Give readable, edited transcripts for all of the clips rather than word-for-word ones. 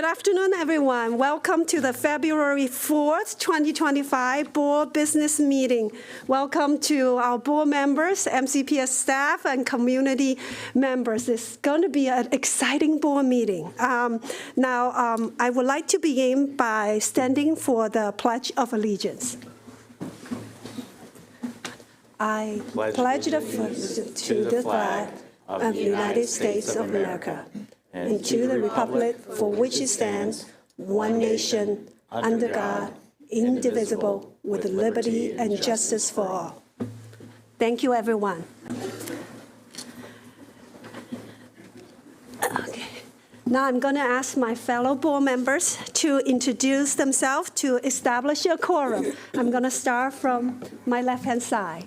Good afternoon, everyone. Welcome to the February 4th, 2025 Board Business Meeting. Welcome to our board members, MCPS staff, and community members. It's going to be an exciting board meeting. I would like to begin by standing for the Pledge of Allegiance. I pledge allegiance to the flag of the United States of America and to the republic for which it stands, one nation, under God, indivisible, with liberty and justice for all. Thank you, everyone. Okay. Now I'm going to ask my fellow board members to introduce themselves to establish a quorum. I'm going to start from my left-hand side.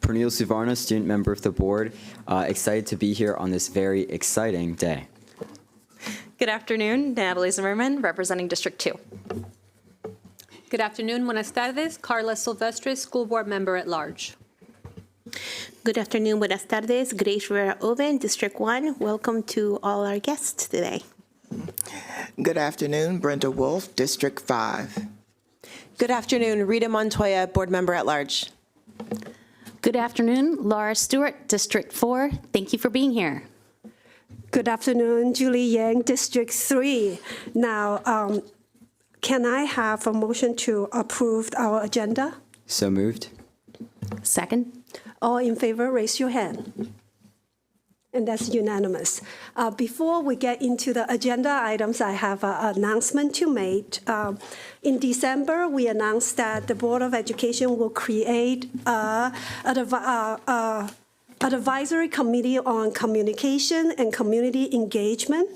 Pernille Suvarna, student member of the board, excited to be here on this very exciting day. Good afternoon, Natalie Zimmerman, representing District 2. Good afternoon, buenas tardes, Carla Silvestre, school board member at large. Good afternoon, buenas tardes, Grace Rivera Oven, District 1. Welcome to all our guests today. Good afternoon, Brenda Wolf, District 5. Good afternoon, Rita Montoya, board member at large. Good afternoon, Laura Stewart, District 4. Thank you for being here. Good afternoon, Julie Yang, District 3. Now, can I have a motion to approve our agenda? So moved. Second. All in favor, raise your hand. And that's unanimous. Before we get into the agenda items, I have an announcement to make. In December, we announced that the Board of Education will create an advisory committee on communication and community engagement.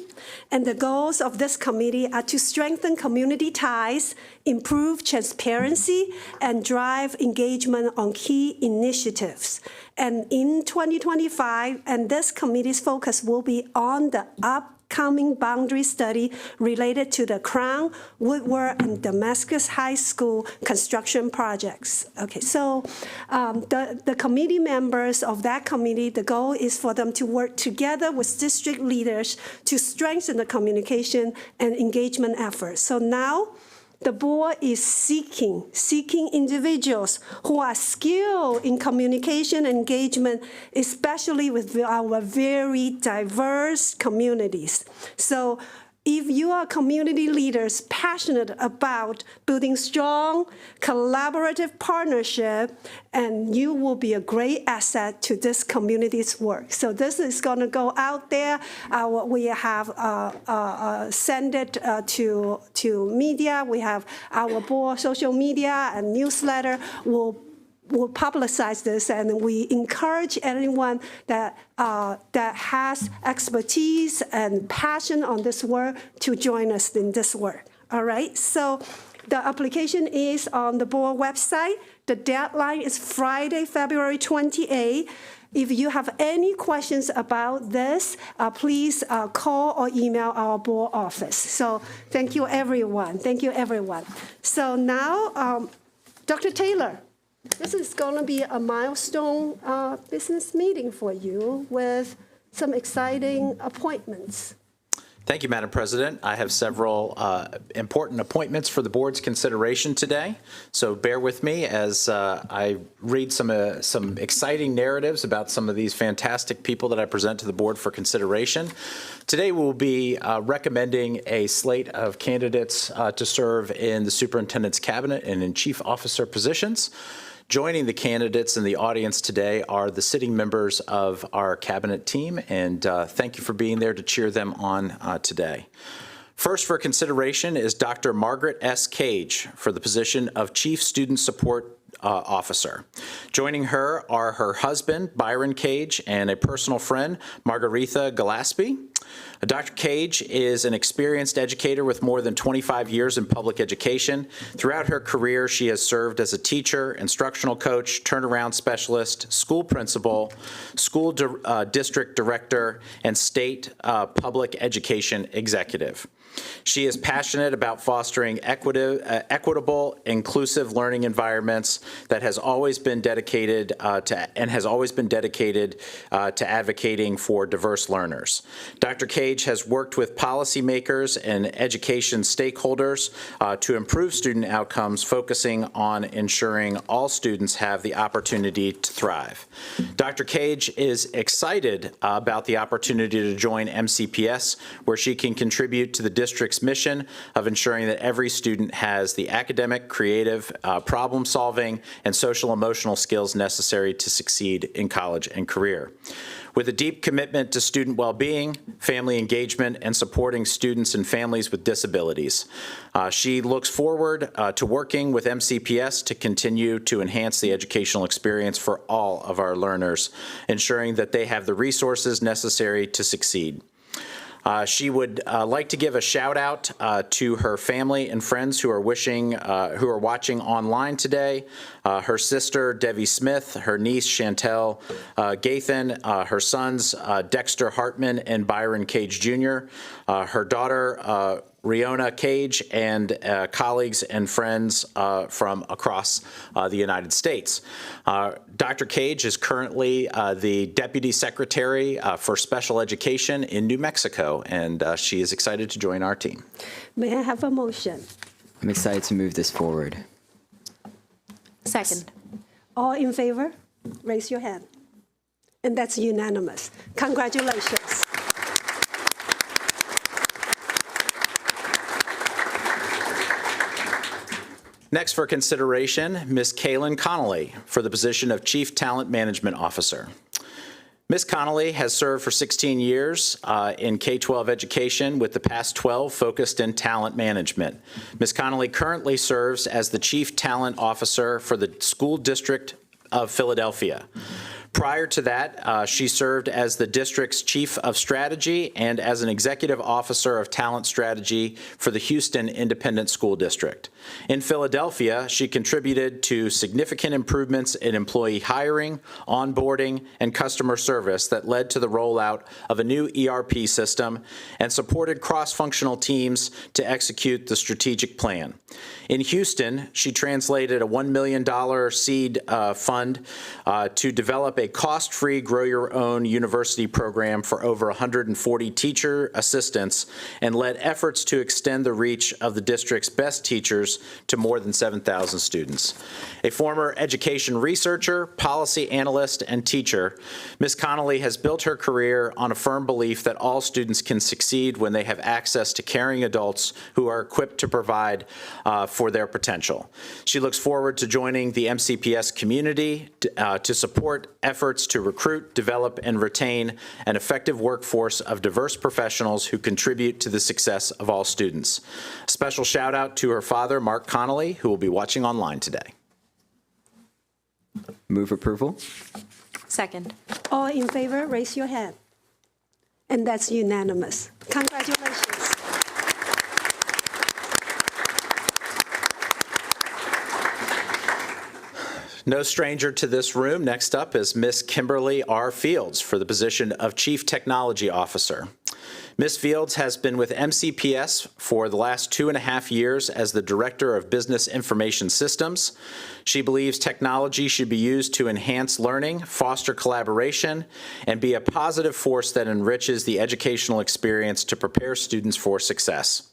And the goals of this committee are to strengthen community ties, improve transparency, and drive engagement on key initiatives. And in 2025, and this committee's focus will be on the upcoming boundary study related to the Crown, Woodward, and Damascus High School construction projects. Okay, so the committee members of that committee, the goal is for them to work together with district leaders to strengthen the communication and engagement efforts. So now, the board is seeking individuals who are skilled in communication and engagement, especially with our very diverse communities. So if you are community leaders passionate about building strong, collaborative partnership, and you will be a great asset to this community's work. So this is going to go out there. We have send it to media. We have our board social media and newsletter will publicize this, and we encourage anyone that has expertise and passion on this work to join us in this work. All right, so the application is on the board website. The deadline is Friday, February 28th. If you have any questions about this, please call or email our board office. So thank you, everyone. Thank you, everyone. So now, Dr. Taylor. This is going to be a milestone business meeting for you with some exciting appointments. Thank you, Madam President. I have several important appointments for the board's consideration today. So bear with me as I read some exciting narratives about some of these fantastic people that I present to the board for consideration. Today we'll be recommending a slate of candidates to serve in the superintendent's cabinet and in chief officer positions. Joining the candidates in the audience today are the sitting members of our cabinet team, and thank you for being there to cheer them on today. First for consideration is Dr. Margaret S. Cage for the position of Chief Student Support Officer. Joining her are her husband, Byron Cage, and a personal friend, Margaretha Gillespie. Dr. Cage is an experienced educator with more than 25 years in public education. Throughout her career, she has served as a teacher, instructional coach, turnaround specialist, school principal, school district director, and state public education executive. She is passionate about fostering equitable, inclusive learning environments that has always been dedicated to advocating for diverse learners. Dr. Dr. Cage has worked with policymakers and education stakeholders to improve student outcomes, focusing on ensuring all students have the opportunity to thrive. Dr. Cage is excited about the opportunity to join MCPS, where she can contribute to the district's mission of ensuring that every student has the academic, creative, problem-solving, and social-emotional skills necessary to succeed in college and career. With a deep commitment to student well-being, family engagement, and supporting students and families with disabilities. She looks forward to working with MCPS to continue to enhance the educational experience for all of our learners, ensuring that they have the resources necessary to succeed. She would like to give a shout out to her family and friends who are watching online today. Her sister, Debbie Smith, her niece, Chantel Gathan, her sons, Dexter Hartman and Byron Cage Jr., her daughter, Riona Cage, and colleagues and friends from across the United States. Dr. Cage is currently the Deputy Secretary for Special Education in New Mexico, and she is excited to join our team. May I have a motion? I'm excited to move this forward. Second. All in favor? Raise your hand. And that's unanimous. Congratulations. Next for consideration, Ms. Kaylin Connolly for the position of Chief Talent Management Officer. Ms. Connolly has served for 16 years in K-12 education, with the past 12 focused in talent management. Ms. Connolly currently serves as the Chief Talent Officer for the School District of Philadelphia. Prior to that, she served as the district's Chief of Strategy and as an Executive Officer of Talent Strategy for the Houston Independent School District. In Philadelphia, she contributed to significant improvements in employee hiring, onboarding, and customer service that led to the rollout of a new ERP system and supported cross-functional teams to execute the strategic plan. In Houston, she translated a $1 million seed fund to develop a cost-free grow-your-own university program for over 140 teacher assistants and led efforts to extend the reach of the district's best teachers to more than 7,000 students. A former education researcher, policy analyst, and teacher, Ms. Connolly has built her career on a firm belief that all students can succeed when they have access to caring adults who are equipped to provide for their potential. She looks forward to joining the MCPS community to support efforts to recruit, develop, and retain an effective workforce of diverse professionals who contribute to the success of all students. A special shout out to her father, Mark Connolly, who will be watching online today. Move approval. Second. All in favor, raise your hand. And that's unanimous. Congratulations. No stranger to this room. Next up is Miss Kimberly R. Fields for the position of Chief Technology Officer. Ms. Fields has been with MCPS for the last 2.5 years as the Director of Business Information Systems. She believes technology should be used to enhance learning, foster collaboration, and be a positive force that enriches the educational experience to prepare students for success.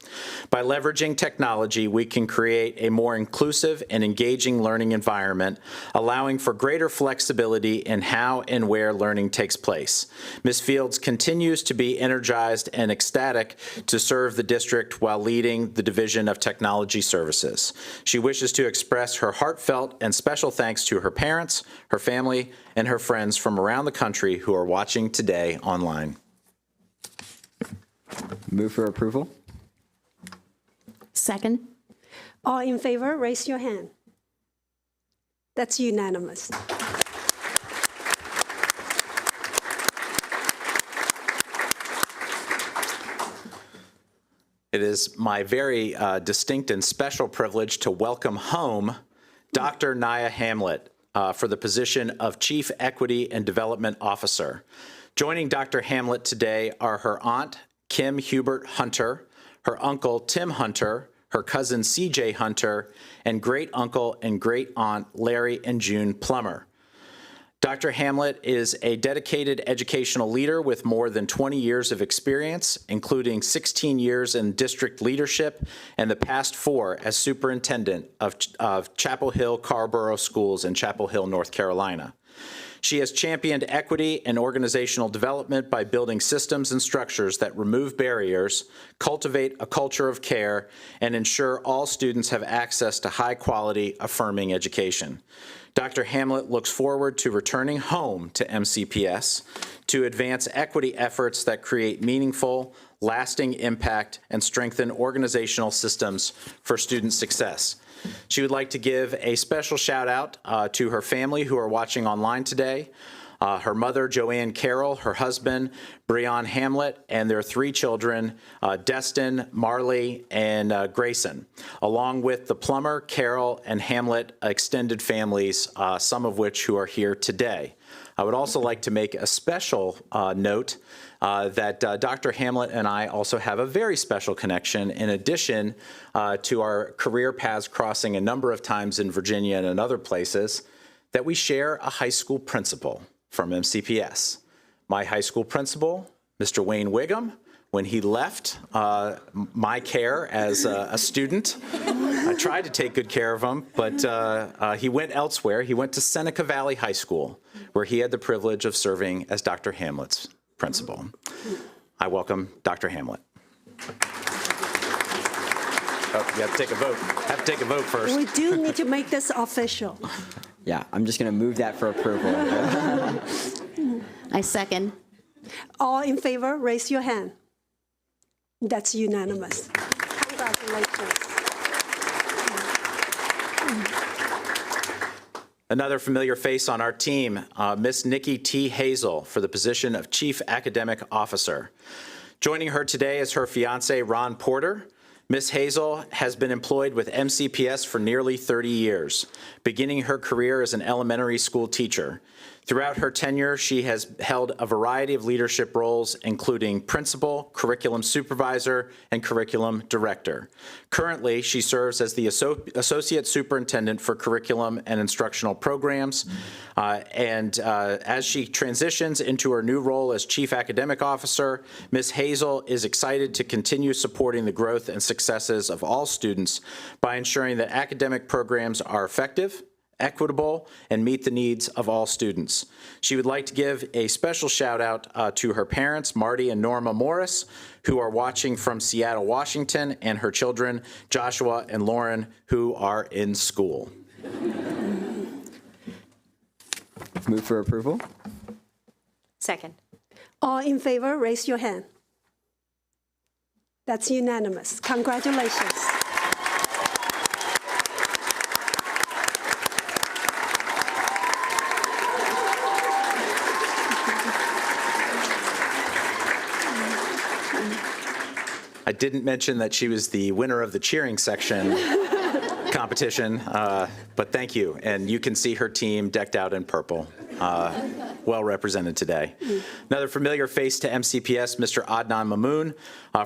By leveraging technology, we can create a more inclusive and engaging learning environment, allowing for greater flexibility in how and where learning takes place. Ms. Fields continues to be energized and ecstatic to serve the district while leading the Division of Technology Services. She wishes to express her heartfelt and special thanks to her parents, her family, and her friends from around the country who are watching today online. Move for approval. Second. All in favor, raise your hand. That's unanimous. It is my very distinct and special privilege to welcome home Dr. Naya Hamlet for the position of Chief Equity and Development Officer. Joining Dr. Hamlet today are her aunt, Kim Hubert Hunter, her uncle, Tim Hunter, her cousin, CJ Hunter, and great-uncle and great-aunt, Larry and June Plummer. Dr. Hamlet is a dedicated educational leader with more than 20 years of experience, including 16 years in district leadership and the past 4 as superintendent of Chapel Hill Carrboro Schools in Chapel Hill, North Carolina. She has championed equity and organizational development by building systems and structures that remove barriers, cultivate a culture of care, and ensure all students have access to high-quality, affirming education. Dr. Hamlet looks forward to returning home to MCPS to advance equity efforts that create meaningful, lasting impact and strengthen organizational systems for student success. She would like to give a special shout out to her family who are watching online today, her mother, Joanne Carroll, her husband, Breon Hamlet, and their 3 children, Destin, Marley, and Grayson, along with the Plummer, Carroll, and Hamlet extended families, some of which who are here today. I would also like to make a special note that Dr. Hamlet and I also have a very special connection in addition to our career paths crossing a number of times in Virginia and in other places, that we share a high school principal from MCPS. My high school principal, Mr. Wayne Wiggum, when he left my care as a student, I tried to take good care of him, but he went elsewhere. He went to Seneca Valley High School, where he had the privilege of serving as Dr. Hamlet's principal. I welcome Dr. Hamlet. Oh, you have to take a vote. Have to take a vote first. We do need to make this official. Yeah, I'm just going to move that for approval. I second. All in favor, raise your hand. That's unanimous. Congratulations. Another familiar face on our team, Miss Nikki T. Hazel, for the position of Chief Academic Officer. Joining her today is her fiance, Ron Porter. Ms. Hazel has been employed with MCPS for nearly 30 years, beginning her career as an elementary school teacher. Throughout her tenure, she has held a variety of leadership roles, including principal, curriculum supervisor, and curriculum director. Currently, she serves as the associate superintendent for curriculum and instructional programs. As she transitions into her new role as chief academic officer, Ms. Hazel is excited to continue supporting the growth and successes of all students by ensuring that academic programs are effective, equitable, and meet the needs of all students. She would like to give a special shout out to her parents, Marty and Norma Morris, who are watching from Seattle, Washington, and her children, Joshua and Lauren, who are in school. Move for approval. Second. All in favor, raise your hand. That's unanimous. Congratulations. I didn't mention that she was the winner of the cheering section competition, but thank you. And you can see her team decked out in purple, well represented today. Another familiar face to MCPS, Mr. Adnan Mamoon,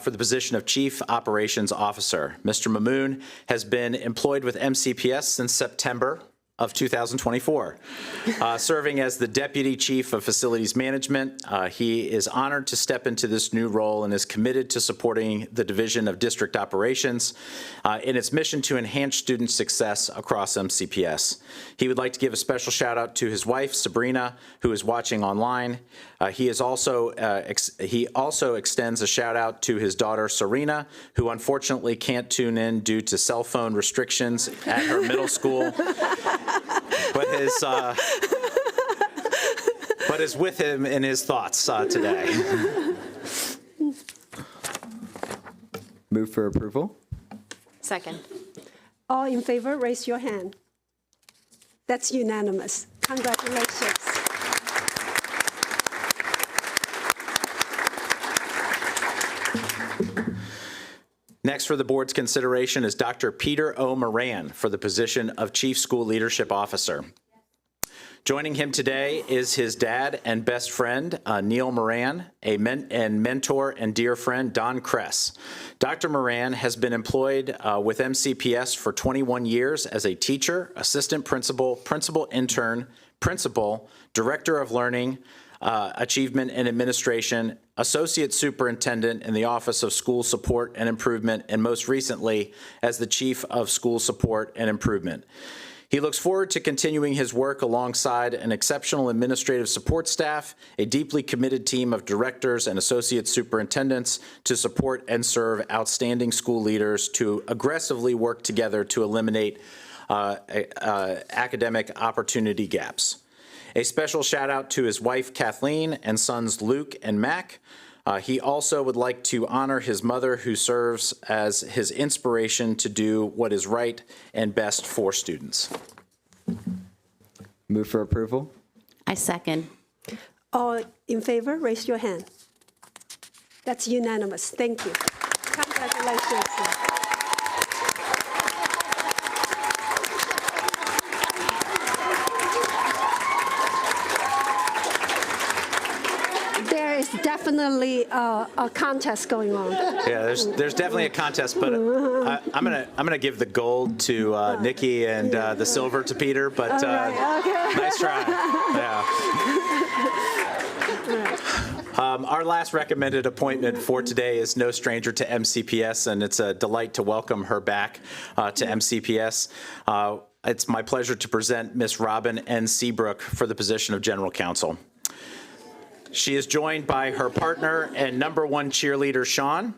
for the position of Chief Operations Officer. Mr. Mamoon has been employed with MCPS since September of 2024, serving as the Deputy Chief of Facilities Management. He is honored to step into this new role and is committed to supporting the Division of District Operations in its mission to enhance student success across MCPS. He would like to give a special shout out to his wife, Sabrina, who is watching online. He also extends a shout out to his daughter, Serena, who unfortunately can't tune in due to cell phone restrictions at her middle school. But is with him in his thoughts today. Move for approval. Second. All in favor, raise your hand. That's unanimous. Congratulations. Next for the board's consideration is Dr. Peter O. Moran for the position of Chief School Leadership Officer. Joining him today is his dad and best friend, Neil Moran, and mentor and dear friend, Don Kress. Dr. Moran has been employed with MCPS for 21 years as a teacher, assistant principal, principal intern, principal, director of learning, achievement and administration, associate superintendent in the Office of School Support and Improvement, and most recently as the chief of School Support and Improvement. He looks forward to continuing his work alongside an exceptional administrative support staff, a deeply committed team of directors and associate superintendents to support and serve outstanding school leaders to aggressively work together to eliminate academic opportunity gaps. A special shout out to his wife, Kathleen, and sons, Luke and Mac. He also would like to honor his mother, who serves as his inspiration to do what is right and best for students. Move for approval. I second. All in favor, raise your hand. That's unanimous. Thank you. Congratulations. There is definitely a contest going on. Yeah, there's definitely a contest, but I'm gonna give the gold to Nikki and the silver to Peter. But nice try. Yeah. Our last recommended appointment for today is no stranger to MCPS, and it's a delight to welcome her back to MCPS. It's my pleasure to present Ms. Robin N. Seabrook for the position of General Counsel. She is joined by her partner and #1 cheerleader, Sean.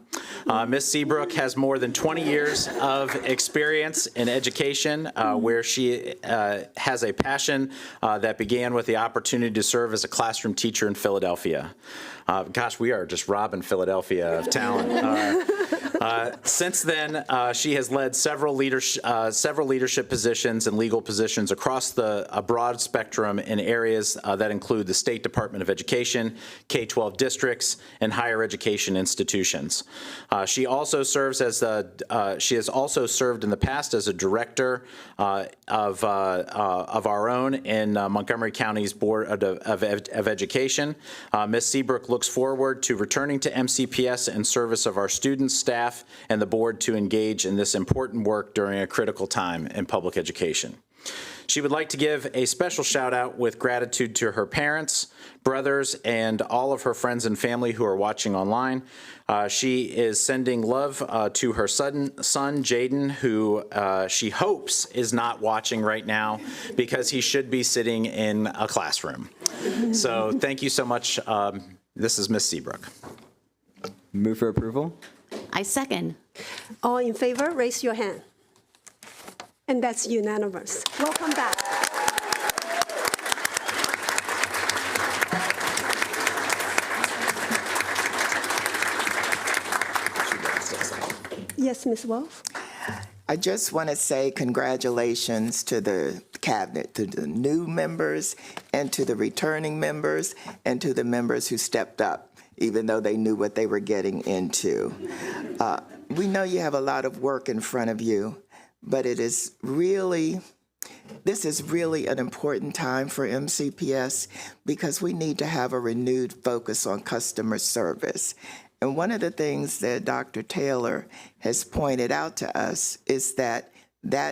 Ms. Seabrook has more than 20 years of experience in education, where she has a passion that began with the opportunity to serve as a classroom teacher in Philadelphia. Gosh, we are just robbing Philadelphia of talent. Since then, she has led several leadership positions and legal positions across a broad spectrum in areas that include the State Department of Education, K-12 districts, and higher education institutions. She also serves as she has also served in the past as a director of our own in Montgomery County's Board of Education. Ms. Seabrook looks forward to returning to MCPS in service of our students, staff, and the board to engage in this important work during a critical time in public education. She would like to give a special shout out with gratitude to her parents, brothers, and all of her friends and family who are watching online. She is sending love to her son, Jaden, who she hopes is not watching right now because he should be sitting in a classroom. So thank you so much. This is Ms. Seabrook. Move for approval. I second. All in favor, raise your hand. And that's unanimous. Welcome back. Yes, Ms. Wolf? I just want to say congratulations to the cabinet, to the new members, and to the returning members, and to the members who stepped up, even though they knew what they were getting into. We know you have a lot of work in front of you, but this is really an important time for MCPS because we need to have a renewed focus on customer service. And one of the things that Dr. Taylor has pointed out to us is that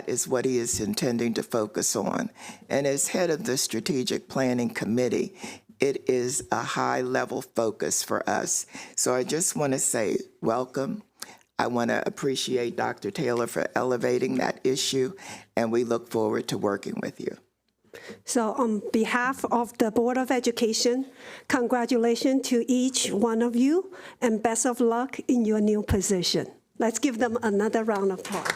is what he is intending to focus on. And as head of the Strategic Planning Committee, it is a high-level focus for us. So I just want to say welcome. I want to appreciate Dr. Taylor for elevating that issue, and we look forward to working with you. So on behalf of the Board of Education, congratulations to each one of you, and best of luck in your new position. Let's give them another round of applause.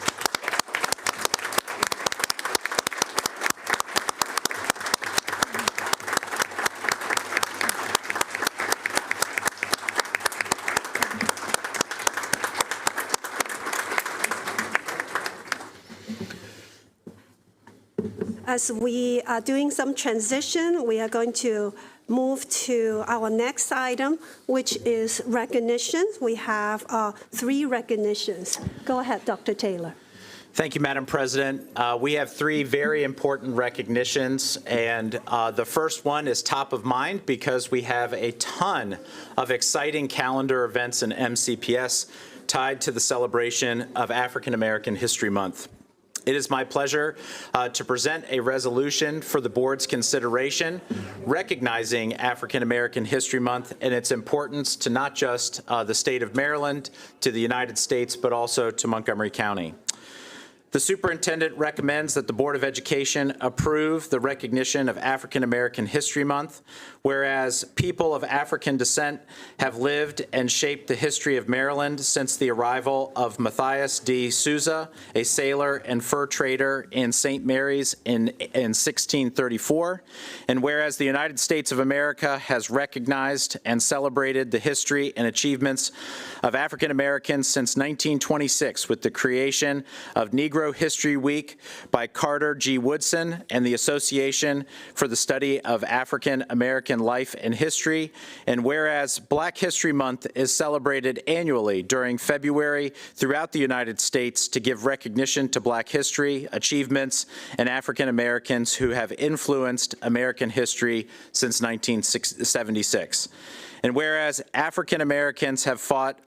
As we are doing some transition, we are going to move to our next item, which is recognition. We have 3 recognitions. Go ahead, Dr. Taylor. Thank you, Madam President. We have three very important recognitions, and the first one is top of mind because we have a ton of exciting calendar events in MCPS tied to the celebration of African American History Month. It is my pleasure to present a resolution for the board's consideration recognizing African American History Month and its importance to not just the state of Maryland, to the United States, but also to Montgomery County. The superintendent recommends that the Board of Education approve the recognition of African American History Month, whereas people of African descent have lived and shaped the history of Maryland since the arrival of Matthias D. Souza, a sailor and fur trader in St. Mary's in 1634, and whereas the United States of America has recognized and celebrated the history and achievements of African Americans since 1926 with the creation of Negro History Week by Carter G. Woodson and the Association for the Study of African American Life and History, and whereas Black History Month is celebrated annually during February throughout the United States to give recognition to Black history, achievements, and African Americans who have influenced American history since 1976. And whereas African Americans have fought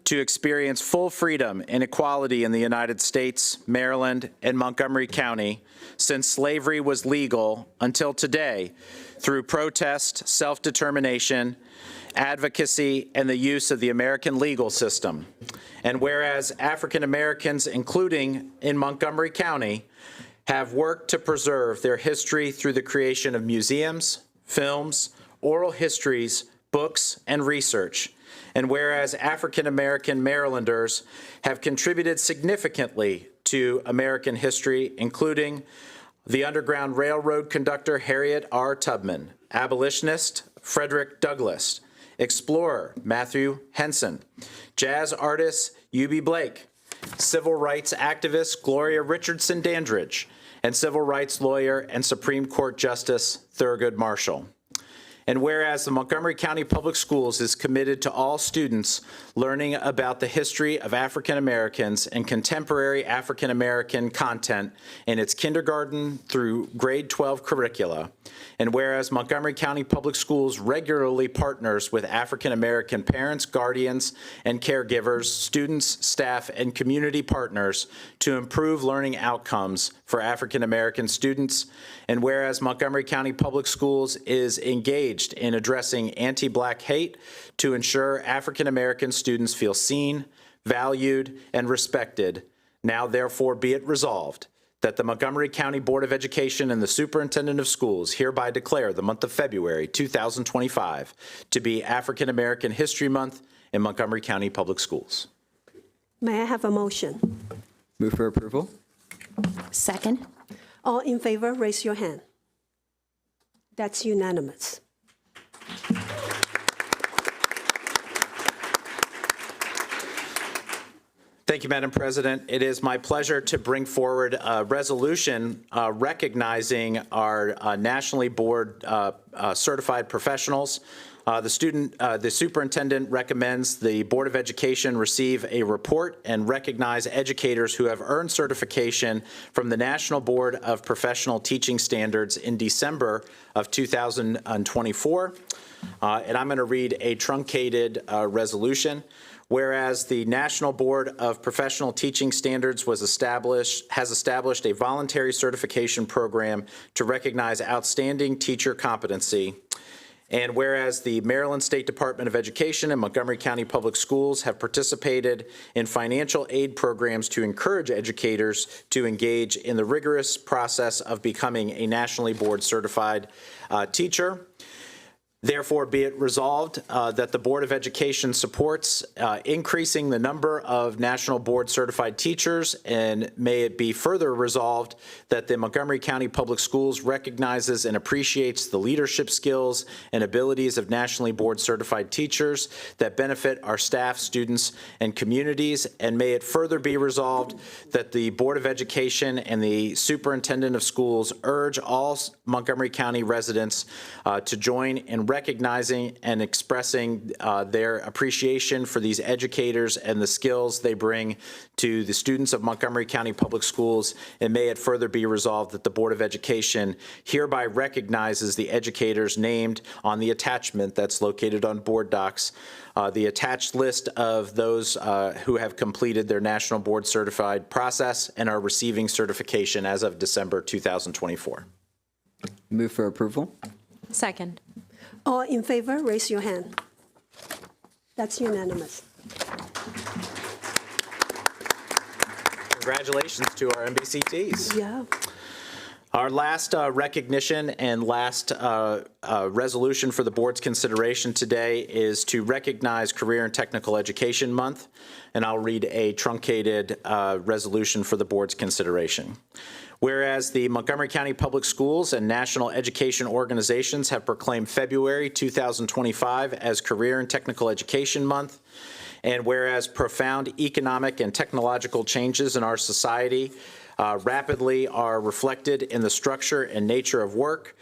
to experience full freedom and equality in the United States, Maryland, and Montgomery County since slavery was legal until today through protest, self-determination, advocacy, and the use of the American legal system. And whereas African Americans, including in Montgomery County, have worked to preserve their history through the creation of museums, films, oral histories, books, and research. And whereas African American Marylanders have contributed significantly to American history, including the Underground Railroad conductor Harriet R. Tubman, abolitionist Frederick Douglass, explorer Matthew Henson, jazz artist U.B. Blake, civil rights activist Gloria Richardson Dandridge, and civil rights lawyer and Supreme Court Justice Thurgood Marshall. And whereas the Montgomery County Public Schools is committed to all students learning about the history of African Americans and contemporary African American content in its kindergarten through grade 12 curricula, and whereas Montgomery County Public Schools regularly partners with African American parents, guardians, and caregivers, students, staff, and community partners to improve learning outcomes for African American students, and whereas Montgomery County Public Schools is engaged in addressing anti-Black hate to ensure African American students feel seen, valued, and respected, now therefore be it resolved that the Montgomery County Board of Education and the Superintendent of Schools hereby declare the month of February 2025 to be African American History Month in Montgomery County Public Schools. May I have a motion? Move for approval. Second. All in favor, raise your hand. That's unanimous. Thank you, Madam President. It is my pleasure to bring forward a resolution recognizing our nationally board certified professionals. The superintendent recommends the Board of Education receive a report and recognize educators who have earned certification from the National Board of Professional Teaching Standards in December of 2024. And I'm going to read a truncated resolution. Whereas the National Board of Professional Teaching Standards has established a voluntary certification program to recognize outstanding teacher competency. And whereas the Maryland State Department of Education and Montgomery County Public Schools have participated in financial aid programs to encourage educators to engage in the rigorous process of becoming a nationally board certified teacher. Therefore, be it resolved that the Board of Education supports increasing the number of National Board certified teachers, and may it be further resolved that the Montgomery County Public Schools recognizes and appreciates the leadership skills and abilities of nationally board certified teachers that benefit our staff, students, and communities, and may it further be resolved that the Board of Education and the Superintendent of Schools urge all Montgomery County residents to join in recognizing and expressing their appreciation for these educators and the skills they bring to the students of Montgomery County Public Schools, and may it further be resolved that the Board of Education hereby recognizes the educators named on the attachment that's located on board docs, the attached list of those who have completed their National Board Certified process and are receiving certification as of December 2024. Move for approval. Second. All in favor, raise your hand. That's unanimous. Congratulations to our MBCTs. Yeah. Our last recognition and last resolution for the board's consideration today is to recognize Career and Technical Education Month, and I'll read a truncated resolution for the board's consideration. Whereas the Montgomery County Public Schools and national education organizations have proclaimed February 2025 as Career and Technical Education Month, and whereas profound economic and technological changes in our society rapidly are reflected in the structure and nature of work,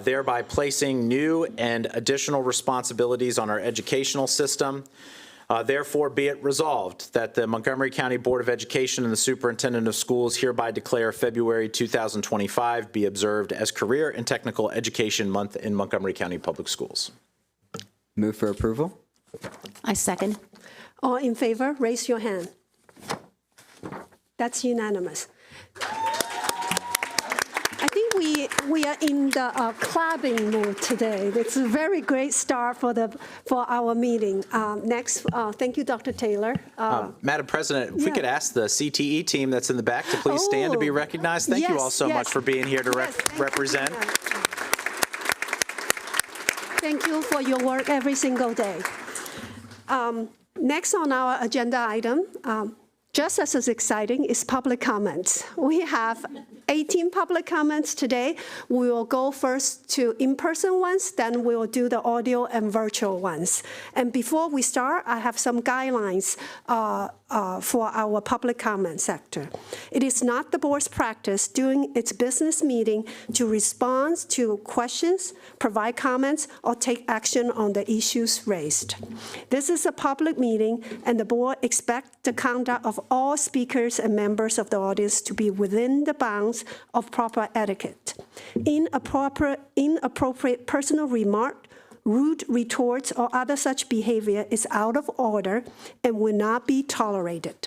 thereby placing new and additional responsibilities on our educational system. Therefore, be it resolved that the Montgomery County Board of Education and the Superintendent of Schools hereby declare February 2025 be observed as Career and Technical Education Month in Montgomery County Public Schools. Move for approval. I second. All in favor, raise your hand. That's unanimous. I think we are in the clapping mood today. It's a very great start for our meeting. Next, thank you, Dr. Taylor. Madam President, if we could ask the CTE team that's in the back to please stand to be recognized. Thank you all so much for being here to represent. Thank you for your work every single day. Next on our agenda item, just as exciting, is public comments. We have 18 public comments today. We will go first to in-person ones, then we will do the audio and virtual ones. And before we start, I have some guidelines for our public comment sector. It is not the board's practice during its business meeting to respond to questions, provide comments, or take action on the issues raised. This is a public meeting, and the board expects the conduct of all speakers and members of the audience to be within the bounds of proper etiquette. Inappropriate personal remark, rude retorts, or other such behavior is out of order and will not be tolerated.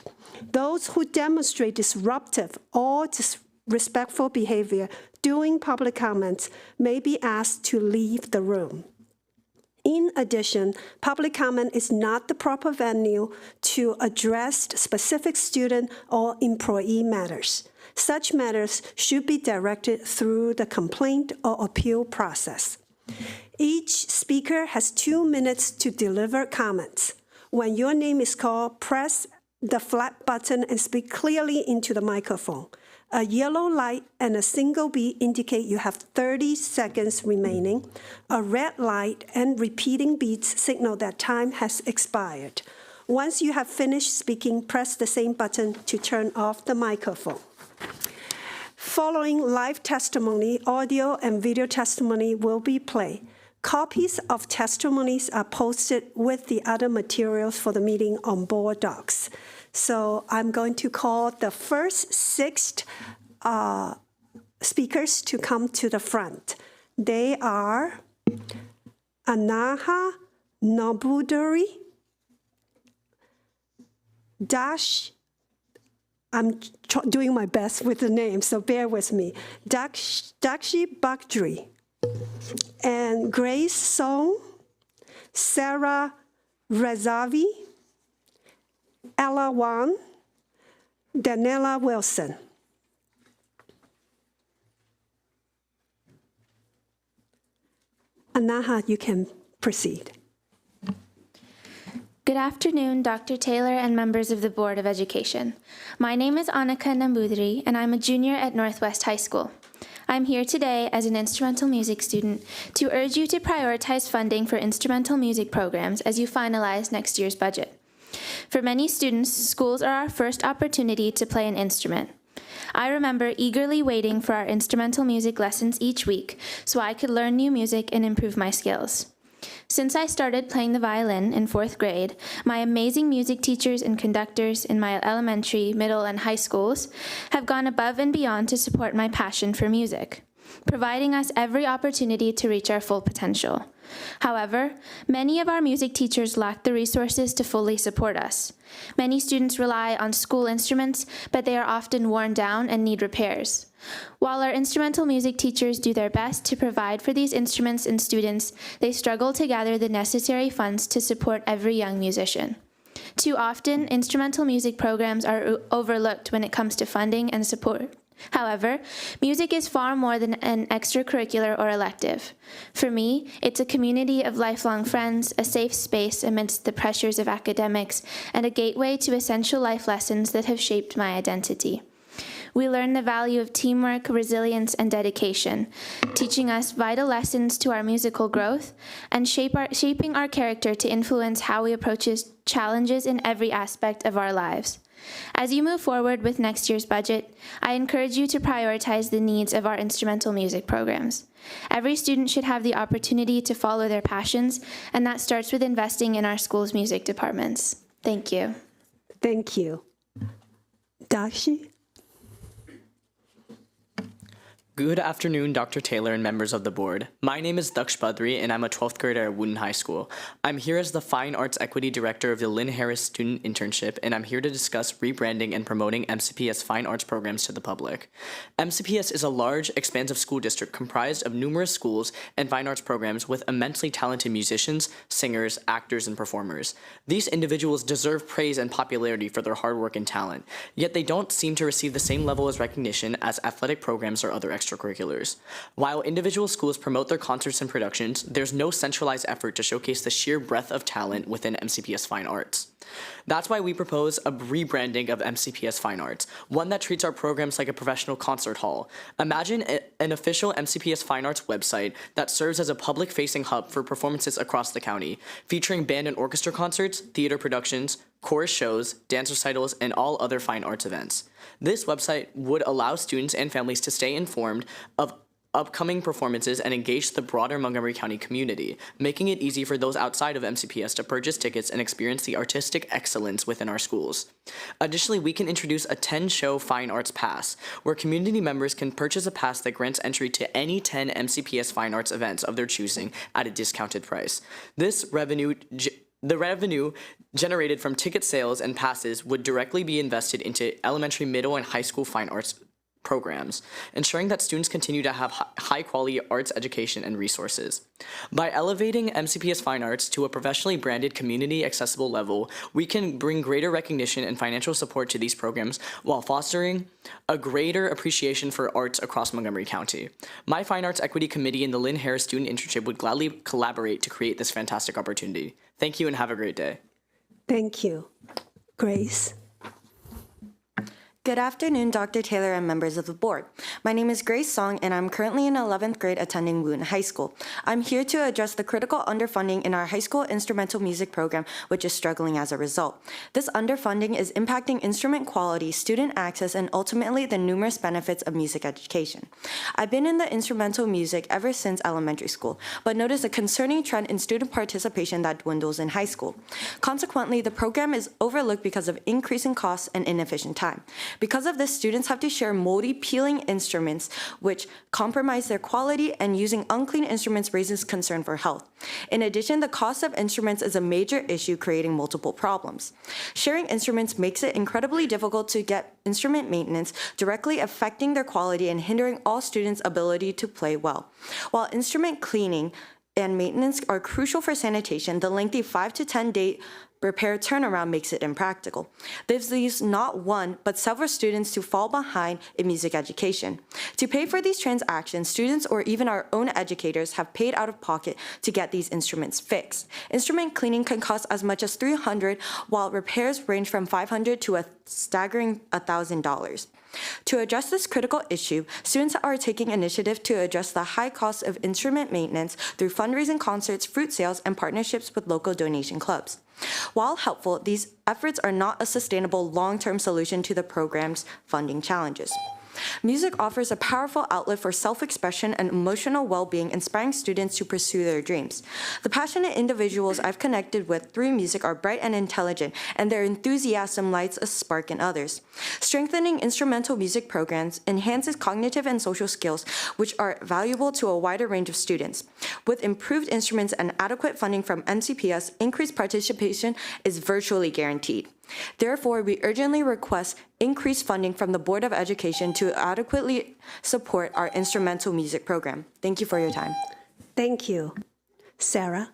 Those who demonstrate disruptive or disrespectful behavior during public comments may be asked to leave the room. In addition, public comment is not the proper venue to address specific student or employee matters. Such matters should be directed through the complaint or appeal process. Each speaker has 2 minutes to deliver comments. When your name is called, press the flat button and speak clearly into the microphone. A yellow light and a single beep indicate you have 30 seconds remaining. A red light and repeating beeps signal that time has expired. Once you have finished speaking, press the same button to turn off the microphone. Following live testimony, audio and video testimony will be played. Copies of testimonies are posted with the other materials for the meeting on board docs. So I'm going to call the first 6 speakers to come to the front. They are Anaha Nobuduri, I'm doing my best with the name, so bear with me. Dakshi Bakdri, and Grace Song, Sarah Rezavi, Ella Wan, Daniela Wilson. Anaha, you can proceed. Good afternoon, Dr. Taylor and members of the Board of Education. My name is Annika Nambudri, and I'm a junior at Northwest High School. I'm here today as an instrumental music student to urge you to prioritize funding for instrumental music programs as you finalize next year's budget. For many students, schools are our first opportunity to play an instrument. I remember eagerly waiting for our instrumental music lessons each week so I could learn new music and improve my skills. Since I started playing the violin in 4th grade, my amazing music teachers and conductors in my elementary, middle, and high schools have gone above and beyond to support my passion for music, providing us every opportunity to reach our full potential. However, many of our music teachers lack the resources to fully support us. Many students rely on school instruments, but they are often worn down and need repairs. While our instrumental music teachers do their best to provide for these instruments and students, they struggle to gather the necessary funds to support every young musician. Too often, instrumental music programs are overlooked when it comes to funding and support. However, music is far more than an extracurricular or elective. For me, it's a community of lifelong friends, a safe space amidst the pressures of academics, and a gateway to essential life lessons that have shaped my identity. We learn the value of teamwork, resilience, and dedication, teaching us vital lessons to our musical growth and shaping our character to influence how we approach challenges in every aspect of our lives. As you move forward with next year's budget, I encourage you to prioritize the needs of our instrumental music programs. Every student should have the opportunity to follow their passions, and that starts with investing in our school's music departments. Thank you. Thank you. Dakshi? Good afternoon, Dr. Taylor and members of the board. My name is Daksh Badri, and I'm a 12th grader at Wooten High School. I'm here as the Fine Arts Equity Director of the Lynn Harris Student Internship, and I'm here to discuss rebranding and promoting MCPS Fine Arts programs to the public. MCPS is a large, expansive school district comprised of numerous schools and fine arts programs with immensely talented musicians, singers, actors, and performers. These individuals deserve praise and popularity for their hard work and talent, yet they don't seem to receive the same level of recognition as athletic programs or other extracurriculars. While individual schools promote their concerts and productions, there's no centralized effort to showcase the sheer breadth of talent within MCPS Fine Arts. That's why we propose a rebranding of MCPS Fine Arts, one that treats our programs like a professional concert hall. Imagine an official MCPS Fine Arts website that serves as a public-facing hub for performances across the county, featuring band and orchestra concerts, theater productions, chorus shows, dance recitals, and all other fine arts events. This website would allow students and families to stay informed of upcoming performances and engage the broader Montgomery County community, making it easy for those outside of MCPS to purchase tickets and experience the artistic excellence within our schools. Additionally, we can introduce a 10-show Fine Arts Pass, where community members can purchase a pass that grants entry to any 10 MCPS Fine Arts events of their choosing at a discounted price. The revenue generated from ticket sales and passes would directly be invested into elementary, middle, and high school fine arts programs, ensuring that students continue to have high-quality arts education and resources. By elevating MCPS Fine Arts to a professionally branded, community-accessible level, we can bring greater recognition and financial support to these programs while fostering a greater appreciation for arts across Montgomery County. My Fine Arts Equity Committee and the Lynn Harris Student Internship would gladly collaborate to create this fantastic opportunity. Thank you and have a great day. Thank you. Grace? Good afternoon, Dr. Taylor and members of the board. My name is Grace Song, and I'm currently in 11th grade attending Wooten High School. I'm here to address the critical underfunding in our high school instrumental music program, which is struggling as a result. This underfunding is impacting instrument quality, student access, and ultimately the numerous benefits of music education. I've been in the instrumental music ever since elementary school, but noticed a concerning trend in student participation that dwindles in high school. Consequently, the program is overlooked because of increasing costs and inefficient time. Because of this, students have to share moldy, peeling instruments, which compromise their quality, and using unclean instruments raises concern for health. In addition, the cost of instruments is a major issue, creating multiple problems. Sharing instruments makes it incredibly difficult to get instrument maintenance, directly affecting their quality and hindering all students' ability to play well. While instrument cleaning and maintenance are crucial for sanitation, the lengthy 5 to 10 day repair turnaround makes it impractical. This leaves not one, but several students to fall behind in music education. To pay for these transactions, students or even our own educators have paid out of pocket to get these instruments fixed. Instrument cleaning can cost as much as $300, while repairs range from $500 to a staggering $1,000. To address this critical issue, students are taking initiative to address the high cost of instrument maintenance through fundraising concerts, fruit sales, and partnerships with local donation clubs. While helpful, these efforts are not a sustainable long-term solution to the program's funding challenges. Music offers a powerful outlet for self-expression and emotional well-being, inspiring students to pursue their dreams. The passionate individuals I've connected with through music are bright and intelligent, and their enthusiasm lights a spark in others. Strengthening instrumental music programs enhances cognitive and social skills, which are valuable to a wider range of students. With improved instruments and adequate funding from MCPS, increased participation is virtually guaranteed. Therefore, we urgently request increased funding from the Board of Education to adequately support our instrumental music program. Thank you for your time. Thank you. Sarah?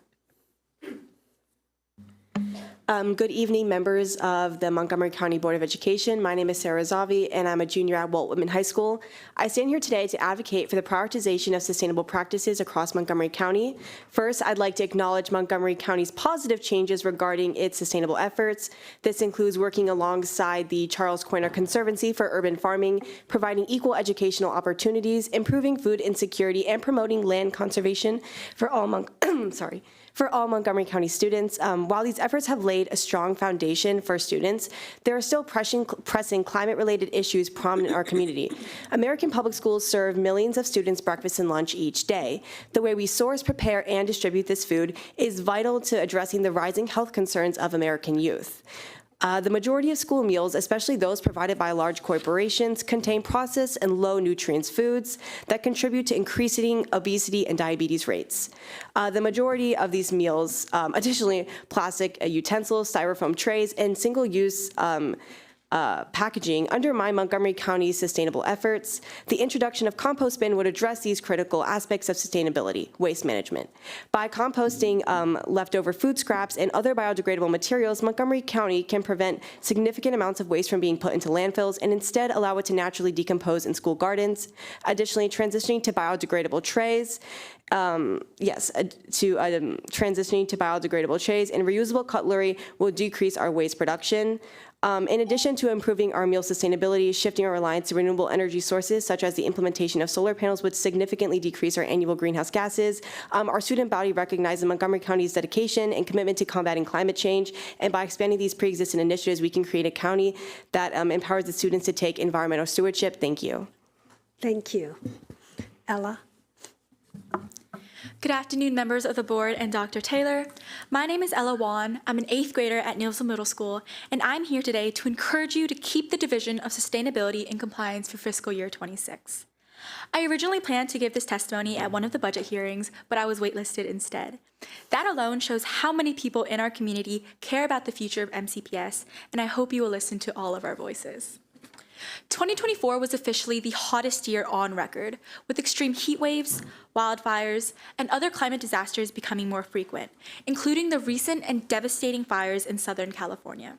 Good evening, members of the Montgomery County Board of Education. My name is Sarah Zavi, and I'm a junior at Walt Whitman High School. I stand here today to advocate for the prioritization of sustainable practices across Montgomery County. First, I'd like to acknowledge Montgomery County's positive changes regarding its sustainable efforts. This includes working alongside the Charles Coiner Conservancy for urban farming, providing equal educational opportunities, improving food insecurity, and promoting land conservation for all Montgomery County students. While these efforts have laid a strong foundation for students, there are still pressing climate-related issues prominent in our community. American public schools serve millions of students breakfast and lunch each day. The way we source, prepare, and distribute this food is vital to addressing the rising health concerns of American youth. The majority of school meals, especially those provided by large corporations, contain processed and low nutrients foods that contribute to increasing obesity and diabetes rates. The majority of these meals, additionally, plastic utensils, styrofoam trays, and single-use packaging undermine Montgomery County's sustainable efforts. The introduction of compost bin would address these critical aspects of sustainability, waste management. By composting leftover food scraps and other biodegradable materials, Montgomery County can prevent significant amounts of waste from being put into landfills and instead allow it to naturally decompose in school gardens. Additionally, transitioning to biodegradable trays transitioning to biodegradable trays and reusable cutlery will decrease our waste production. In addition to improving our meal sustainability, shifting our reliance to renewable energy sources, such as the implementation of solar panels, would significantly decrease our annual greenhouse gases. Our student body recognizes Montgomery County's dedication and commitment to combating climate change, and by expanding these pre-existing initiatives, we can create a county that empowers the students to take environmental stewardship. Thank you. Thank you. Ella? Good afternoon, members of the board and Dr. Taylor. My name is Ella Wan. I'm an 8th grader at Neilson Middle School, and I'm here today to encourage you to keep the Division of Sustainability and Compliance for fiscal year 26. I originally planned to give this testimony at one of the budget hearings, but I was waitlisted instead. That alone shows how many people in our community care about the future of MCPS, and I hope you will listen to all of our voices. 2024 was officially the hottest year on record, with extreme heat waves, wildfires, and other climate disasters becoming more frequent, including the recent and devastating fires in Southern California.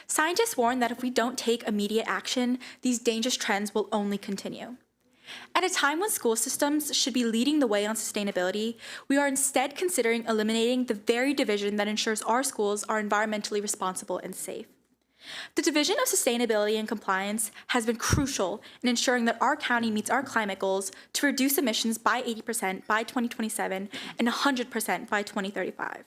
Scientists warn that if we don't take immediate action, these dangerous trends will only continue. At a time when school systems should be leading the way on sustainability, we are instead considering eliminating the very division that ensures our schools are environmentally responsible and safe. The Division of Sustainability and Compliance has been crucial in ensuring that our county meets our climate goals to reduce emissions by 80% by 2027 and 100% by 2035.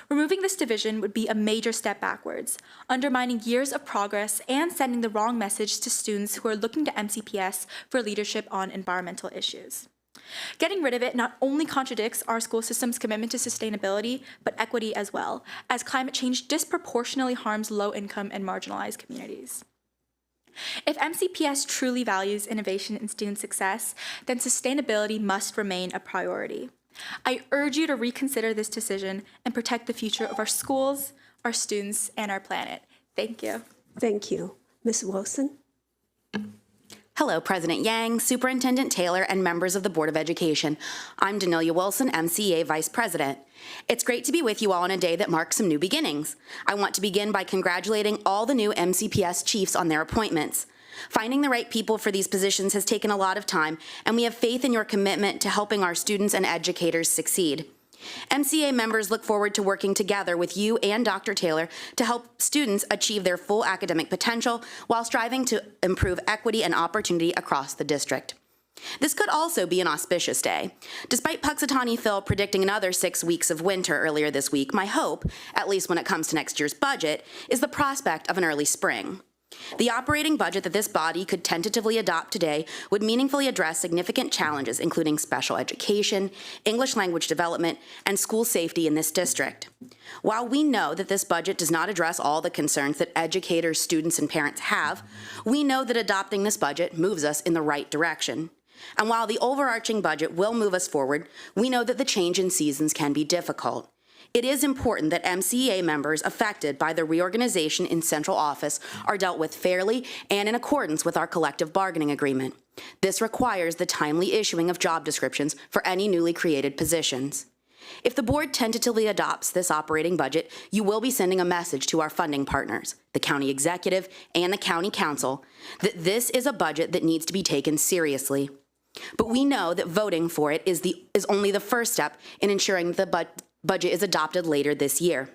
Removing this division would be a major step backwards, undermining years of progress and sending the wrong message to students who are looking to MCPS for leadership on environmental issues. Getting rid of it not only contradicts our school system's commitment to sustainability, but equity as well, as climate change disproportionately harms low-income and marginalized communities. If MCPS truly values innovation and student success, then sustainability must remain a priority. I urge you to reconsider this decision and protect the future of our schools, our students, and our planet. Thank you. Thank you. Ms. Wilson? Hello, President Yang, Superintendent Taylor, and members of the Board of Education. I'm Danelia Wilson, MCEA Vice President. It's great to be with you all on a day that marks some new beginnings. I want to begin by congratulating all the new MCPS chiefs on their appointments. Finding the right people for these positions has taken a lot of time, and we have faith in your commitment to helping our students and educators succeed. MCA members look forward to working together with you and Dr. Taylor to help students achieve their full academic potential while striving to improve equity and opportunity across the district. This could also be an auspicious day. Despite Puxatawny Phil predicting another 6 weeks of winter earlier this week, my hope, at least when it comes to next year's budget, is the prospect of an early spring. The operating budget that this body could tentatively adopt today would meaningfully address significant challenges, including special education, English language development, and school safety in this district. While we know that this budget does not address all the concerns that educators, students, and parents have, we know that adopting this budget moves us in the right direction. And while the overarching budget will move us forward, we know that the change in seasons can be difficult. It is important that MCEA members affected by the reorganization in central office are dealt with fairly and in accordance with our collective bargaining agreement. This requires the timely issuing of job descriptions for any newly created positions. If the board tentatively adopts this operating budget, you will be sending a message to our funding partners, the county executive and the county council, that this is a budget that needs to be taken seriously. But we know that voting for it is only the first step in ensuring the budget is adopted later this year.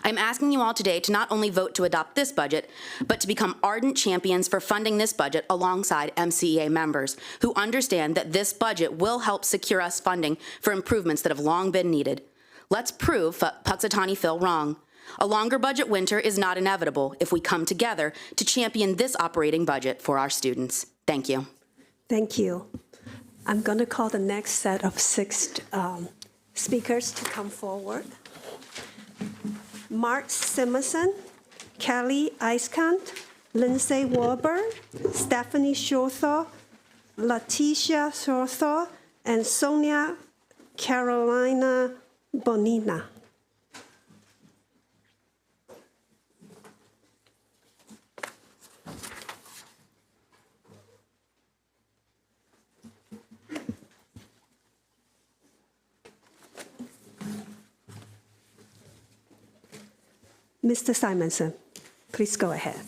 I'm asking you all today to not only vote to adopt this budget, but to become ardent champions for funding this budget alongside MCEA members who understand that this budget will help secure us funding for improvements that have long been needed. Let's prove Puxatawny Phil wrong. A longer budget winter is not inevitable if we come together to champion this operating budget for our students. Thank you. Thank you. I'm going to call the next set of 6 speakers to come forward. Mark Simonson, Kelly Eiskant, Lindsay Warburg, Stephanie Shorthor, Leticia Shorthor, and Sonia Carolina Bonina. Mr. Simonson, please go ahead.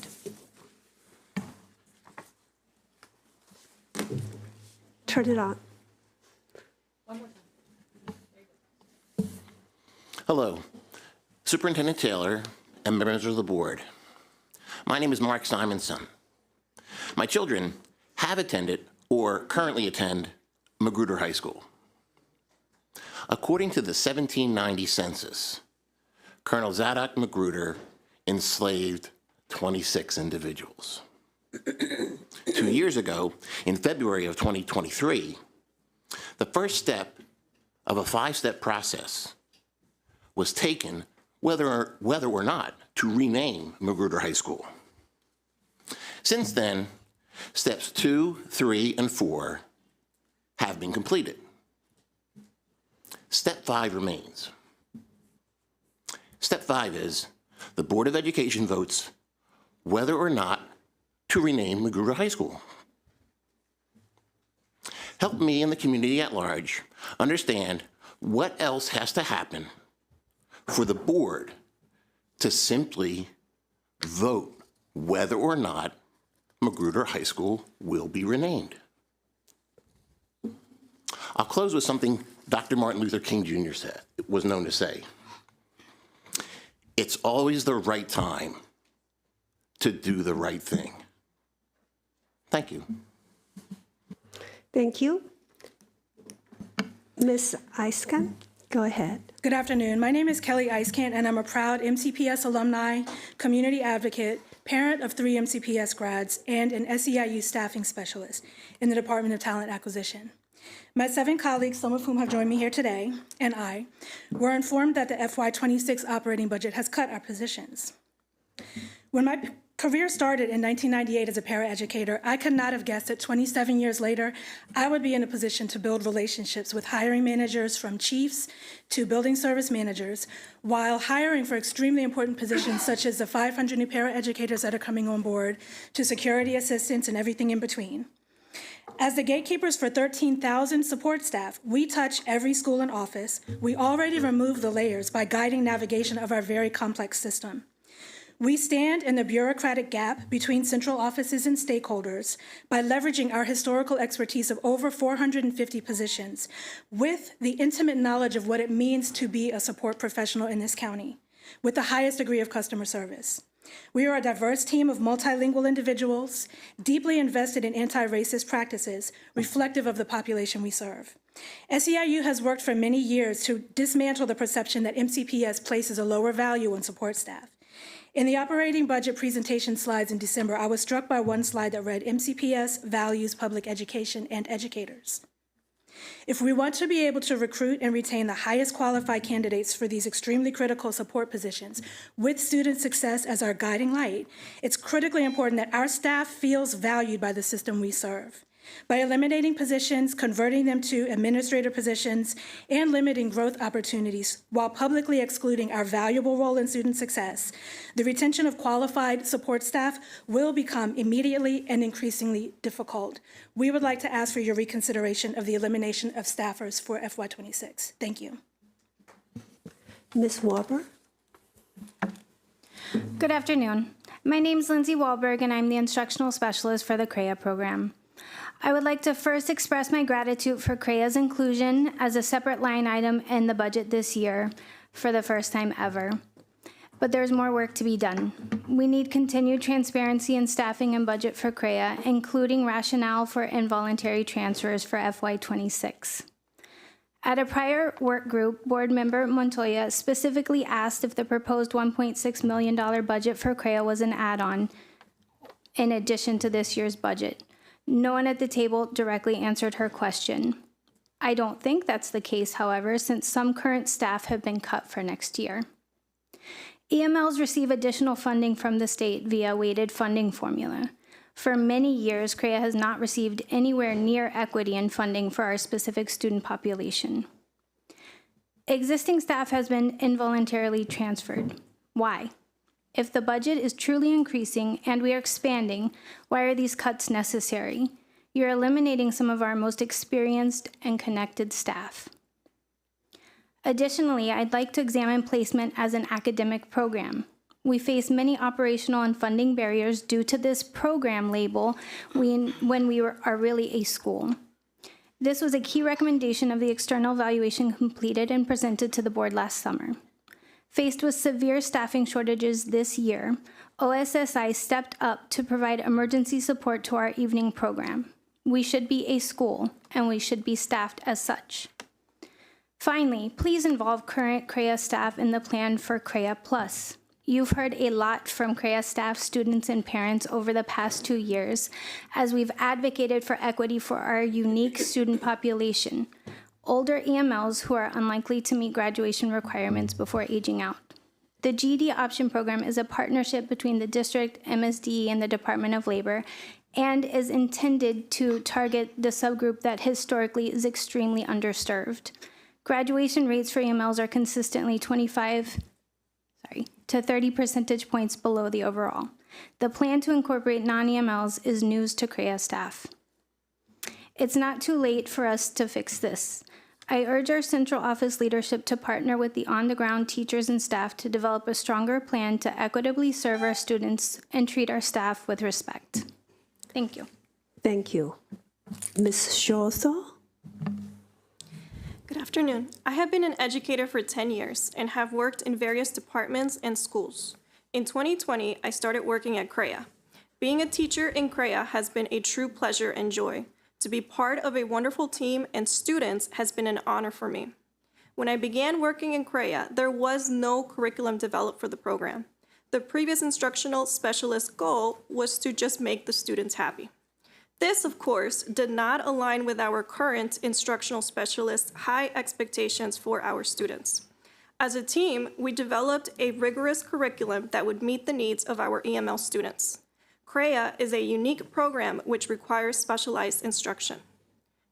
Turn it on. Hello, Superintendent Taylor and members of the board. My name is Mark Simonson. My children have attended or currently attend Magruder High School. According to the 1790 census, Colonel Zadok Magruder enslaved 26 individuals. 2 years ago, in February of 2023, the first step of a 5-step process was taken whether or not to rename Magruder High School. Since then, steps 2, 3, and 4 have been completed. Step 5 remains. Step 5 is the Board of Education votes whether or not to rename Magruder High School. Help me and the community at large understand what else has to happen for the board to simply vote whether or not Magruder High School will be renamed. I'll close with something Dr. Martin Luther King Jr. was known to say. It's always the right time to do the right thing. Thank you. Thank you. Ms. Eiskant, go ahead. Good afternoon. My name is Kelly Eiskant, and I'm a proud MCPS alumni, community advocate, parent of 3 MCPS grads, and an SEIU staffing specialist in the Department of Talent Acquisition. My 7 colleagues, some of whom have joined me here today, and I, were informed that the FY26 operating budget has cut our positions. When my career started in 1998 as a paraeducator, I could not have guessed that 27 years later, I would be in a position to build relationships with hiring managers from chiefs to building service managers, while hiring for extremely important positions such as the 500 new paraeducators that are coming on board, to security assistants and everything in between. As the gatekeepers for 13,000 support staff, we touch every school and office. We already removed the layers by guiding navigation of our very complex system. We stand in the bureaucratic gap between central offices and stakeholders by leveraging our historical expertise of over 450 positions with the intimate knowledge of what it means to be a support professional in this county, with the highest degree of customer service. We are a diverse team of multilingual individuals, deeply invested in anti-racist practices, reflective of the population we serve. SEIU has worked for many years to dismantle the perception that MCPS places a lower value on support staff. In the operating budget presentation slides in December, I was struck by one slide that read, MCPS values public education and educators. If we want to be able to recruit and retain the highest qualified candidates for these extremely critical support positions with student success as our guiding light, it's critically important that our staff feels valued by the system we serve. By eliminating positions, converting them to administrator positions, and limiting growth opportunities while publicly excluding our valuable role in student success, the retention of qualified support staff will become immediately and increasingly difficult. We would like to ask for your reconsideration of the elimination of staffers for FY26. Thank you. Ms. Warburg? Good afternoon. My name is Lindsay Wahlberg, and I'm the instructional specialist for the CREA program. I would like to first express my gratitude for CREA's inclusion as a separate line item in the budget this year for the first time ever. But there's more work to be done. We need continued transparency in staffing and budget for CREA, including rationale for involuntary transfers for FY26. At a prior work group, Board Member Montoya specifically asked if the proposed $1.6 million budget for CREA was an add-on in addition to this year's budget. No one at the table directly answered her question. I don't think that's the case, however, since some current staff have been cut for next year. EMLs receive additional funding from the state via weighted funding formula. For many years, CREA has not received anywhere near equity in funding for our specific student population. Existing staff has been involuntarily transferred. Why? If the budget is truly increasing and we are expanding, why are these cuts necessary? You're eliminating some of our most experienced and connected staff. Additionally, I'd like to examine placement as an academic program. We face many operational and funding barriers due to this program label when we are really a school. This was a key recommendation of the external evaluation completed and presented to the board last summer. Faced with severe staffing shortages this year, OSSI stepped up to provide emergency support to our evening program. We should be a school, and we should be staffed as such. Finally, please involve current CREA staff in the plan for CREA Plus. You've heard a lot from CREA staff, students, and parents over the past 2 years as we've advocated for equity for our unique student population, older EMLs who are unlikely to meet graduation requirements before aging out. The GED option program is a partnership between the district, MSD, and the Department of Labor, and is intended to target the subgroup that historically is extremely underserved. Graduation rates for EMLs are consistently 25 to 30 percentage points below the overall. The plan to incorporate non-EMLs is news to CREA staff. It's not too late for us to fix this. I urge our central office leadership to partner with the on-the-ground teachers and staff to develop a stronger plan to equitably serve our students and treat our staff with respect. Thank you. Thank you. Ms. Shorthall? Good afternoon. I have been an educator for 10 years and have worked in various departments and schools. In 2020, I started working at CREA. Being a teacher in CREA has been a true pleasure and joy. To be part of a wonderful team and students has been an honor for me. When I began working in CREA, there was no curriculum developed for the program. The previous instructional specialist goal was to just make the students happy. This, of course, did not align with our current instructional specialist's high expectations for our students. As a team, we developed a rigorous curriculum that would meet the needs of our EML students. CREA is a unique program which requires specialized instruction.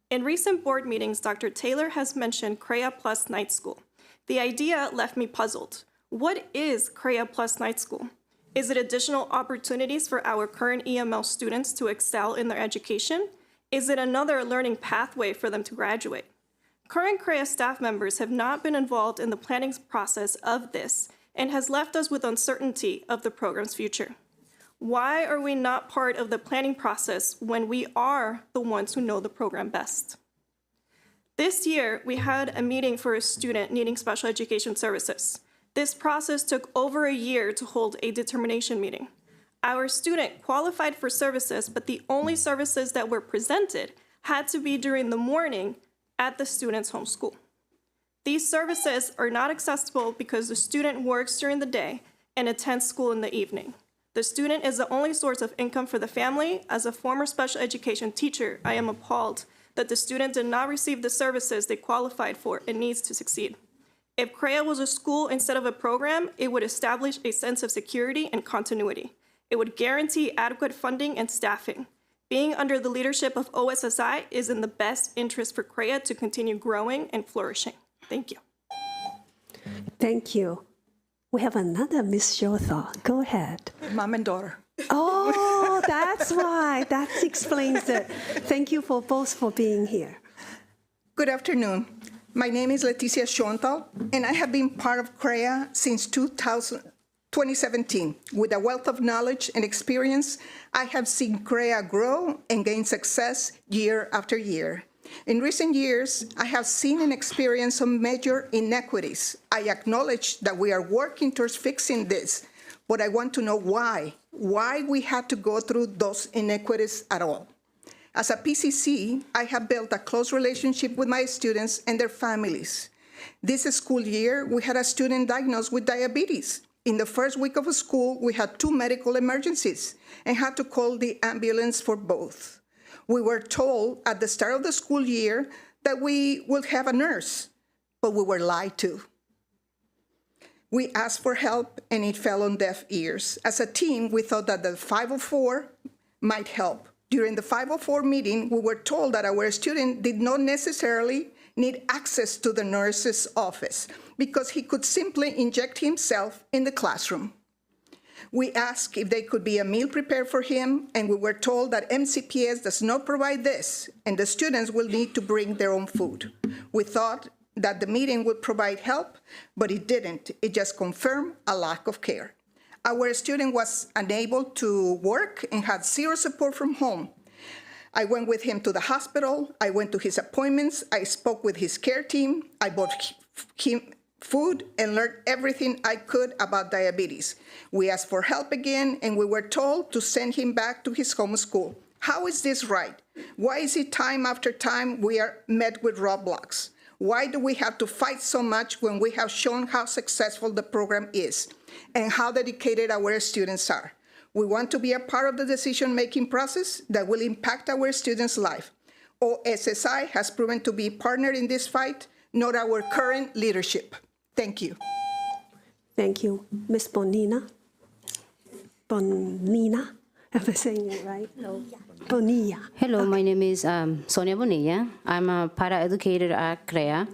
In recent board meetings, Dr. Taylor has mentioned CREA Plus Night School. The idea left me puzzled. What is CREA Plus Night School? Is it additional opportunities for our current EML students to excel in their education? Is it another learning pathway for them to graduate? Current CREA staff members have not been involved in the planning process of this and has left us with uncertainty of the program's future. Why are we not part of the planning process when we are the ones who know the program best? This year, we had a meeting for a student needing special education services. This process took over a year to hold a determination meeting. Our student qualified for services, but the only services that were presented had to be during the morning at the student's home school. These services are not accessible because the student works during the day and attends school in the evening. The student is the only source of income for the family. As a former special education teacher, I am appalled that the student did not receive the services they qualified for and needs to succeed. If CREA was a school instead of a program, it would establish a sense of security and continuity. It would guarantee adequate funding and staffing. Being under the leadership of OSSI is in the best interest for CREA to continue growing and flourishing. Thank you. Thank you. We have another Miss Jotha. Go ahead. Mom and daughter. Oh, that's why. That explains it. Thank you for both for being here. Good afternoon. My name is Leticia Schontal, and I have been part of CREA since 2017. With a wealth of knowledge and experience, I have seen CREA grow and gain success year after year. In recent years, I have seen and experienced some major inequities. I acknowledge that we are working towards fixing this, but I want to know why we had to go through those inequities at all. As a PCC, I have built a close relationship with my students and their families. This school year, we had a student diagnosed with diabetes. In the first week of school, we had 2 medical emergencies and had to call the ambulance for both. We were told at the start of the school year that we would have a nurse, but we were lied to. We asked for help, and it fell on deaf ears. As a team, we thought that the 504 might help. During the 504 meeting, we were told that our student did not necessarily need access to the nurse's office because he could simply inject himself in the classroom. We asked if they could be a meal prepared for him, and we were told that MCPS does not provide this, and the students will need to bring their own food. We thought that the meeting would provide help, but it didn't. It just confirmed a lack of care. Our student was unable to work and had zero support from home. I went with him to the hospital. I went to his appointments. I spoke with his care team. I bought him food and learned everything I could about diabetes. We asked for help again, and we were told to send him back to his home school. How is this right? Why is it time after time we are met with roadblocks? Why do we have to fight so much when we have shown how successful the program is and how dedicated our students are? We want to be a part of the decision-making process that will impact our students' life. OSSI has proven to be a partner in this fight, not our current leadership. Thank you. Thank you. Ms. Bonina? Bonina? Am I saying it right? No. Bonilla. Hello, my name is Sonia Bonilla. I'm a para-educator at CREA.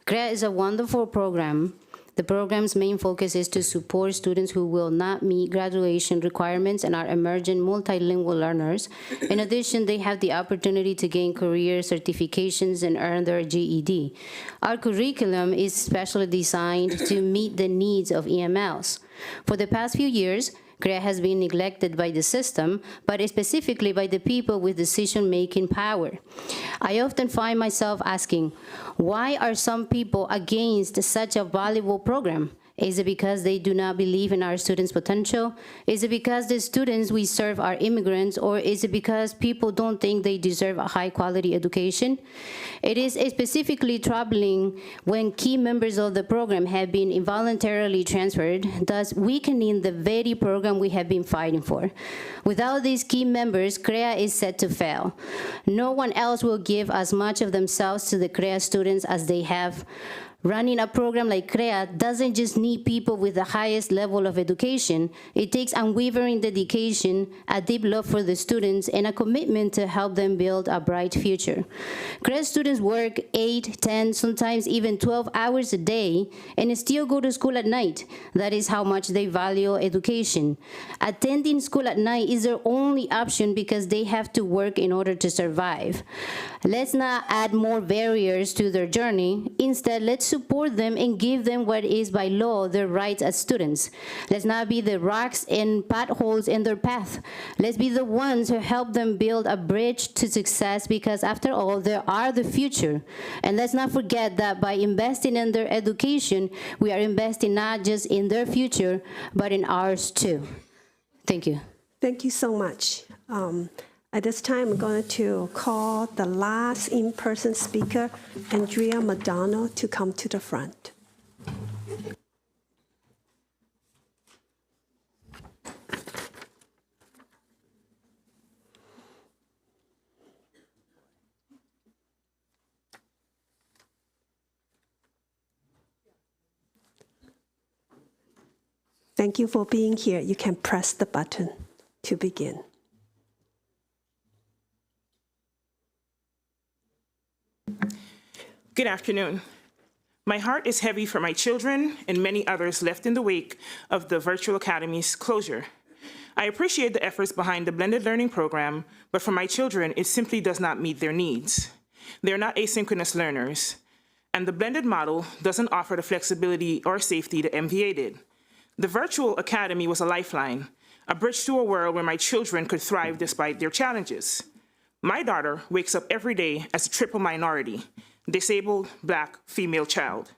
CREA is a wonderful program. The program's main focus is to support students who will not meet graduation requirements and are emergent multilingual learners. In addition, they have the opportunity to gain career certifications and earn their GED. Our curriculum is specially designed to meet the needs of EMLs. For the past few years, CREA has been neglected by the system, but specifically by the people with decision-making power. I often find myself asking, why are some people against such a valuable program? Is it because they do not believe in our students' potential? Is it because the students we serve are immigrants, or is it because people don't think they deserve a high-quality education? It is specifically troubling when key members of the program have been involuntarily transferred, thus weakening the very program we have been fighting for. Without these key members, CREA is set to fail. No one else will give as much of themselves to the CREA students as they have. Running a program like CREA doesn't just need people with the highest level of education. It takes unwavering dedication, a deep love for the students, and a commitment to help them build a bright future. CREA students work 8, 10, sometimes even 12 hours a day and still go to school at night. That is how much they value education. Attending school at night is their only option because they have to work in order to survive. Let's not add more barriers to their journey. Instead, let's support them and give them what is by law their rights as students. Let's not be the rocks and potholes in their path. Let's be the ones who help them build a bridge to success, because after all, they are the future. And let's not forget that by investing in their education, we are investing not just in their future, but in ours too. Thank you. Thank you so much. At this time, I'm going to call the last in-person speaker, Andrea Madonna, to come to the front. Thank you for being here. You can press the button to begin. Good afternoon. My heart is heavy for my children and many others left in the wake of the Virtual Academy's closure. I appreciate the efforts behind the blended learning program, but for my children, it simply does not meet their needs. They're not asynchronous learners, and the blended model doesn't offer the flexibility or safety that MVA did. The Virtual Academy was a lifeline, a bridge to a world where my children could thrive despite their challenges. My daughter wakes up every day as a triple minority, disabled, Black, female child.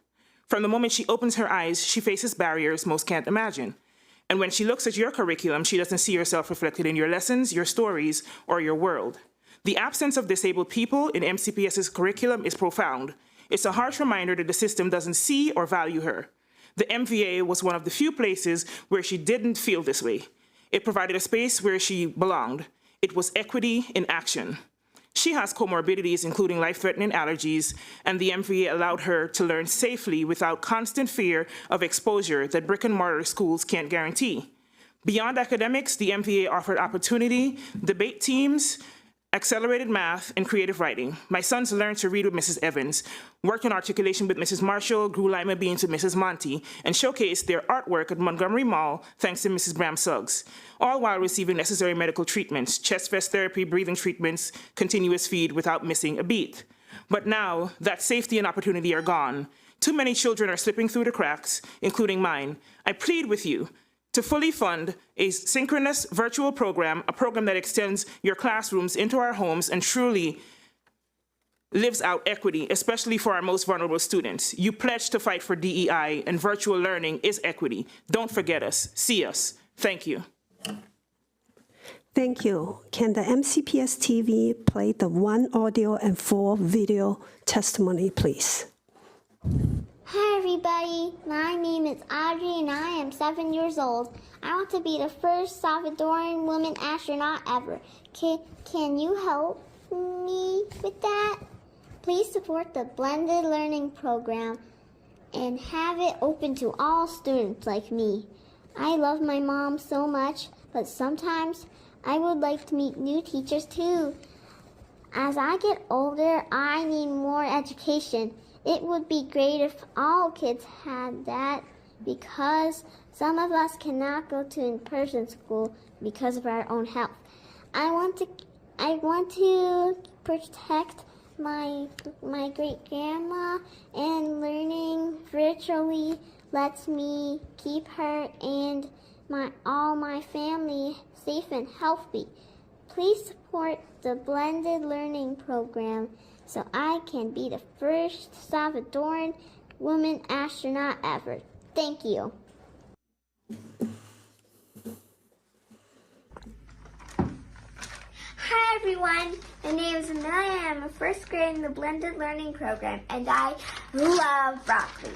From the moment she opens her eyes, she faces barriers most can't imagine. And when she looks at your curriculum, she doesn't see herself reflected in your lessons, your stories, or your world. The absence of disabled people in MCPS's curriculum is profound. It's a harsh reminder that the system doesn't see or value her. The MVA was one of the few places where she didn't feel this way. It provided a space where she belonged. It was equity in action. She has comorbidities, including life-threatening allergies, and the MVA allowed her to learn safely without constant fear of exposure that brick-and-mortar schools can't guarantee. Beyond academics, the MVA offered opportunity, debate teams, accelerated math, and creative writing. My sons learned to read with Mrs. Evans, worked on articulation with Mrs. Marshall, grew lima beans with Mrs. Monty, and showcased their artwork at Montgomery Mall thanks to Mrs. Bram Suggs, all while receiving necessary medical treatments, chest vest therapy, breathing treatments, continuous feed without missing a beat. But now, that safety and opportunity are gone. Too many children are slipping through the cracks, including mine. I plead with you to fully fund a synchronous virtual program, a program that extends your classrooms into our homes and truly lives out equity, especially for our most vulnerable students. You pledged to fight for DEI, and virtual learning is equity. Don't forget us. See us. Thank you. Thank you. Can the MCPS TV play the 1 audio and 4 video testimony, please? Hi everybody, my name is Audrey and I am 7 years old. I want to be the first Salvadoran woman astronaut ever. Can you help me with that? Please support the blended learning program and have it open to all students like me. I love my mom so much, but sometimes I would like to meet new teachers too. As I get older, I need more education. It would be great if all kids had that because some of us cannot go to in-person school because of our own health. I want to protect my great-grandma, and learning virtually lets me keep her and all my family safe and healthy. Please support the blended learning program so I can be the first Salvadoran woman astronaut ever. Thank you. Hi everyone, my name is Amelia and I'm a first grade in the blended learning program and I love broccoli.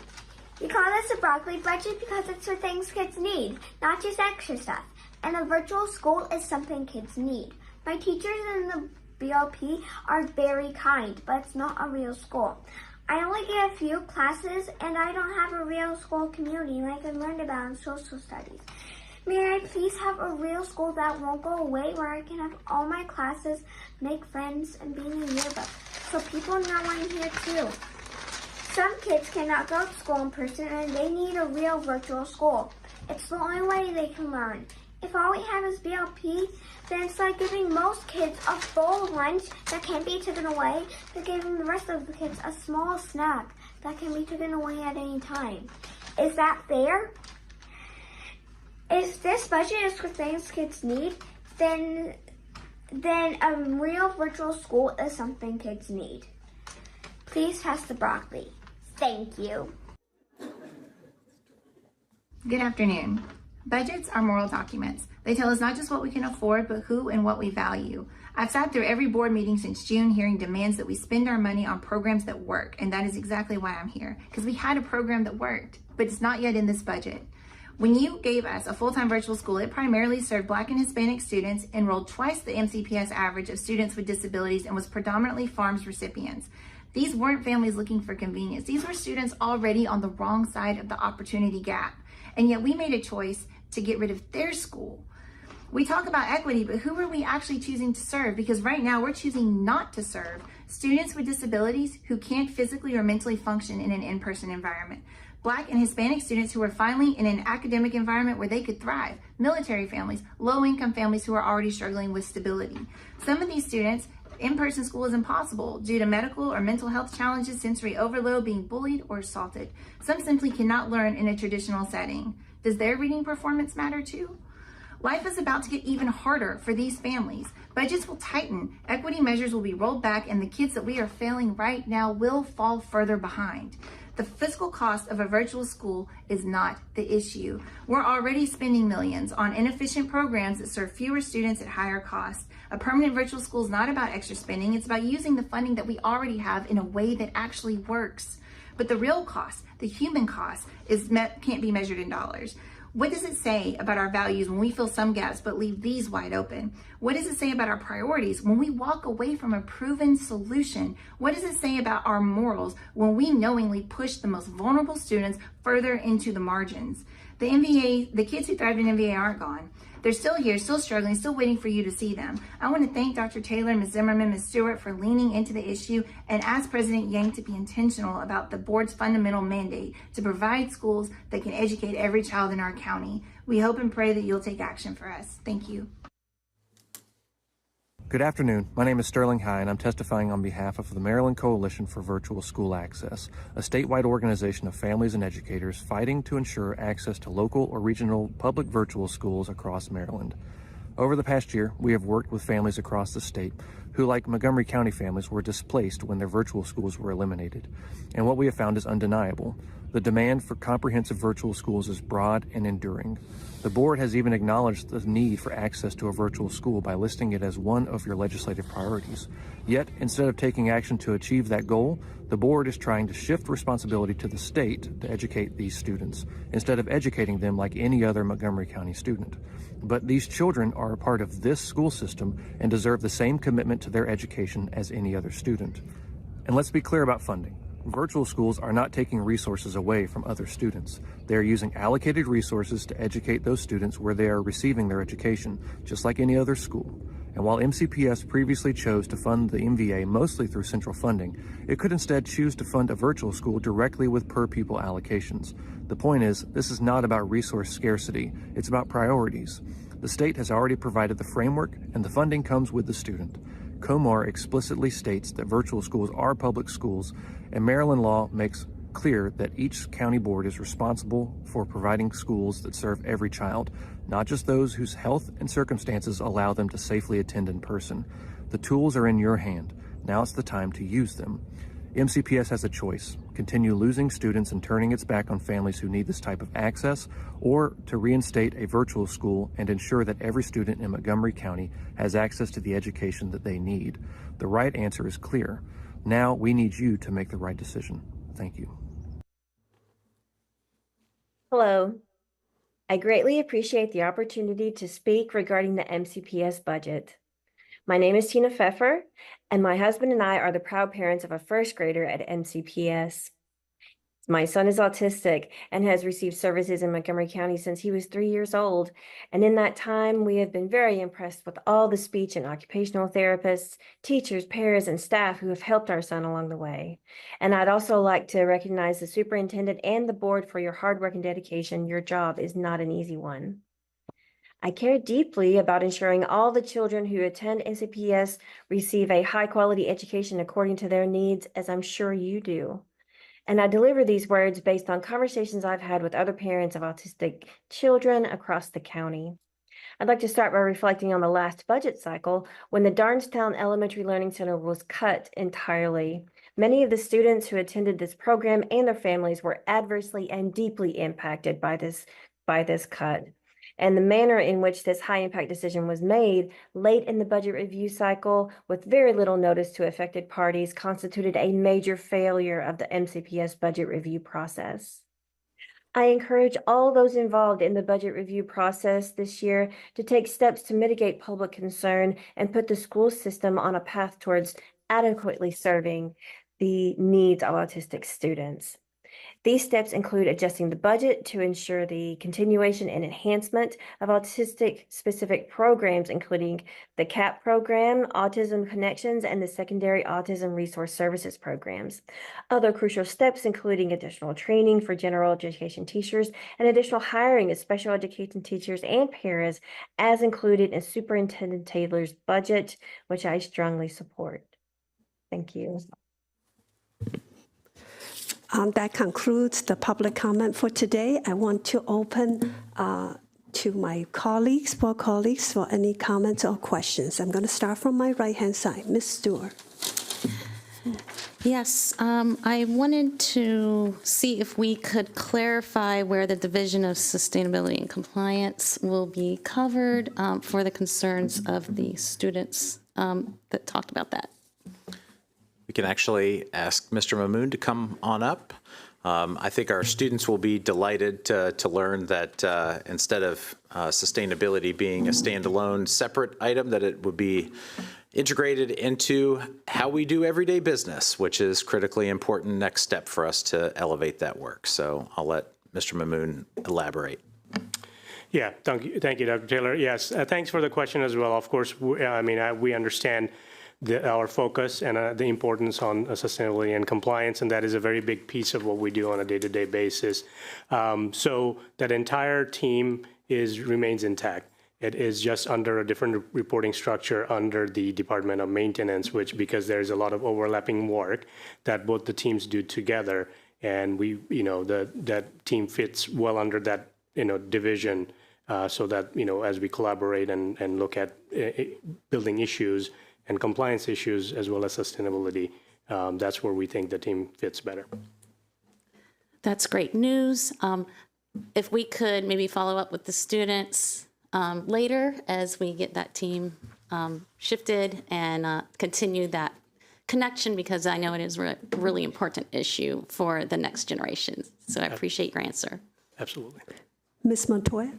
We call this a broccoli budget because it's for things kids need, not just extra stuff. And a virtual school is something kids need. My teachers in the BLP are very kind, but it's not a real school. I only get a few classes and I don't have a real school community like I learned about in social studies. May I please have a real school that won't go away where I can have all my classes, make friends, and be in a yearbook so people know I'm here too. Some kids cannot go to school in person and they need a real virtual school. It's the only way they can learn. If all we have is BLP, then it's like giving most kids a full lunch that can't be taken away, but giving the rest of the kids a small snack that can be taken away at any time. Is that fair? If this budget is for things kids need, then a real virtual school is something kids need. Please pass the broccoli. Thank you. Good afternoon. Budgets are moral documents. They tell us not just what we can afford, but who and what we value. I've sat through every board meeting since June hearing demands that we spend our money on programs that work, and that is exactly why I'm here, because we had a program that worked, but it's not yet in this budget. When you gave us a full-time virtual school, it primarily served Black and Hispanic students, enrolled twice the MCPS average of students with disabilities, and was predominantly FARMS recipients. These weren't families looking for convenience. These were students already on the wrong side of the opportunity gap. And yet we made a choice to get rid of their school. We talk about equity, but who are we actually choosing to serve? Because right now we're choosing not to serve students with disabilities who can't physically or mentally function in an in-person environment. Black and Hispanic students who are finally in an academic environment where they could thrive. Military families, low-income families who are already struggling with stability. Some of these students, in-person school is impossible due to medical or mental health challenges, sensory overload, being bullied or assaulted. Some simply cannot learn in a traditional setting. Does their reading performance matter too? Life is about to get even harder for these families. Budgets will tighten, equity measures will be rolled back, and the kids that we are failing right now will fall further behind. The fiscal cost of a virtual school is not the issue. We're already spending millions on inefficient programs that serve fewer students at higher costs. A permanent virtual school is not about extra spending, it's about using the funding that we already have in a way that actually works. But the real cost, the human cost, can't be measured in dollars. What does it say about our values when we fill some gaps but leave these wide open? What does it say about our priorities when we walk away from a proven solution? What does it say about our morals when we knowingly push the most vulnerable students further into the margins? The kids who thrived in MVA aren't gone. They're still here, still struggling, still waiting for you to see them. I want to thank Dr. Taylor, Ms. Zimmerman, Ms. Stewart for leaning into the issue and ask President Yang to be intentional about the board's fundamental mandate to provide schools that can educate every child in our county. We hope and pray that you'll take action for us. Thank you. Good afternoon. My name is Sterling High, and I'm testifying on behalf of the Maryland Coalition for Virtual School Access, a statewide organization of families and educators fighting to ensure access to local or regional public virtual schools across Maryland. Over the past year, we have worked with families across the state who, like Montgomery County families, were displaced when their virtual schools were eliminated. And what we have found is undeniable. The demand for comprehensive virtual schools is broad and enduring. The board has even acknowledged the need for access to a virtual school by listing it as one of your legislative priorities. Yet, instead of taking action to achieve that goal, the board is trying to shift responsibility to the state to educate these students, instead of educating them like any other Montgomery County student. But these children are a part of this school system and deserve the same commitment to their education as any other student. And let's be clear about funding. Virtual schools are not taking resources away from other students. They are using allocated resources to educate those students where they are receiving their education, just like any other school. And while MCPS previously chose to fund the MVA mostly through central funding, it could instead choose to fund a virtual school directly with per-pupil allocations. The point is, this is not about resource scarcity, it's about priorities. The state has already provided the framework, and the funding comes with the student. COMAR explicitly states that virtual schools are public schools, and Maryland law makes clear that each county board is responsible for providing schools that serve every child, not just those whose health and circumstances allow them to safely attend in person. The tools are in your hand. Now it's the time to use them. MCPS has a choice: continue losing students and turning its back on families who need this type of access, or to reinstate a virtual school and ensure that every student in Montgomery County has access to the education that they need. The right answer is clear. Now we need you to make the right decision. Thank you. Hello. I greatly appreciate the opportunity to speak regarding the MCPS budget. My name is Tina Pfeffer, and my husband and I are the proud parents of a first grader at MCPS. My son is autistic and has received services in Montgomery County since he was 3 years old. And in that time, we have been very impressed with all the speech and occupational therapists, teachers, parents, and staff who have helped our son along the way. And I'd also like to recognize the superintendent and the board for your hard work and dedication. Your job is not an easy one. I care deeply about ensuring all the children who attend MCPS receive a high-quality education according to their needs, as I'm sure you do. And I deliver these words based on conversations I've had with other parents of autistic children across the county. I'd like to start by reflecting on the last budget cycle when the Darnestown Elementary Learning Center was cut entirely. Many of the students who attended this program and their families were adversely and deeply impacted by this cut. And the manner in which this high-impact decision was made late in the budget review cycle with very little notice to affected parties constituted a major failure of the MCPS budget review process. I encourage all those involved in the budget review process this year to take steps to mitigate public concern and put the school system on a path towards adequately serving the needs of autistic students. These steps include adjusting the budget to ensure the continuation and enhancement of autistic-specific programs, including the CAP program, Autism Connections, and the Secondary Autism Resource Services programs. Other crucial steps including additional training for general education teachers and additional hiring of special education teachers and paras as included in Superintendent Taylor's budget, which I strongly support. Thank you. That concludes the public comment for today. I want to open to my colleagues for any comments or questions. I'm going to start from my right-hand side. Ms. Stewart. Yes, I wanted to see if we could clarify where the Division of Sustainability and Compliance will be covered for the concerns of the students that talked about that. We can actually ask Mr. Mamoon to come on up. I think our students will be delighted to learn that instead of sustainability being a standalone separate item, that it would be integrated into how we do everyday business, which is critically important next step for us to elevate that work. So I'll let Mr. Mamoon elaborate. Yeah, thank you, Dr. Taylor. Yes, thanks for the question as well. Of course, we understand our focus and the importance on sustainability and compliance, and that is a very big piece of what we do on a day-to-day basis. So that entire team remains intact. It is just under a different reporting structure under the Department of Maintenance, which because there's a lot of overlapping work that both the teams do together, and that team fits well under that division, so that as we collaborate and look at building issues and compliance issues as well as sustainability, that's where we think the team fits better. That's great news. If we could maybe follow up with the students later as we get that team shifted and continue that connection, because I know it is a really important issue for the next generation. So I appreciate your answer. Absolutely. Ms. Montoya.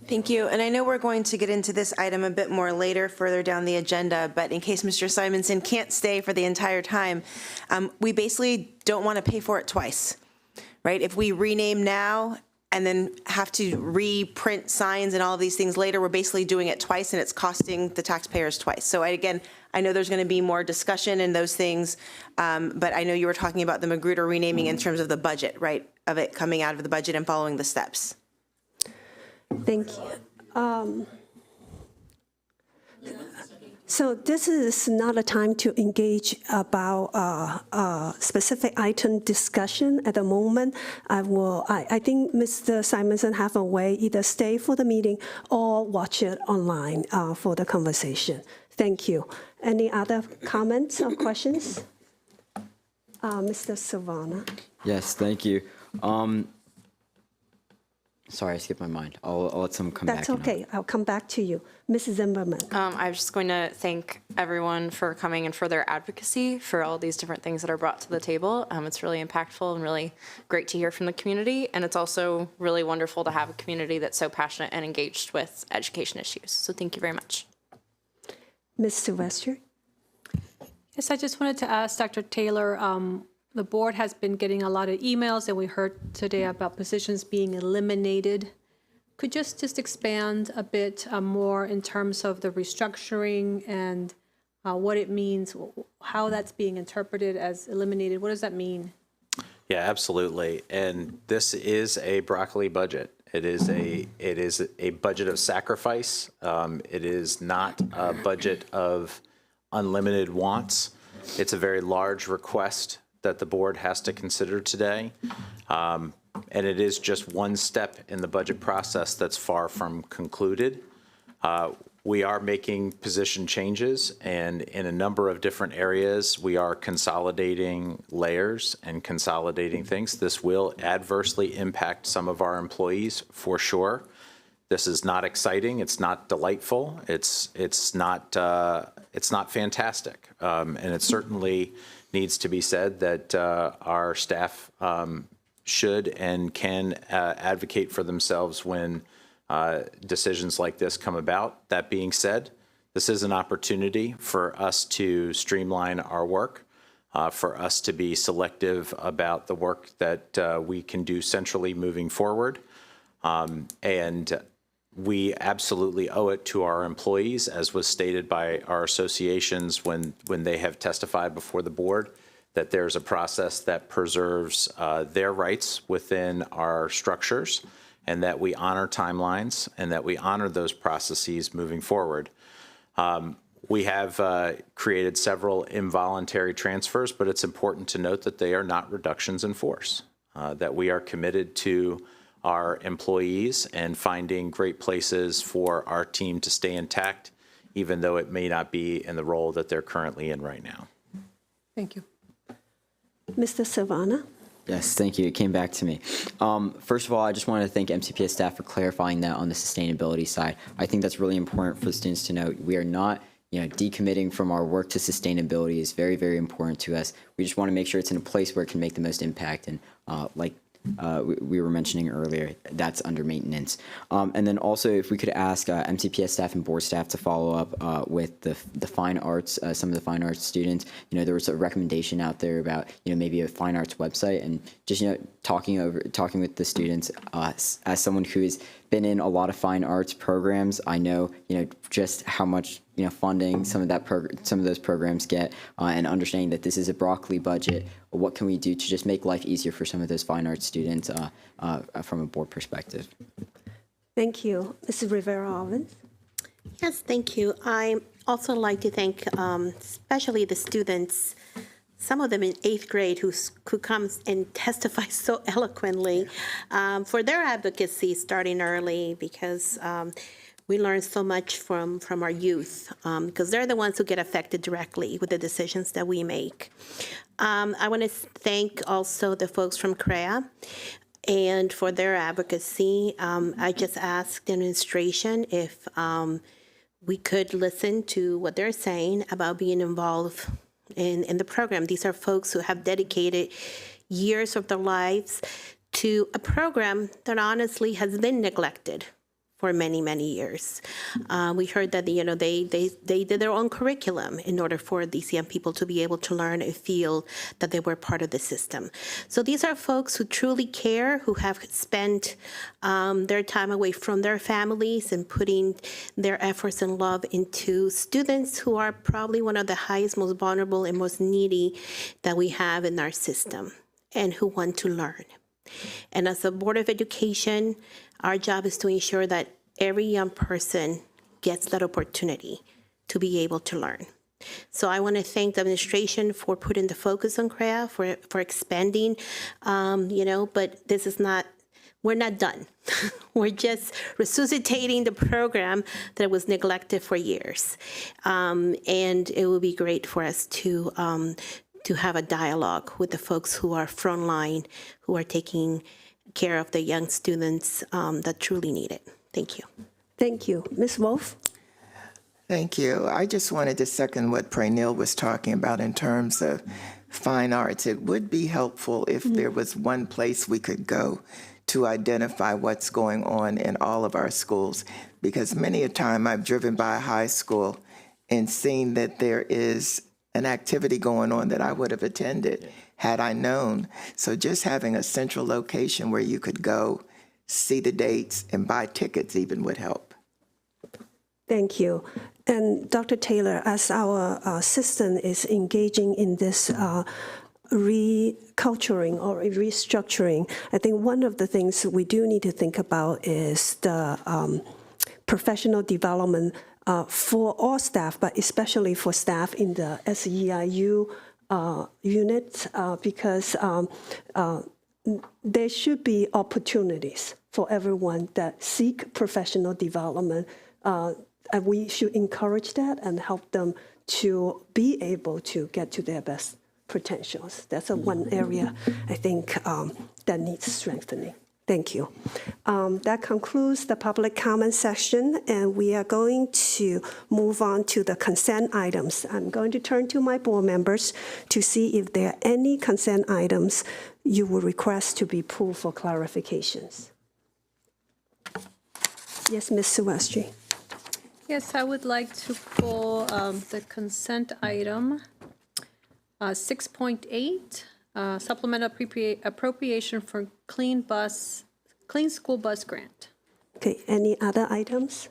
Thank you. And I know we're going to get into this item a bit more later, further down the agenda, but in case Mr. Simonson can't stay for the entire time, we basically don't want to pay for it twice, right? If we rename now and then have to reprint signs and all of these things later, we're basically doing it twice and it's costing the taxpayers twice. So again, I know there's going to be more discussion in those things, but I know you were talking about the Magruder renaming in terms of the budget, right? Of it coming out of the budget and following the steps. Thank you. So this is not a time to engage about specific item discussion at the moment. I think Mr. Simonson have a way either stay for the meeting or watch it online for the conversation. Thank you. Any other comments or questions? Mr. Savannah. Yes, thank you. Sorry, I skipped my mind. I'll let someone come back. That's okay. I'll come back to you. Mrs. Zimmerman. I was just going to thank everyone for coming and for their advocacy for all these different things that are brought to the table. It's really impactful and really great to hear from the community. And it's also really wonderful to have a community that's so passionate and engaged with education issues. So thank you very much. Ms. Sylvester. Yes, I just wanted to ask Dr. Taylor, the board has been getting a lot of emails, and we heard today about positions being eliminated. Could you just expand a bit more in terms of the restructuring and what it means, how that's being interpreted as eliminated? What does that mean? Yeah, absolutely. And this is a broccoli budget. It is a budget of sacrifice. It is not a budget of unlimited wants. It's a very large request that the board has to consider today. And it is just one step in the budget process that's far from concluded. We are making position changes, and in a number of different areas, we are consolidating layers and consolidating things. This will adversely impact some of our employees for sure. This is not exciting. It's not delightful. It's not fantastic. And it certainly needs to be said that our staff should and can advocate for themselves when decisions like this come about. That being said, this is an opportunity for us to streamline our work. for us to be selective about the work that we can do centrally moving forward. And we absolutely owe it to our employees, as was stated by our associations when they have testified before the board, that there's a process that preserves their rights within our structures, and that we honor timelines and that we honor those processes moving forward. We have created several involuntary transfers, but it's important to note that they are not reductions in force, that we are committed to our employees and finding great places for our team to stay intact, even though it may not be in the role that they're currently in right now. Thank you. Mr. Silvana? Yes, thank you. It came back to me. First of all, I just want to thank MCPS staff for clarifying that on the sustainability side. I think that's really important for the students to know. We are not, decommitting from our work to sustainability is very, very important to us. We just want to make sure it's in a place where it can make the most impact. And like we were mentioning earlier, that's under maintenance. And then also, if we could ask MCPS staff and board staff to follow up with the fine arts, some of the fine arts students. There was a recommendation out there about maybe a fine arts website, and just talking with the students. As someone who has been in a lot of fine arts programs, I know just how much funding some of those programs get, and understanding that this is a broccoli budget. What can we do to just make life easier for some of those fine arts students from a board perspective? Thank you. Mrs. Rivera-Owens? Yes, thank you. I also like to thank especially the students, some of them in 8th grade who comes and testifies so eloquently for their advocacy starting early, because we learn so much from our youth, because they're the ones who get affected directly with the decisions that we make. I want to thank also the folks from CREA and for their advocacy. I just asked the administration if we could listen to what they're saying about being involved in the program. These are folks who have dedicated years of their lives to a program that honestly has been neglected for many, many years. We heard that they did their own curriculum in order for these young people to be able to learn and feel that they were part of the system. So these are folks who truly care, who have spent their time away from their families and putting their efforts and love into students who are probably one of the highest, most vulnerable, and most needy that we have in our system, and who want to learn. And as a Board of Education, our job is to ensure that every young person gets that opportunity to be able to learn. So I want to thank the administration for putting the focus on CREA, for expanding, but this is not, we're not done. We're just resuscitating the program that was neglected for years. And it will be great for us to have a dialogue with the folks who are frontline, who are taking care of the young students that truly need it. Thank you. Thank you. Ms. Wolf? Thank you. I just wanted to second what Pranil was talking about in terms of fine arts. It would be helpful if there was one place we could go to identify what's going on in all of our schools, because many a time I've driven by a high school and seen that there is an activity going on that I would have attended had I known. So just having a central location where you could go, see the dates, and buy tickets even would help. Thank you. And Dr. Taylor, as our system is engaging in this reculturing or restructuring, I think one of the things we do need to think about is the professional development for all staff, but especially for staff in the SEIU unit, because there should be opportunities for everyone that seek professional development. And we should encourage that and help them to be able to get to their best potentials. That's one area I think that needs strengthening. Thank you. That concludes the public comment section, and we are going to move on to the consent items. I'm going to turn to my board members to see if there are any consent items you would request to be pulled for clarifications. Yes, Ms. Silvestri. Yes, I would like to pull the consent item 6.8, supplemental appropriation for clean school bus grant. Okay, any other items?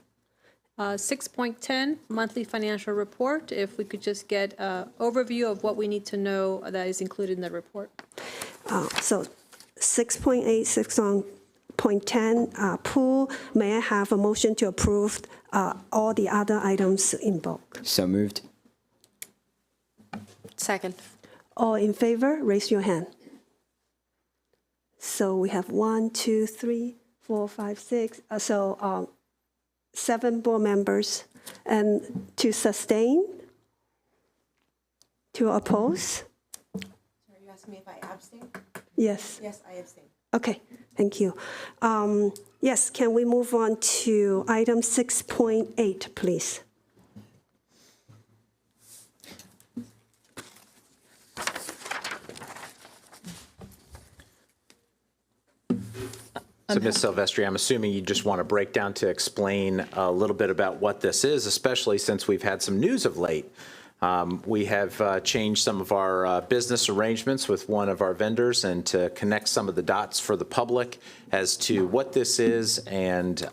6.10, monthly financial report. If we could just get an overview of what we need to know that is included in the report. So 6.8, 6.10, pool. May I have a motion to approve all the other items in bulk? So moved. Second. All in favor, raise your hand. So we have 1, 2, 3, 4, 5, 6. 7 board members. And to sustain? To oppose? Sorry, you asked me if I abstain? Yes. Yes, I abstain. Okay, thank you. Yes, can we move on to item 6.8, please? So, Ms. Silvestri, I'm assuming you just want to break down to explain a little bit about what this is, especially since we've had some news of late. We have changed some of our business arrangements with one of our vendors, and to connect some of the dots for the public as to what this is and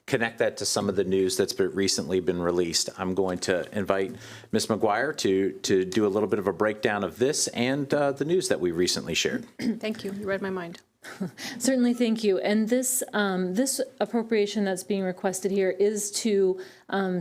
connect that to some of the news that's recently been released. I'm going to invite Ms. McGuire to do a little bit of a breakdown of this and the news that we recently shared. Thank you. You read my mind. Certainly, thank you. And this this appropriation that's being requested here is to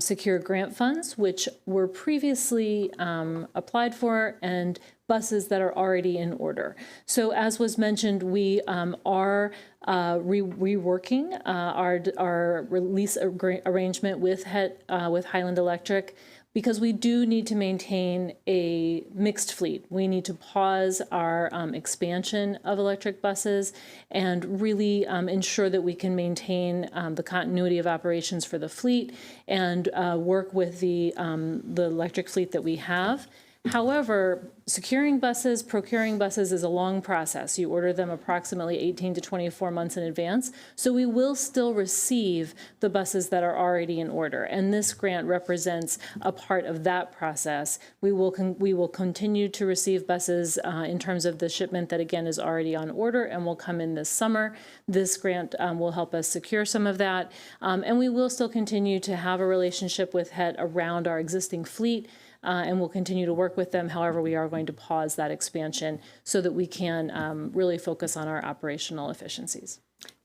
secure grant funds, which were previously applied for, and buses that are already in order. So as was mentioned, we are reworking our release arrangement with Highland Electric, because we do need to maintain a mixed fleet. We need to pause our expansion of electric buses and really ensure that we can maintain the continuity of operations for the fleet and work with the electric fleet that we have. However, securing buses, procuring buses is a long process. You order them approximately 18 to 24 months in advance. So we will still receive the buses that are already in order. And this grant represents a part of that process. We will continue to receive buses in terms of the shipment that, again, is already on order and will come in this summer. This grant will help us secure some of that. And we will still continue to have a relationship with HET around our existing fleet. And we'll continue to work with them. However, we are going to pause that expansion so that we can really focus on our operational efficiencies.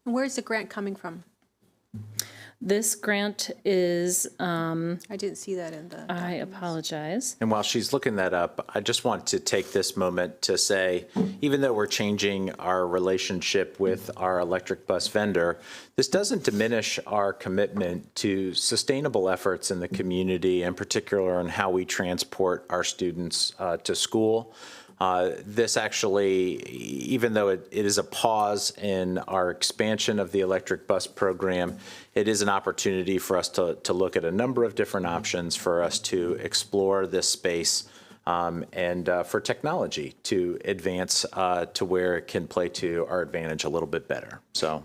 And where is the grant coming from? This grant is... I didn't see that in the... I apologize. And while she's looking that up, I just want to take this moment to say, even though we're changing our relationship with our electric bus vendor, this doesn't diminish our commitment to sustainable efforts in the community, in particular on how we transport our students to school. This actually, even though it is a pause in our expansion of the electric bus program, it is an opportunity for us to look at a number of different options for us to explore this space and for technology to advance to where it can play to our advantage a little bit better. So,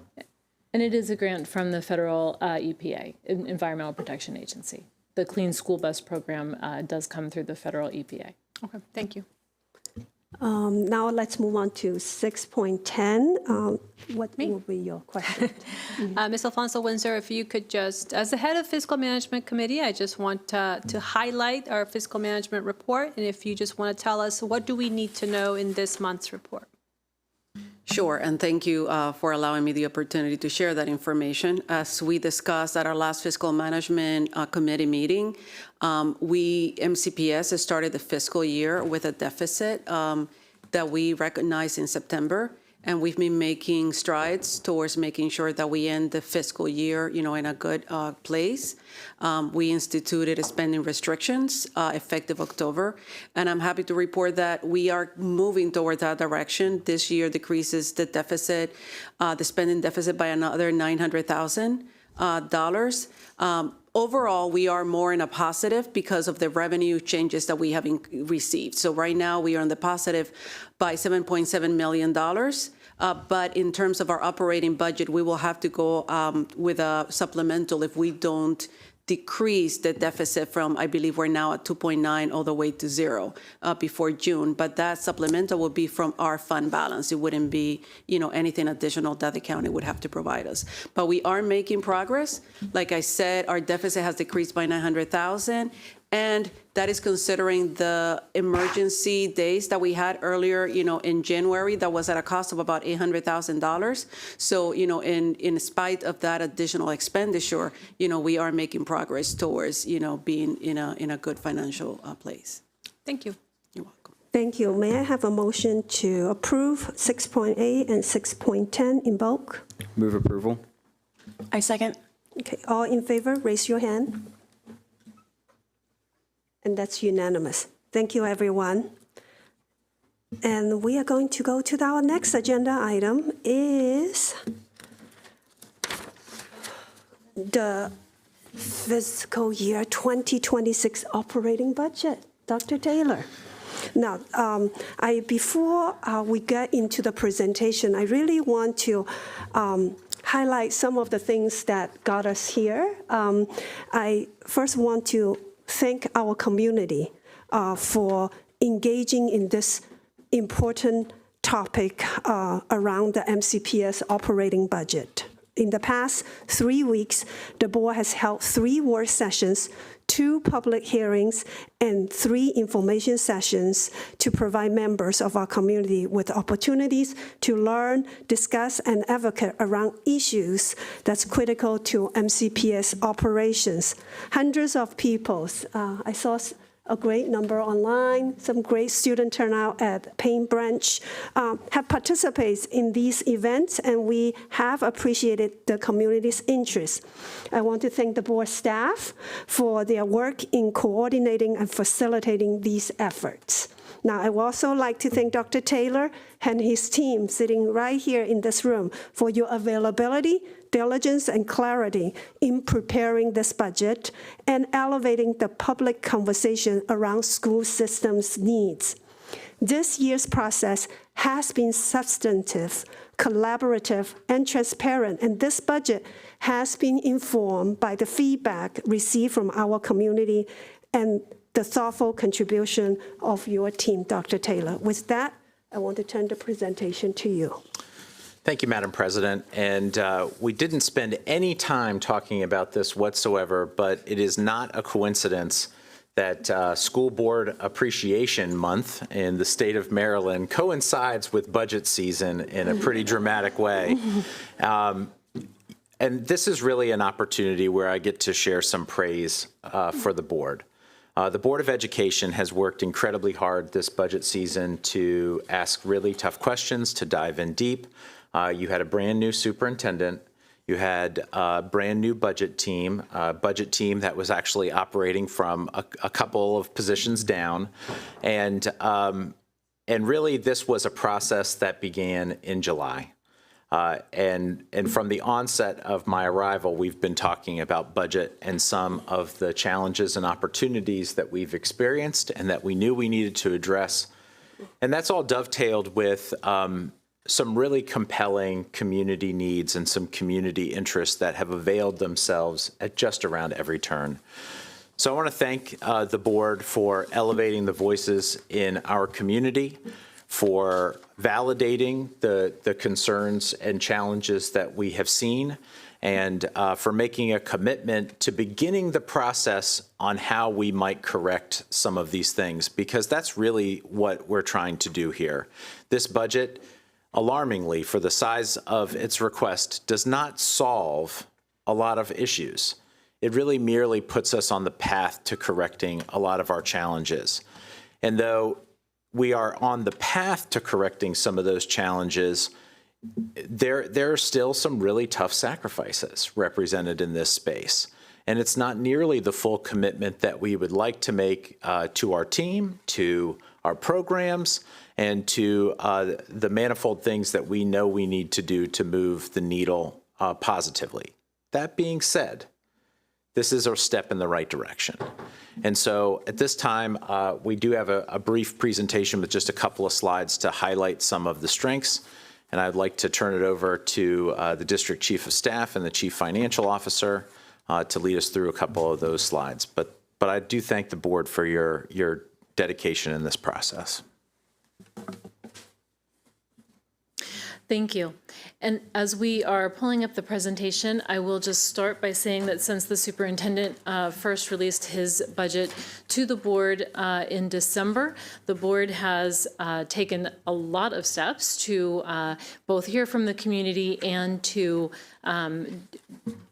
and it is a grant from the federal EPA, Environmental Protection Agency. The Clean School Bus Program does come through the federal EPA. Okay, thank you. Now let's move on to 6.10. What will be your question? Ms. Alfonso Windsor, if you could just, as the head of Fiscal Management Committee, I just want to highlight our fiscal management report. And if you just want to tell us, what do we need to know in this month's report? Sure, and thank you for allowing me the opportunity to share that information. As we discussed at our last Fiscal Management Committee meeting, MCPS has started the fiscal year with a deficit that we recognized in September, and we've been making strides towards making sure that we end the fiscal year, in a good place. We instituted spending restrictions effective October, and I'm happy to report that we are moving toward that direction. This year decreases the deficit, the spending deficit by another $900,000. Overall, we are more in a positive because of the revenue changes that we have received. So right now we are in the positive by $7.7 million. But in terms of our operating budget, we will have to go with a supplemental if we don't decrease the deficit from, I believe we're now at 2.9 all the way to 0 before June. But that supplemental would be from our fund balance. It wouldn't be, anything additional that the county would have to provide us. But we are making progress. Like I said, our deficit has decreased by 900,000. And that is considering the emergency days that we had earlier, in January, that was at a cost of about $800,000. So, in spite of that additional expenditure, we are making progress towards, being in a good financial place. Thank you. You're welcome. Thank you. May I have a motion to approve 6.8 and 6.10 in bulk? Move approval. I second. Okay, all in favor, raise your hand. And that's unanimous. Thank you, everyone. And we are going to go to our next agenda item is the fiscal year 2026 operating budget. Dr. Taylor. Now, before we get into the presentation, I really want to highlight some of the things that got us here. I first want to thank our community for engaging in this important topic around the MCPS operating budget. In the past 3 weeks, the board has held 3 work sessions, 2 public hearings, and 3 information sessions to provide members of our community with opportunities to learn, discuss, and advocate around issues that's critical to MCPS operations. Hundreds of people, I saw a great number online, some great student turnout at Paint Branch, have participated in these events, and we have appreciated the community's interest. I want to thank the board staff for their work in coordinating and facilitating these efforts. Now, I would also like to thank Dr. Taylor and his team sitting right here in this room for your availability, diligence, and clarity in preparing this budget and elevating the public conversation around school systems needs. This year's process has been substantive, collaborative, and transparent, and this budget has been informed by the feedback received from our community and the thoughtful contribution of your team, Dr. Taylor. With that, I want to turn the presentation to you. Thank you, Madam President. And we didn't spend any time talking about this whatsoever, but it is not a coincidence that School Board Appreciation Month in the state of Maryland coincides with budget season in a pretty dramatic way. And this is really an opportunity where I get to share some praise for the board. The Board of Education has worked incredibly hard this budget season to ask really tough questions, to dive in deep. You had a brand new superintendent. You had a brand new budget team that was actually operating from a couple of positions down. And really, this was a process that began in July. And from the onset of my arrival, we've been talking about budget and some of the challenges and opportunities that we've experienced and that we knew we needed to address. And that's all dovetailed with some really compelling community needs and some community interests that have availed themselves at just around every turn. So I want to thank the board for elevating the voices in our community, for validating the concerns and challenges that we have seen, and for making a commitment to beginning the process on how we might correct some of these things, because that's really what we're trying to do here. This budget, alarmingly, for the size of its request, does not solve a lot of issues. It really merely puts us on the path to correcting a lot of our challenges. And though we are on the path to correcting some of those challenges, there are still some really tough sacrifices represented in this space. And it's not nearly the full commitment that we would like to make to our team, to our programs, and to the manifold things that we know we need to do to move the needle positively. That being said, this is a step in the right direction. And so at this time, we do have a brief presentation with just a couple of slides to highlight some of the strengths. And I'd like to turn it over to the District Chief of Staff and the Chief Financial Officer to lead us through a couple of those slides. But I do thank the board for your dedication in this process. Thank you. And as we are pulling up the presentation, I will just start by saying that since the superintendent first released his budget to the board in December, the board has taken a lot of steps to both hear from the community and to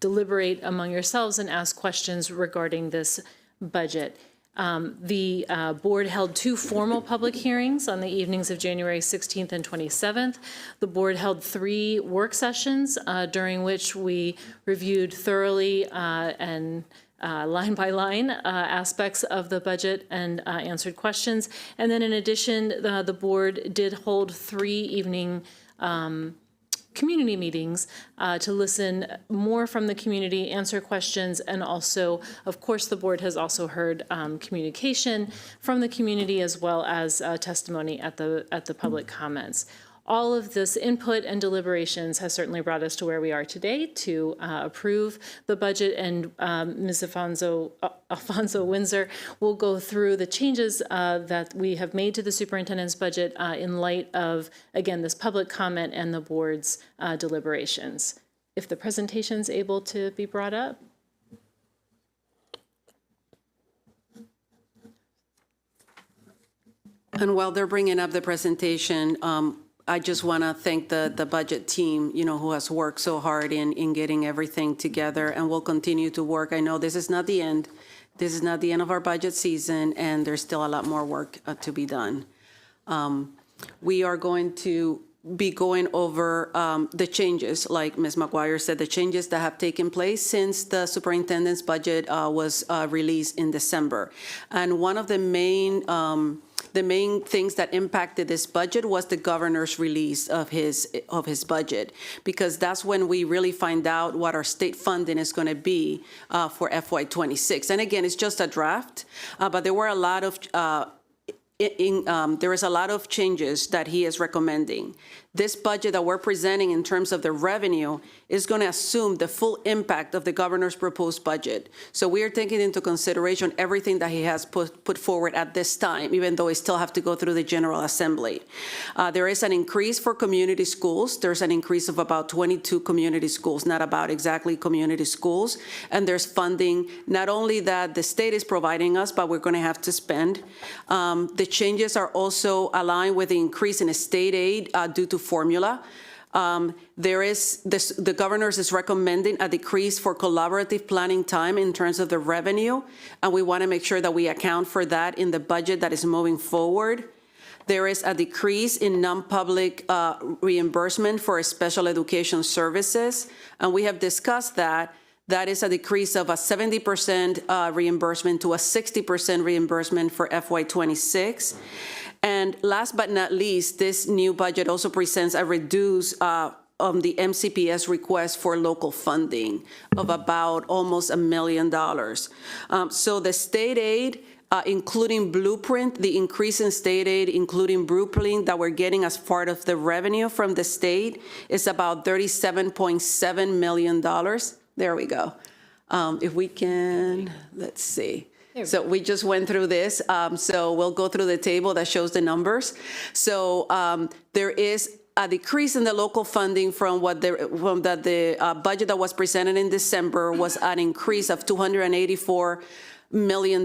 deliberate among yourselves and ask questions regarding this budget. The board held 2 formal public hearings on the evenings of January 16th and 27th. The board held 3 work sessions during which we reviewed thoroughly and line by line aspects of the budget and answered questions. And then in addition, the board did hold 3 evening community meetings to listen more from the community, answer questions, and also, of course, the board has also heard communication from the community as well as testimony at the public comments. All of this input and deliberations has certainly brought us to where we are today to approve the budget, and Ms. Alfonso Windsor will go through the changes that we have made to the superintendent's budget in light of, again, this public comment and the board's deliberations. If the presentation is able to be brought up. And while they're bringing up the presentation, I just want to thank the budget team, who has worked so hard in getting everything together, and will continue to work. I know this is not the end. This is not the end of our budget season, and there's still a lot more work to be done. We are going to be going over the changes, like Ms. McGuire said, the changes that have taken place since the superintendent's budget was released in December. And one of the main things that impacted this budget was the governor's release of his budget, because that's when we really find out what our state funding is going to be for FY26. And again, it's just a draft, but there were a lot of there is a lot of changes that he is recommending. This budget that we're presenting in terms of the revenue is going to assume the full impact of the governor's proposed budget. So we are taking into consideration everything that he has put forward at this time, even though we still have to go through the General Assembly. There is an increase for community schools. There's an increase of about 22 community schools, not about exactly community schools. And there's funding, not only that the state is providing us, but we're going to have to spend. The changes are also aligned with the increase in state aid due to formula. The governor is recommending a decrease for collaborative planning time in terms of the revenue, and we want to make sure that we account for that in the budget that is moving forward. There is a decrease in non-public reimbursement for special education services, and we have discussed that. That is a decrease of a 70% reimbursement to a 60% reimbursement for FY26. And last but not least, this new budget also presents a reduce on the MCPS request for local funding of about almost $1 million. So the state aid, including Blueprint, the increase in state aid, including Blueprint that we're getting as part of the revenue from the state, is about $37.7 million. There we go. If we can, let's see. So we just went through this. So we'll go through the table that shows the numbers. So there is a decrease in the local funding from the budget that was presented in December was an increase of $284 million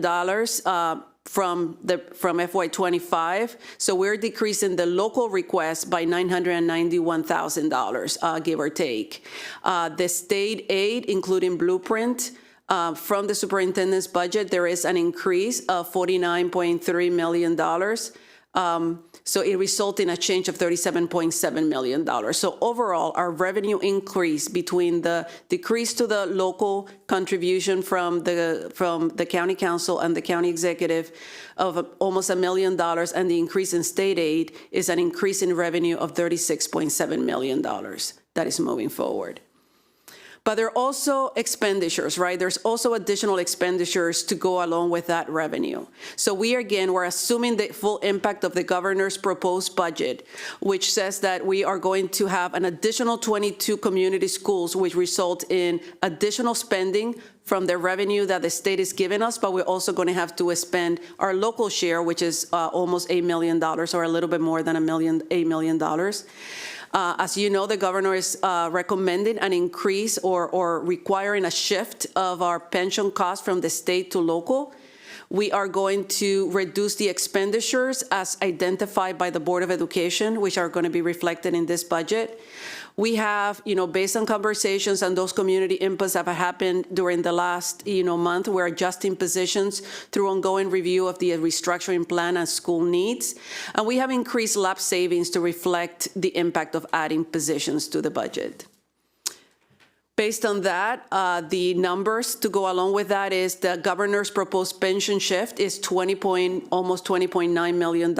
from FY25. So we're decreasing the local request by $991,000, give or take. The state aid, including Blueprint, from the superintendent's budget, there is an increase of $49.3 million. So it resulted in a change of $37.7 million. So overall, our revenue increase between the decrease to the local contribution from the county council and the county executive of almost $1 million, and the increase in state aid is an increase in revenue of $36.7 million that is moving forward. But there are also expenditures, right? There's also additional expenditures to go along with that revenue. So we're assuming the full impact of the governor's proposed budget, which says that we are going to have an additional 22 community schools, which result in additional spending from the revenue that the state is giving us, but we're also going to have to spend our local share, which is almost $8 million, or a little bit more than $8 million. As you know, the governor is recommending an increase or requiring a shift of our pension costs from the state to local. We are going to reduce the expenditures as identified by the Board of Education, which are going to be reflected in this budget. We have, based on conversations and those community inputs that have happened during the last, month, we're adjusting positions through ongoing review of the restructuring plan and school needs. And we have increased lab savings to reflect the impact of adding positions to the budget. Based on that, the numbers to go along with that is the governor's proposed pension shift is almost $20.9 million.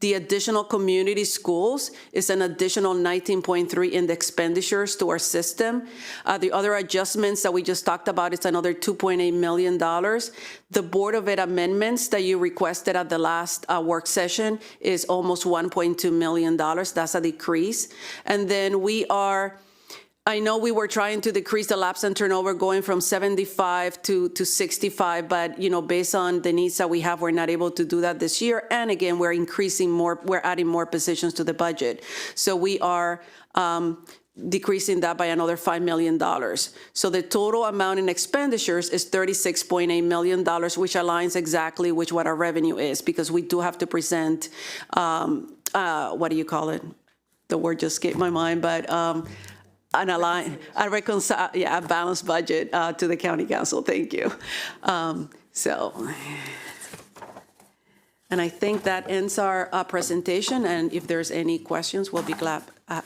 The additional community schools is an additional 19.3 in the expenditures to our system. The other adjustments that we just talked about, it's another $2.8 million. The Board of Ed amendments that you requested at the last work session is almost $1.2 million. That's a decrease. And then I know we were trying to decrease the lapse and turnover going from 75 to 65, but based on the needs that we have, we're not able to do that this year. And again, we're adding more positions to the budget. So we are decreasing that by another $5 million. So the total amount in expenditures is $36.8 million, which aligns exactly with what our revenue is, because we do have to present, what do you call it? The word just escaped my mind, but a balanced budget to the county council. Thank you. And I think that ends our presentation. And if there's any questions, we'll be glad to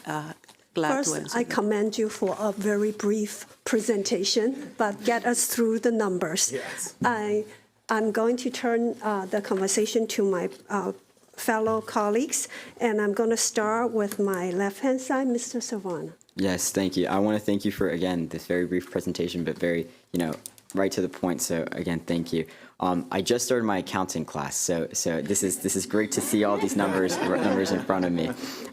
answer. First, I commend you for a very brief presentation, but get us through the numbers. Yes. I'm going to turn the conversation to my fellow colleagues, and I'm going to start with my left-hand side, Mr. Savana. Yes, thank you. I want to thank you for, again, this very brief presentation, but very, right to the point. So again, thank you. I just started my accounting class, so this is great to see all these numbers in front of me.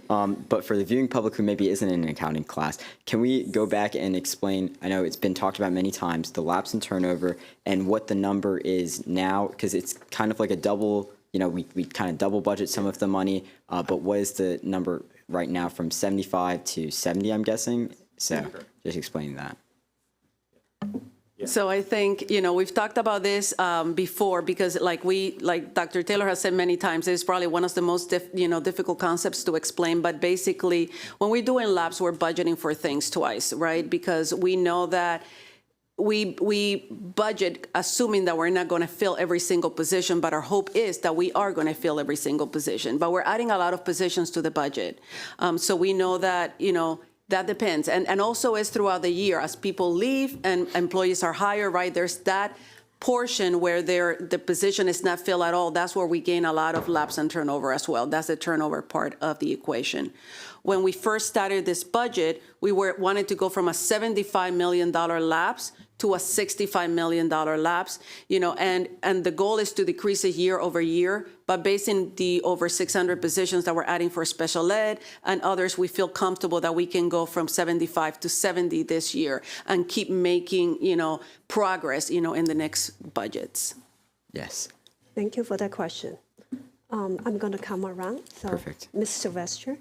But for the viewing public who maybe isn't in an accounting class, can we go back and explain, I know it's been talked about many times, the lapse and turnover and what the number is now, because it's kind of like a double, we kind of double budget some of the money, but what is the number right now from 75 to 70, I'm guessing? So just explaining that. So I think, we've talked about this before, because like Dr. Taylor has said many times, it's probably one of the most difficult concepts to explain. But basically, when we're doing labs, we're budgeting for things twice, right? Because we know that we budget assuming that we're not going to fill every single position, but our hope is that we are going to fill every single position. But we're adding a lot of positions to the budget. So we know that, that depends. And also is throughout the year as people leave and employees are hired, right? There's that portion where the position is not filled at all. That's where we gain a lot of lapse and turnover as well. That's the turnover part of the equation. When we first started this budget, we wanted to go from a $75 million lapse to a $65 million lapse, and the goal is to decrease it year over year, but based on the over 600 positions that we're adding for special ed and others, we feel comfortable that we can go from 75 to 70 this year and keep making, progress, in the next budgets. Yes. Thank you for that question. I'm going to come around. So, perfect. Ms. Sylvester.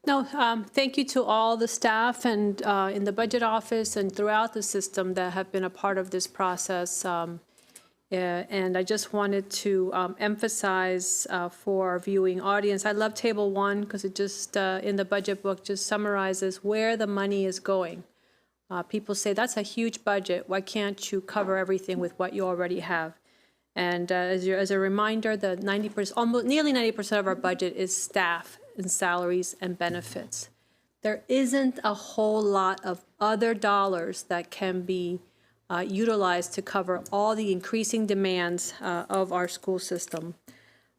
No, thank you to all the staff and in the budget office and throughout the system that have been a part of this process. And I just wanted to emphasize for our viewing audience, I love Table 1 because it just, in the budget book, just summarizes where the money is going. People say, that's a huge budget. Why can't you cover everything with what you already have? And as a reminder, the 90%, nearly 90% of our budget is staff and salaries and benefits. There isn't a whole lot of other dollars that can be utilized to cover all the increasing demands of our school system.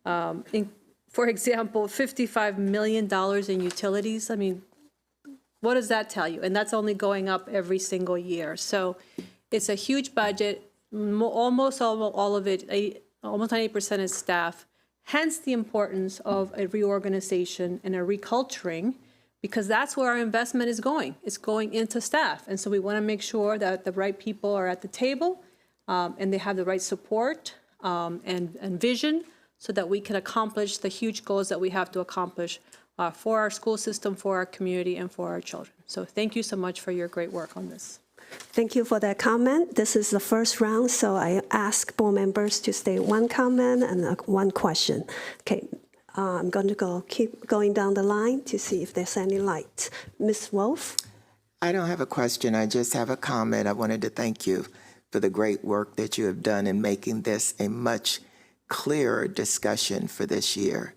For example, $55 million in utilities. I mean, What does that tell you? And that's only going up every single year. So it's a huge budget. Almost all of it, almost 90% is staff. Hence the importance of a reorganization and a reculturing, because that's where our investment is going. It's going into staff. And so we want to make sure that the right people are at the table and they have the right support and vision so that we can accomplish the huge goals that we have to accomplish for our school system, for our community, and for our children. So thank you so much for your great work on this. Thank you for that comment. This is the first round, so I ask board members to state one comment and one question. Okay, I'm going to keep going down the line to see if there's any light. Ms. Wolf? I don't have a question. I just have a comment. I wanted to thank you for the great work that you have done in making this a much clearer discussion for this year.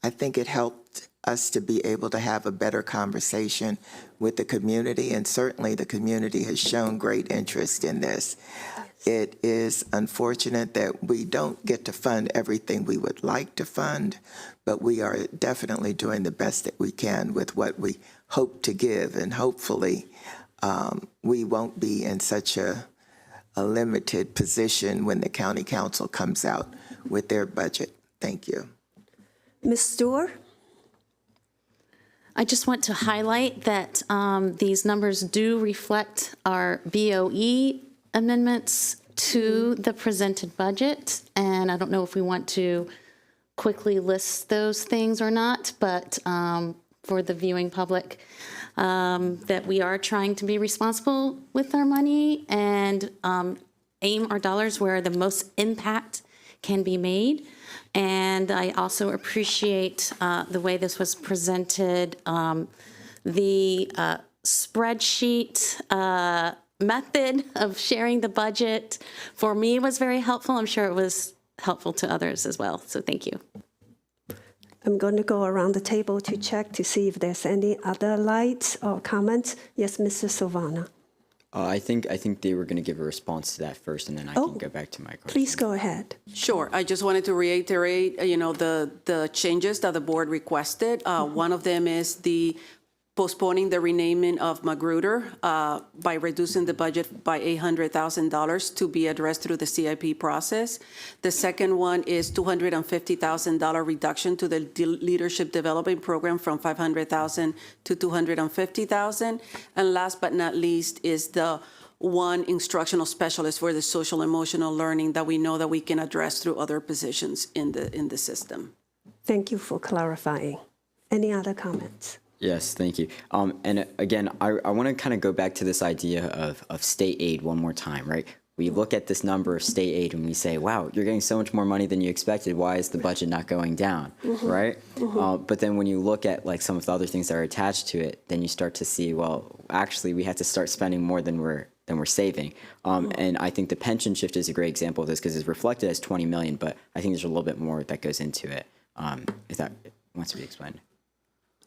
I think it helped us to be able to have a better conversation with the community, and certainly the community has shown great interest in this. It is unfortunate that we don't get to fund everything we would like to fund, but we are definitely doing the best that we can with what we hope to give, and hopefully we won't be in such a limited position when the county council comes out with their budget. Thank you. Ms. Stewart? I just want to highlight that these numbers do reflect our BOE amendments to the presented budget. And I don't know if we want to quickly list those things or not, but for the viewing public, that we are trying to be responsible with our money and aim our dollars where the most impact can be made. And I also appreciate the way this was presented. The spreadsheet method of sharing the budget for me was very helpful. I'm sure it was helpful to others as well. So thank you. I'm going to go around the table to check to see if there's any other lights or comments. Yes, Mr. Silvana. I think they were going to give a response to that first, and then I can go back to my question. Please go ahead. Sure. I just wanted to reiterate, the changes that the board requested. One of them is the postponing the renaming of Magruder by reducing the budget by $800,000 to be addressed through the CIP process. The second one is $250,000 reduction to the leadership development program from $500,000 to $250,000. And last but not least is the one instructional specialist for the social emotional learning that we know that we can address through other positions in the system. Thank you for clarifying. Any other comments? Yes, thank you. And again, I want to kind of go back to this idea of state aid one more time, right? We look at this number of state aid and we say, wow, you're getting so much more money than you expected. Why is the budget not going down, right? But then when you look at like some of the other things that are attached to it, then you start to see, well, actually we have to start spending more than we're saving. And I think the pension shift is a great example of this because it's reflected as 20 million, but I think there's a little bit more that goes into it. If that wants to be explained.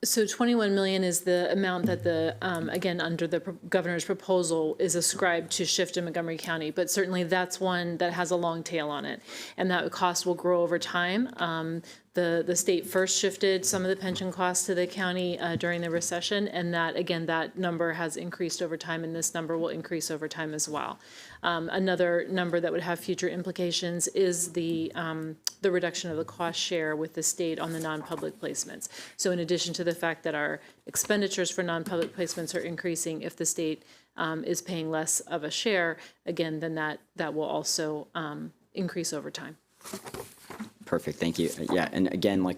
So 21 million is the amount that the, again, under the governor's proposal is ascribed to shift in Montgomery County, but certainly that's one that has a long tail on it. And that cost will grow over time. The state first shifted some of the pension costs to the county during the recession, and that, again, that number has increased over time, and this number will increase over time as well. Another number that would have future implications is the reduction of the cost share with the state on the non-public placements. So in addition to the fact that our expenditures for non-public placements are increasing, if the state is paying less of a share, again, then that will also increase over time. Perfect, thank you. Yeah, and again, like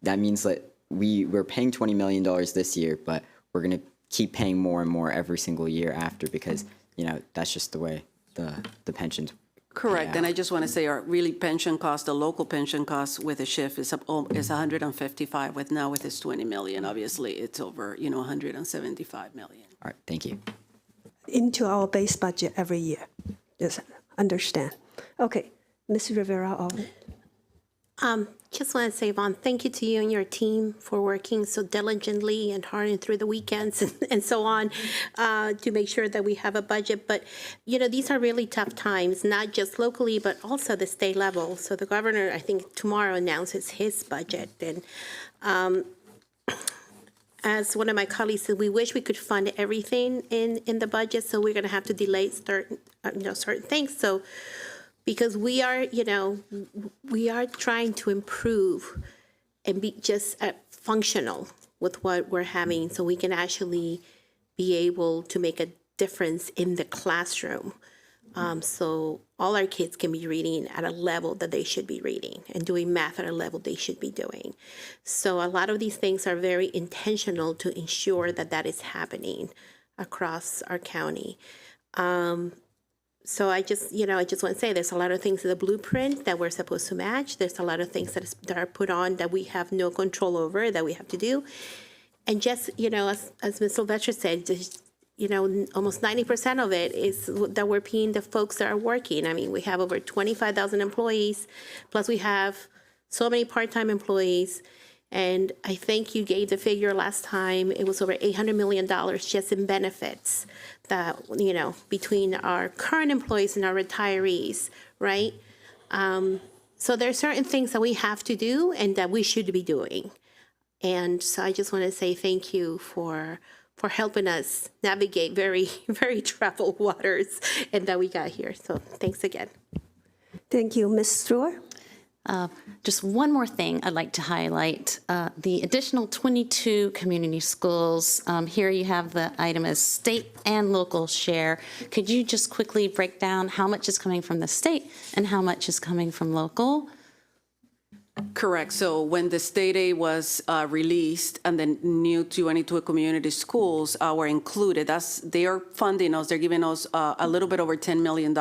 that means that we're paying $20 million this year, but we're going to keep paying more and more every single year after because, that's just the way the pensions. Correct, and I just want to say our really pension cost, the local pension cost with a shift is 155 with this 20 million, obviously it's over, 175 million. All right, thank you. Into our base budget every year. Just understand. Okay, Ms. Rivera. Just want to say, Yvonne, thank you to you and your team for working so diligently and hard and through the weekends and so on to make sure that we have a budget. But, these are really tough times, not just locally, but also the state level. So the governor, I think, tomorrow announces his budget. And as one of my colleagues said, we wish we could fund everything in the budget, so we're going to have to delay certain things. So, because we are trying to improve and be just functional with what we're having, so we can actually be able to make a difference in the classroom. So all our kids can be reading at a level that they should be reading and doing math at a level they should be doing. So a lot of these things are very intentional to ensure that that is happening across our county. So I just want to say there's a lot of things in the blueprint that we're supposed to match. There's a lot of things that are put on that we have no control over that we have to do. And just, as Ms. Sylvester said, just, almost 90% of it is that we're paying the folks that are working. I mean, we have over 25,000 employees, plus we have so many part-time employees. And I think you gave the figure last time, it was over $800 million just in benefits that, between our current employees and our retirees, right? So there are certain things that we have to do and that we should be doing. And so I just want to say thank you for helping us navigate very, very troubled waters and that we got here. So thanks again. Thank you. Ms. Stewart? Just one more thing I'd like to highlight. The additional 22 community schools, here you have the item as state and local share. Could you just quickly break down how much is coming from the state and how much is coming from local? Correct. So when the state aid was released and the new 22 community schools were included, they are funding us. They're giving us a little bit over $10 million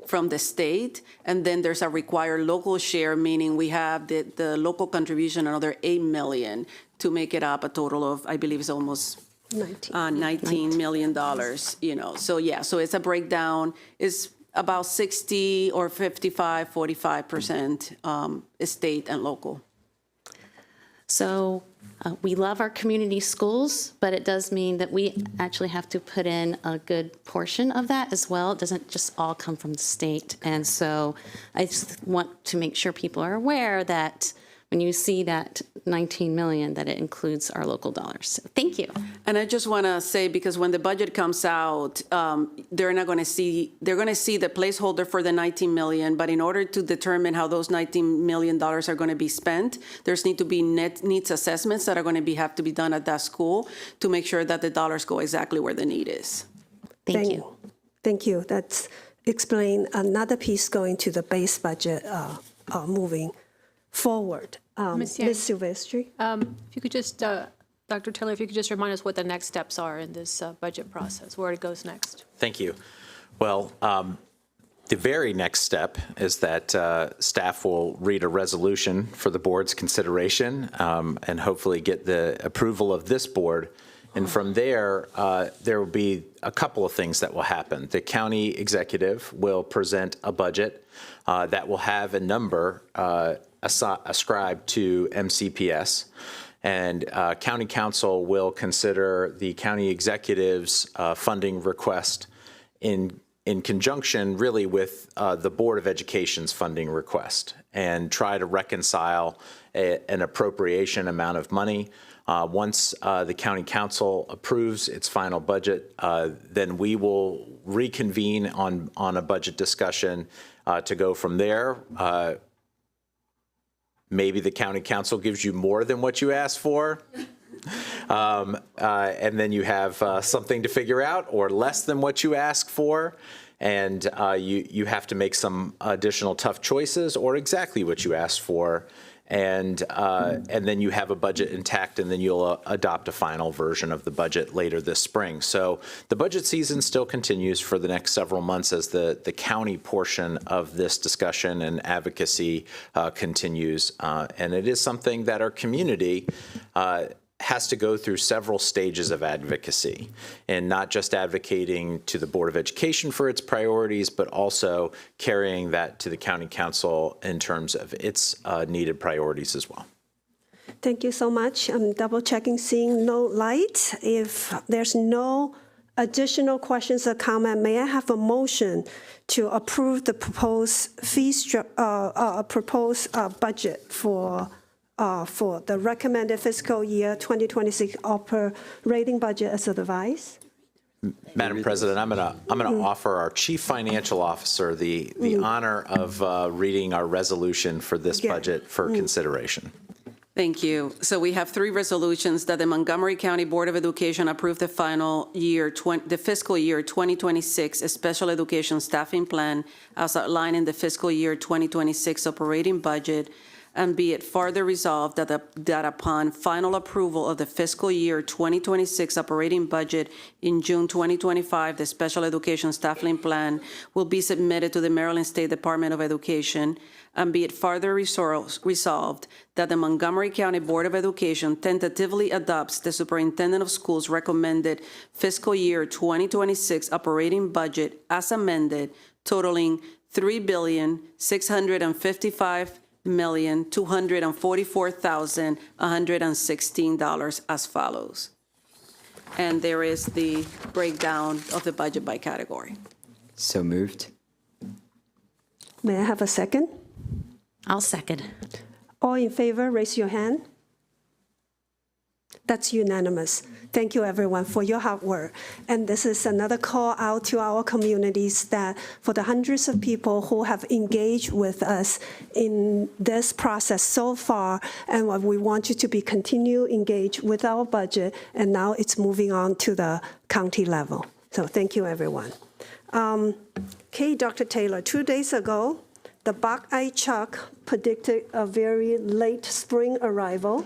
from the state. And then there's a required local share, meaning we have the local contribution, another $8 million to make it up a total of, I believe it's almost $19 million, So yeah, so it's a breakdown. It's about 60 or 55, 45% state and local. So we love our community schools, but it does mean that we actually have to put in a good portion of that as well. It doesn't just all come from the state. And so I just want to make sure people are aware that when you see that 19 million, that it includes our local dollars. So thank you. And I just want to say, because when the budget comes out, they're going to see the placeholder for the 19 million, but in order to determine how those $19 million are going to be spent, there's need to be needs assessments that are going to have to be done at that school to make sure that the dollars go exactly where the need is. Thank you. Thank you. That's explain another piece going to the base budget moving forward. Ms. Silvestri? If you could just, Dr. Taylor, if you could just remind us what the next steps are in this budget process, where it goes next. Thank you. Well, the very next step is that staff will read a resolution for the board's consideration and hopefully get the approval of this board. And from there, there will be a couple of things that will happen. The county executive will present a budget that will have a number ascribed to MCPS, and county council will consider the county executive's funding request in conjunction really with the Board of Education's funding request and try to reconcile an appropriation amount of money. Once the county council approves its final budget, then we will reconvene on a budget discussion to go from there. Maybe the county council gives you more than what you asked for. And then you have something to figure out, or less than what you asked for. And you have to make some additional tough choices, or exactly what you asked for. And then you have a budget intact, and then you'll adopt a final version of the budget later this spring. So the budget season still continues for the next several months as the county portion of this discussion and advocacy continues. And it is something that our community has to go through several stages of advocacy, and not just advocating to the Board of Education for its priorities, but also carrying that to the county council in terms of its needed priorities as well. Thank you so much. I'm double checking, seeing no light. If there's no additional questions or comment, may I have a motion to approve the proposed budget for for the recommended fiscal year 2026 operating budget as advised. Madam President, I'm going to offer our Chief Financial Officer the honor of reading our resolution for this budget for consideration. Thank you. So we have three resolutions that the Montgomery County Board of Education approved the the fiscal year 2026 special education staffing plan as outlined in the fiscal year 2026 operating budget, and be it further resolved that upon final approval of the fiscal year 2026 operating budget in June 2025, the special education staffing plan will be submitted to the Maryland State Department of Education, and be it further resolved that the Montgomery County Board of Education tentatively adopts the Superintendent of Schools' recommended fiscal year 2026 operating budget as amended, totaling $3,655,244,116 as follows. And there is the breakdown of the budget by category. So moved. May I have a second? I'll second. All in favor, raise your hand. That's unanimous. Thank you, everyone, for your hard work. And this is another call out to our communities that for the hundreds of people who have engaged with us in this process so far, and we want you to be continue engaged with our budget, and now it's moving on to the county level. So thank you, everyone. Okay, Dr. Taylor, 2 days ago, the Buckeye Chuck predicted a very late spring arrival.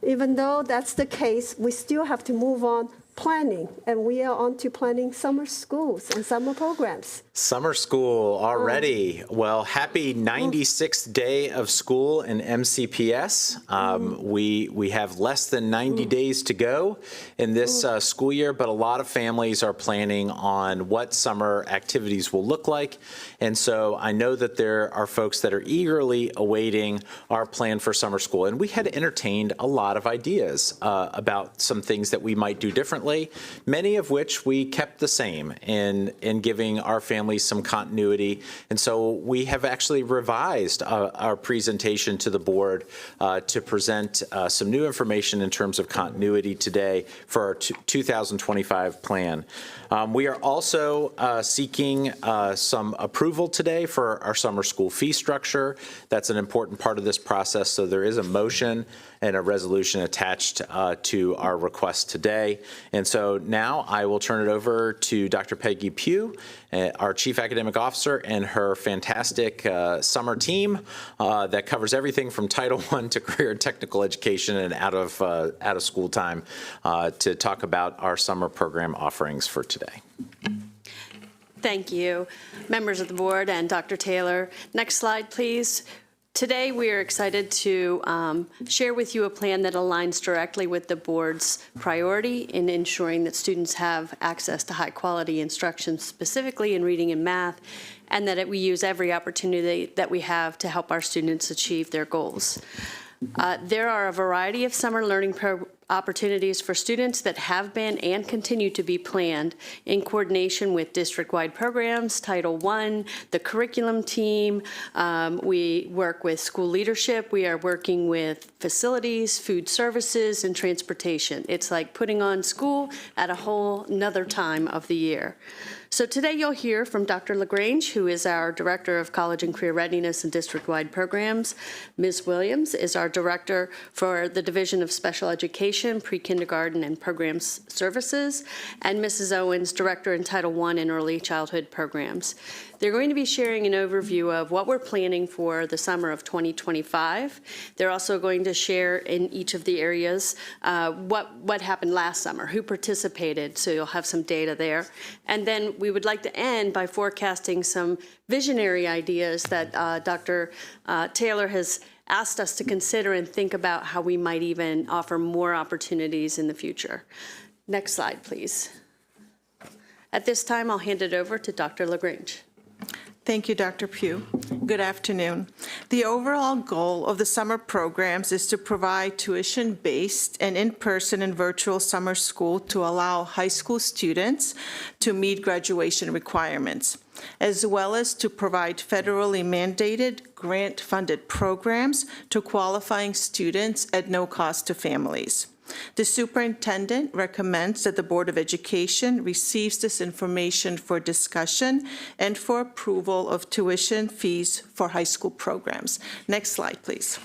Even though that's the case, we still have to move on planning, and we are on to planning summer schools and summer programs. Summer school already. Well, happy 96th day of school in MCPS. We have less than 90 days to go in this school year, but a lot of families are planning on what summer activities will look like. And so I know that there are folks that are eagerly awaiting our plan for summer school. And we had entertained a lot of ideas about some things that we might do differently, many of which we kept the same in giving our families some continuity. And so we have actually revised our presentation to the board to present some new information in terms of continuity today for our 2025 plan. We are also seeking some approval today for our summer school fee structure. That's an important part of this process. So there is a motion and a resolution attached to our request today. And so now I will turn it over to Dr. Peggy Pugh, our Chief Academic Officer, and her fantastic summer team that covers everything from Title I to career and technical education and out of school time to talk about our summer program offerings for today. Thank you, members of the board and Dr. Taylor. Next slide, please. Today, we are excited to share with you a plan that aligns directly with the board's priority in ensuring that students have access to high-quality instruction, specifically in reading and math, and that we use every opportunity that we have to help our students achieve their goals. There are a variety of summer learning opportunities for students that have been and continue to be planned in coordination with district-wide programs, Title I, the curriculum team. We work with school leadership. We are working with facilities, food services, and transportation. It's like putting on school at a whole nother time of the year. So today you'll hear from Dr. LaGrange, who is our Director of College and Career Readiness and District-Wide Programs. Ms. Williams is our Director for the Division of Special Education, Pre-Kindergarten and Programs Services, and Mrs. Owens, Director in Title I and Early Childhood Programs. They're going to be sharing an overview of what we're planning for the summer of 2025. They're also going to share in each of the areas what happened last summer, who participated, so you'll have some data there. And then we would like to end by forecasting some visionary ideas that Dr. Taylor has asked us to consider and think about how we might even offer more opportunities in the future. Next slide, please. At this time, I'll hand it over to Dr. LaGrange. Thank you, Dr. Pugh. Good afternoon. The overall goal of the summer programs is to provide tuition-based and in-person and virtual summer school to allow high school students to meet graduation requirements, as well as to provide federally mandated grant-funded programs to qualifying students at no cost to families. The superintendent recommends that the Board of Education receives this information for discussion and for approval of tuition fees for high school programs. Next slide, please.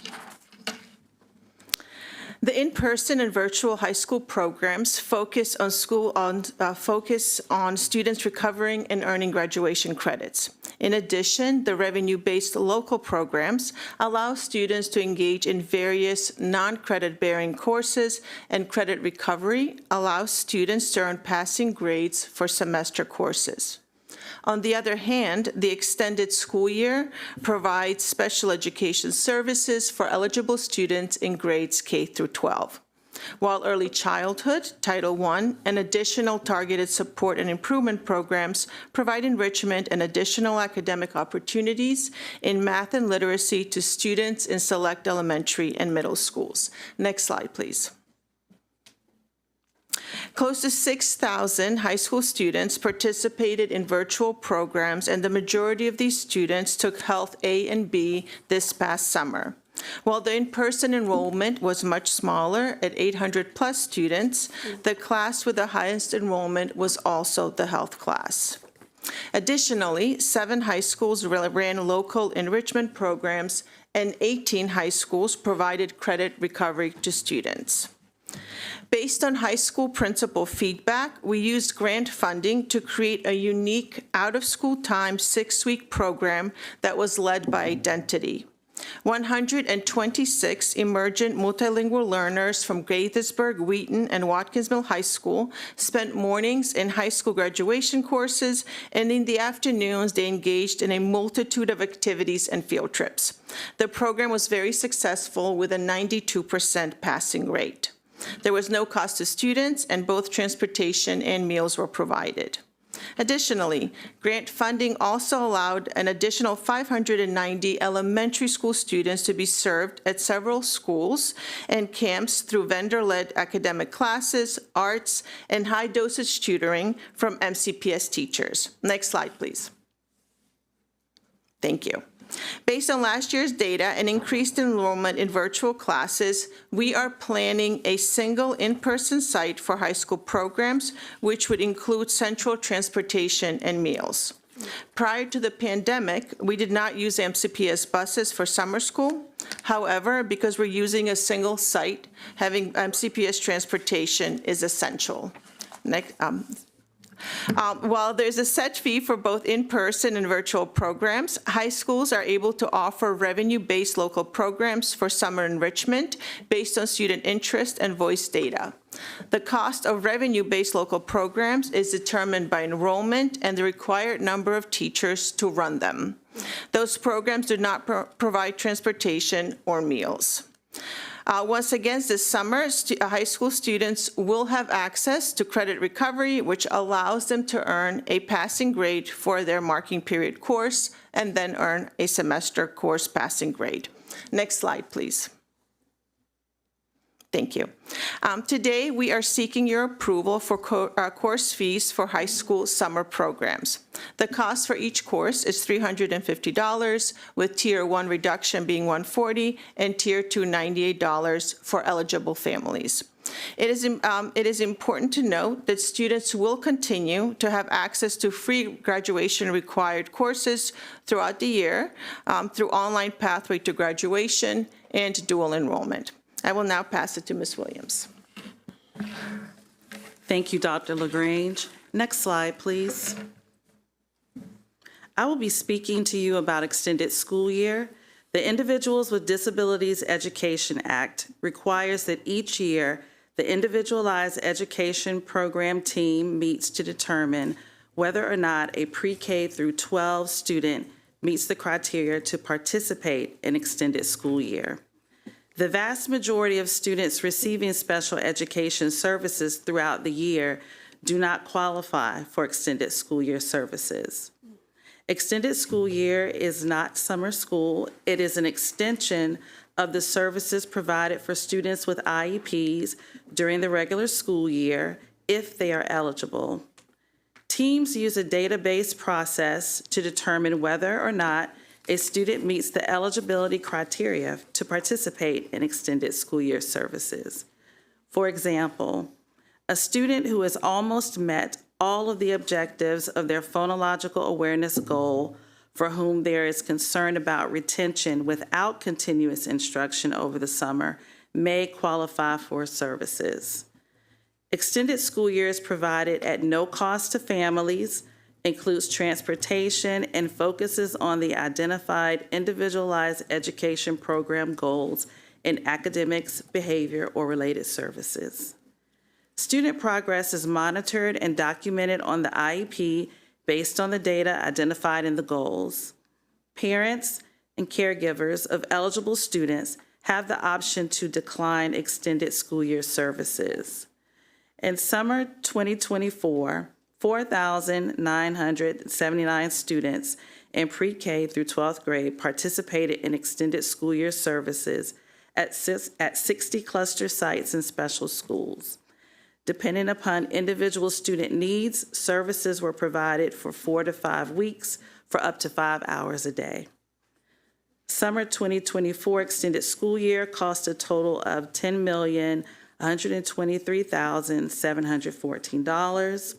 The in-person and virtual high school programs focus on students recovering and earning graduation credits. In addition, the revenue-based local programs allow students to engage in various non-credit-bearing courses, and credit recovery allows students to earn passing grades for semester courses. On the other hand, the extended school year provides special education services for eligible students in grades K through 12. While early childhood, Title I, and additional targeted support and improvement programs provide enrichment and additional academic opportunities in math and literacy to students in select elementary and middle schools. Next slide, please. Close to 6,000 high school students participated in virtual programs, and the majority of these students took Health A and B this past summer. While the in-person enrollment was much smaller at 800 plus students, the class with the highest enrollment was also the health class. Additionally, 7 high schools ran local enrichment programs, and 18 high schools provided credit recovery to students. Based on high school principal feedback, we used grant funding to create a unique out-of-school time 6-week program that was led by Identity. 126 emergent multilingual learners from Gaithersburg, Wheaton, and Watkins Mill High School spent mornings in high school graduation courses, and in the afternoons they engaged in a multitude of activities and field trips. The program was very successful with a 92% passing rate. There was no cost to students, and both transportation and meals were provided. Additionally, grant funding also allowed an additional 590 elementary school students to be served at several schools and camps through vendor-led academic classes, arts, and high-dosage tutoring from MCPS teachers. Next slide, please. Thank you. Based on last year's data and increased enrollment in virtual classes, we are planning a single in-person site for high school programs, which would include central transportation and meals. Prior to the pandemic, we did not use MCPS buses for summer school. However, because we're using a single site, having MCPS transportation is essential. Next, while there's a set fee for both in-person and virtual programs, high schools are able to offer revenue-based local programs for summer enrichment based on student interest and voice data. The cost of revenue-based local programs is determined by enrollment and the required number of teachers to run them. Those programs do not provide transportation or meals. Once again, this summer, high school students will have access to credit recovery, which allows them to earn a passing grade for their marking period course and then earn a semester course passing grade. Next slide, please. Thank you. Today, we are seeking your approval for course fees for high school summer programs. The cost for each course is $350, with Tier 1 reduction being $140 and Tier 2 $98 for eligible families. It is important to note that students will continue to have access to free graduation required courses throughout the year through online pathway to graduation and dual enrollment. I will now pass it to Ms. Williams. Thank you, Dr. LaGrange. Next slide, please. I will be speaking to you about extended school year. The Individuals with Disabilities Education Act requires that each year the Individualized Education Program team meets to determine whether or not a pre-K through 12 student meets the criteria to participate in extended school year. The vast majority of students receiving special education services throughout the year do not qualify for extended school year services. Extended school year is not summer school. It is an extension of the services provided for students with IEPs during the regular school year if they are eligible. Teams use a database process to determine whether or not a student meets the eligibility criteria to participate in extended school year services. For example, a student who has almost met all of the objectives of their phonological awareness goal, for whom there is concern about retention without continuous instruction over the summer, may qualify for services. Extended school year is provided at no cost to families, includes transportation, and focuses on the identified individualized education program goals in academics, behavior, or related services. Student progress is monitored and documented on the IEP based on the data identified in the goals. Parents and caregivers of eligible students have the option to decline extended school year services. In summer 2024, 4,979 students in pre-K through 12th grade participated in extended school year services at 60 cluster sites in special schools. Depending upon individual student needs, services were provided for 4 to 5 weeks for up to 5 hours a day. Summer 2024 extended school year cost a total of $10,123,714.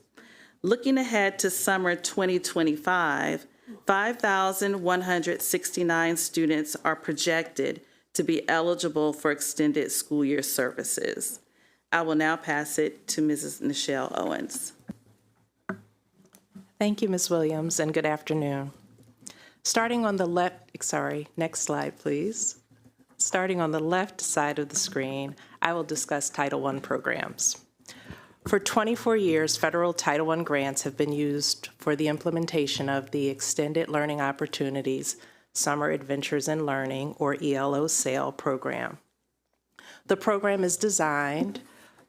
Looking ahead to summer 2025, 5,169 students are projected to be eligible for extended school year services. I will now pass it to Mrs. Nichelle Owens. Thank you, Ms. Williams, and good afternoon. Starting on the left, next slide, please. Starting on the left side of the screen, I will discuss Title I programs. For 24 years, federal Title I grants have been used for the implementation of the Extended Learning Opportunities Summer Adventures in Learning, or ELO SAIL program. The program is designed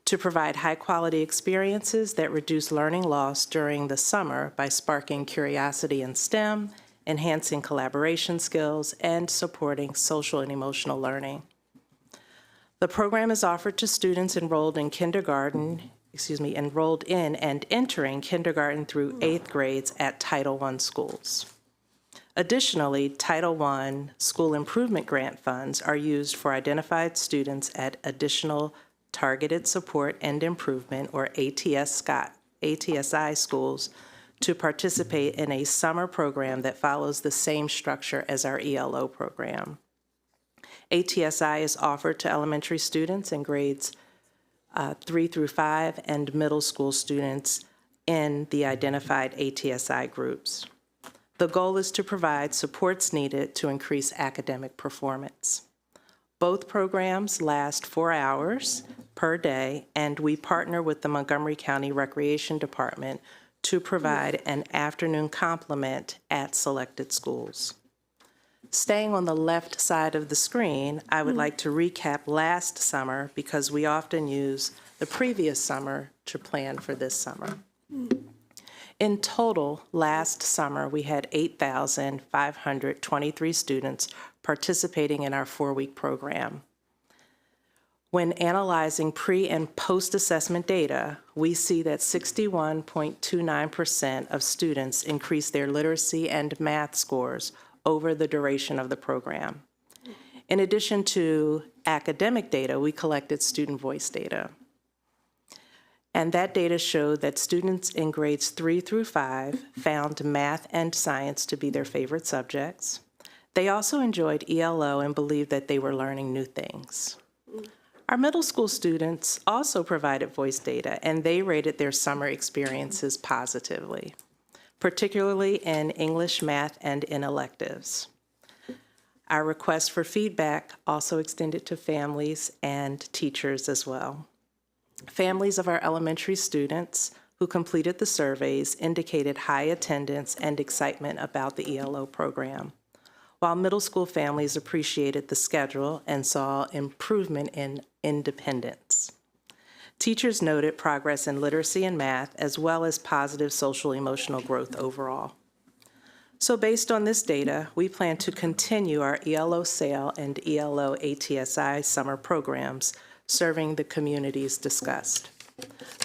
to provide high-quality experiences that reduce learning loss during the summer by sparking curiosity in STEM, enhancing collaboration skills, and supporting social and emotional learning. The program is offered to students enrolled in enrolled in and entering kindergarten through 8th grades at Title I schools. Additionally, Title I school improvement grant funds are used for identified students at additional Targeted Support and Improvement, or ATSI schools, to participate in a summer program that follows the same structure as our ELO program. ATSI is offered to elementary students in grades 3 through 5 and middle school students in the identified ATSI groups. The goal is to provide supports needed to increase academic performance. Both programs last 4 hours per day, and we partner with the Montgomery County Recreation Department to provide an afternoon complement at selected schools. Staying on the left side of the screen, I would like to recap last summer because we often use the previous summer to plan for this summer. In total, last summer, we had 8,523 students participating in our 4-week program. When analyzing pre- and post-assessment data, we see that 61.29% of students increased their literacy and math scores over the duration of the program. In addition to academic data, we collected student voice data. And that data showed that students in grades 3 through 5 found math and science to be their favorite subjects. They also enjoyed ELO and believed that they were learning new things. Our middle school students also provided voice data, and they rated their summer experiences positively, particularly in English, math, and in electives. Our request for feedback also extended to families and teachers as well. Families of our elementary students who completed the surveys indicated high attendance and excitement about the ELO program, while middle school families appreciated the schedule and saw improvement in independence. Teachers noted progress in literacy and math, as well as positive social emotional growth overall. So based on this data, we plan to continue our ELO SAIL and ELO ATSI summer programs serving the communities discussed.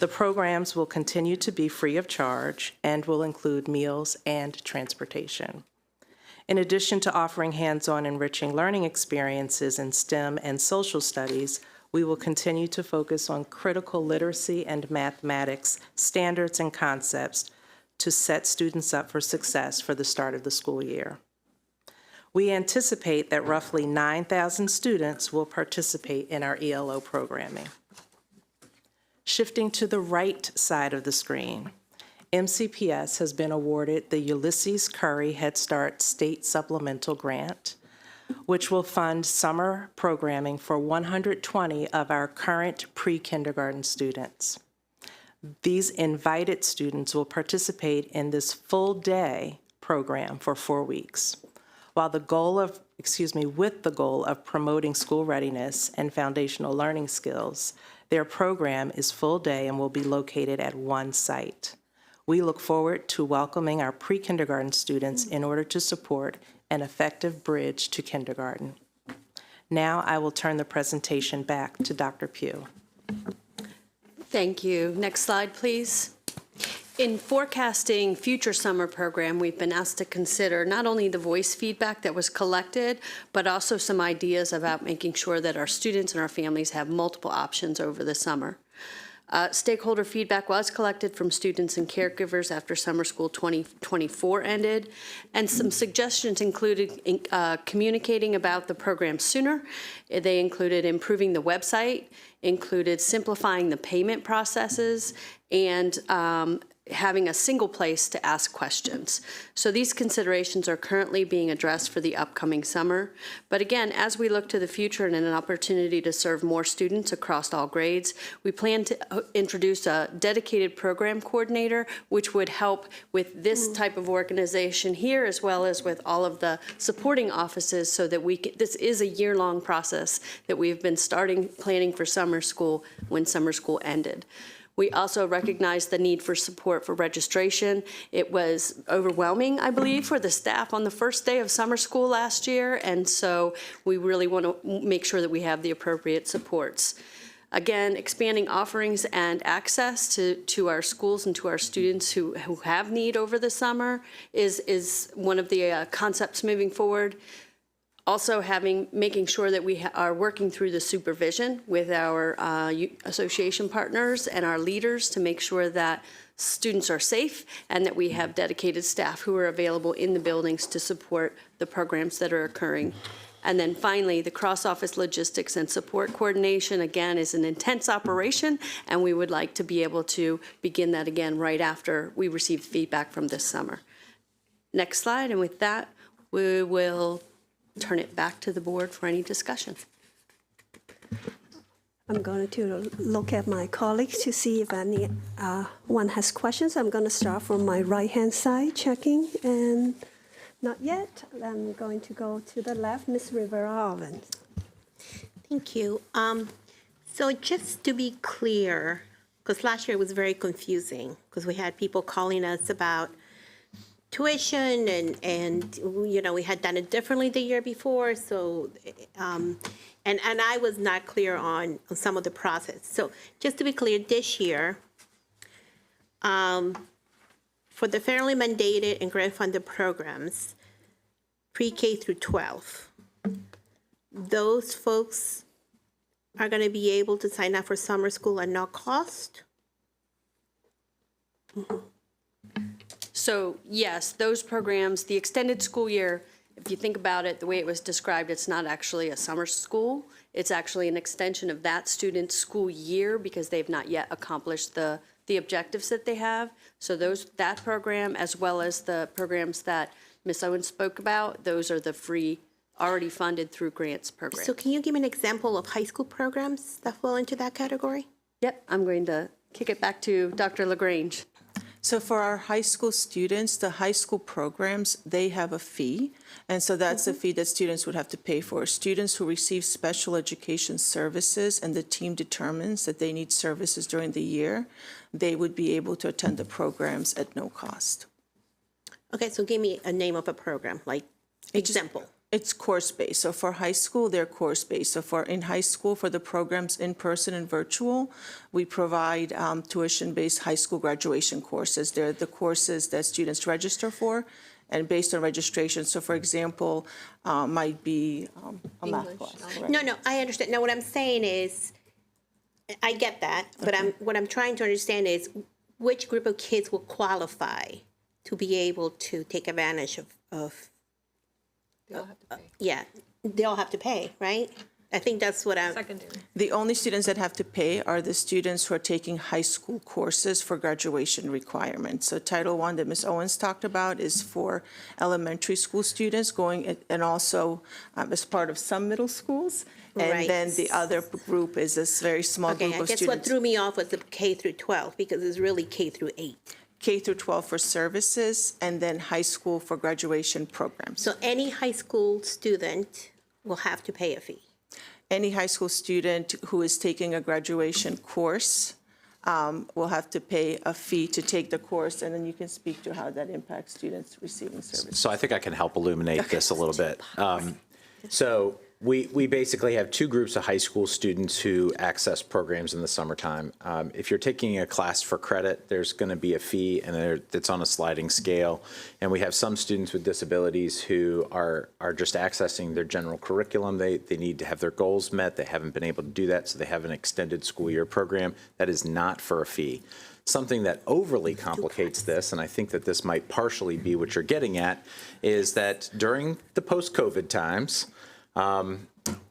The programs will continue to be free of charge and will include meals and transportation. In addition to offering hands-on enriching learning experiences in STEM and social studies, we will continue to focus on critical literacy and mathematics standards and concepts to set students up for success for the start of the school year. We anticipate that roughly 9,000 students will participate in our ELO programming. Shifting to the right side of the screen, MCPS has been awarded the Ulysses Curry Head Start State Supplemental Grant, which will fund summer programming for 120 of our current pre-kindergarten students. These invited students will participate in this full-day program for 4 weeks, while with the goal of promoting school readiness and foundational learning skills. Their program is full-day and will be located at one site. We look forward to welcoming our pre-kindergarten students in order to support an effective bridge to kindergarten. Now I will turn the presentation back to Dr. Pugh. Thank you. Next slide, please. In forecasting future summer program, we've been asked to consider not only the voice feedback that was collected, but also some ideas about making sure that our students and our families have multiple options over the summer. Stakeholder feedback was collected from students and caregivers after summer school 2024 ended, and some suggestions included communicating about the program sooner. They included improving the website, included simplifying the payment processes, and having a single place to ask questions. So these considerations are currently being addressed for the upcoming summer. But again, as we look to the future and an opportunity to serve more students across all grades, we plan to introduce a dedicated program coordinator, which would help with this type of organization here, as well as with all of the supporting offices, so that this is a year-long process that we've been planning for summer school when summer school ended. We also recognize the need for support for registration. It was overwhelming, I believe, for the staff on the first day of summer school last year, and so we really want to make sure that we have the appropriate supports. Again, expanding offerings and access to our schools and to our students who have need over the summer is one of the concepts moving forward. Also making sure that we are working through the supervision with our association partners and our leaders to make sure that students are safe and that we have dedicated staff who are available in the buildings to support the programs that are occurring. And then finally, the cross-office logistics and support coordination, again, is an intense operation, and we would like to be able to begin that again right after we receive feedback from this summer. Next slide, and with that, we will turn it back to the board for any discussion. I'm going to look at my colleagues to see if anyone has questions. I'm going to start from my right-hand side, checking, and not yet. I'm going to go to the left, Ms. Rivera-Alvin. Thank you. So just to be clear, because last year it was very confusing, because we had people calling us about tuition and you know, we had done it differently the year before, so and I was not clear on some of the process. So just to be clear, this year for the federally mandated and grant funded programs, pre-K through 12, those folks are going to be able to sign up for summer school at no cost? Mm-hmm. So yes, those programs, the extended school year, if you think about it, the way it was described, it's not actually a summer school. It's actually an extension of that student's school year because they've not yet accomplished the objectives that they have. So that program, as well as the programs that Ms. Owen spoke about, those are the free, already funded through grants program. So can you give me an example of high school programs that fall into that category? Yep, I'm going to kick it back to Dr. LaGrange. So for our high school students, the high school programs, they have a fee. And so that's a fee that students would have to pay for. Students who receive special education services and the team determines that they need services during the year, they would be able to attend the programs at no cost. Okay, so give me a name of a program, like example. It's course-based. So for high school, they're course-based. So in high school, for the programs in person and virtual, we provide tuition-based high school graduation courses. They're the courses that students register for, and based on registration. So for example, might be a math class. Right? No, I understand. Now, what I'm saying is, I get that, but what I'm trying to understand is which group of kids will qualify to be able to take advantage of yeah, they'll have to pay, right? I think that's what I'm. Secondary. The only students that have to pay are the students who are taking high school courses for graduation requirements. So Title I that Ms. Owens talked about is for elementary school students going, and also as part of some middle schools. And Right. then the other group is this very small Okay, group I of guess students. what threw me off was the K through 12, because it's really K through 8. K through 12 for services, and then high school for graduation programs. So any high school student will have to pay a fee. Any high school student who is taking a graduation course will have to pay a fee to take the course, and then you can speak to how that impacts students receiving services. So I think I can help illuminate this a little bit. So we basically have two groups of high school students who access programs in the summertime. If you're taking a class for credit, there's going to be a fee, and it's on a sliding scale. And we have some students with disabilities who are just accessing their general curriculum. They need to have their goals met. They haven't been able to do that, so they have an extended school year program that is not for a fee. Something that overly complicates this, and I think that this might partially be what you're getting at, is that during the post-COVID times,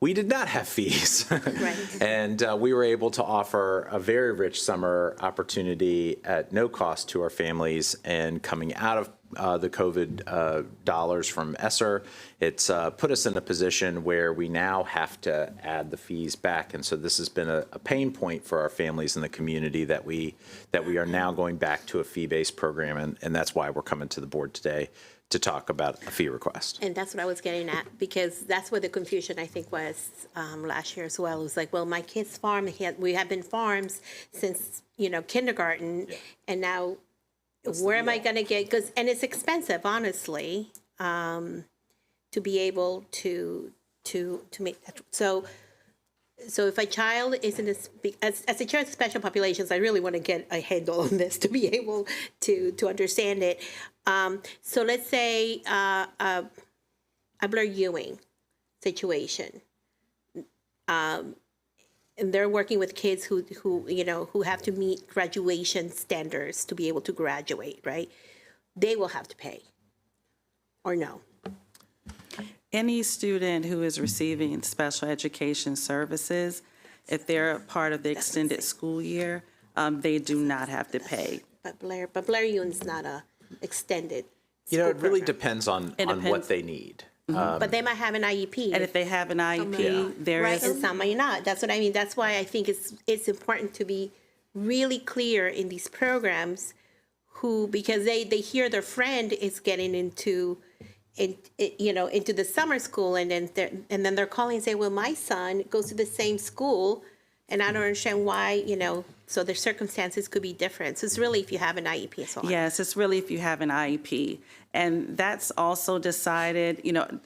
we did not have fees. Right. And we were able to offer a very rich summer opportunity at no cost to our families. And coming out of the COVID dollars from ESSER, it's put us in a position where we now have to add the fees back. And so this has been a pain point for our families in the community that we are now going back to a fee-based program. And that's why we're coming to the board today to talk about a fee request. And that's what I was getting at, because that's where the confusion, I think, was last year as well. It was like, well, my kids farm, we have been farms since, kindergarten, and now where am I going to get, and it's expensive, honestly, to be able to make that. So if a child is in as a chair of special populations, I really want to get a handle on this to be able to understand it. So let's say a Blair Ewing situation, and they're working with kids who have to meet graduation standards to be able to graduate, right? They will have to pay, or no? Any student who is receiving special education services, if they're a part of the extended school year, they do not have to pay. But Blair Ewing's not a extended. It really depends on what they need. But they might have an IEP. And if they have an IEP, there right, is. and some might not. That's what I mean. That's why I think it's important to be really clear in these programs, because they hear their friend is getting into the summer school, and then they're calling and say, well, my son goes to the same school, and I don't understand why, so their circumstances could be different. So it's really if you have an IEP and so on. Yes, it's really if you have an IEP. And that's also decided,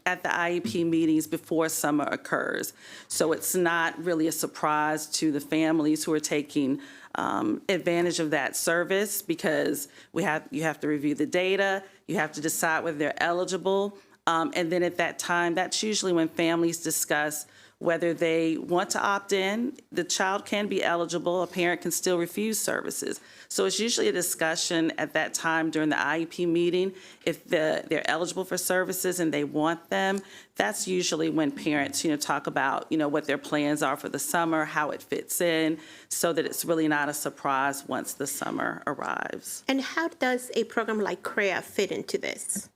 at the IEP meetings before summer occurs. So it's not really a surprise to the families who are taking advantage of that service, because you have to review the data, you have to decide whether they're eligible. And then at that time, that's usually when families discuss whether they want to opt in. The child can be eligible, a parent can still refuse services. So it's usually a discussion at that time during the IEP meeting. If they're eligible for services and they want them, that's usually when parents, talk about, what their plans are for the summer, how it fits in, so that it's really not a surprise once the summer arrives. And how does a program like CREA fit into this?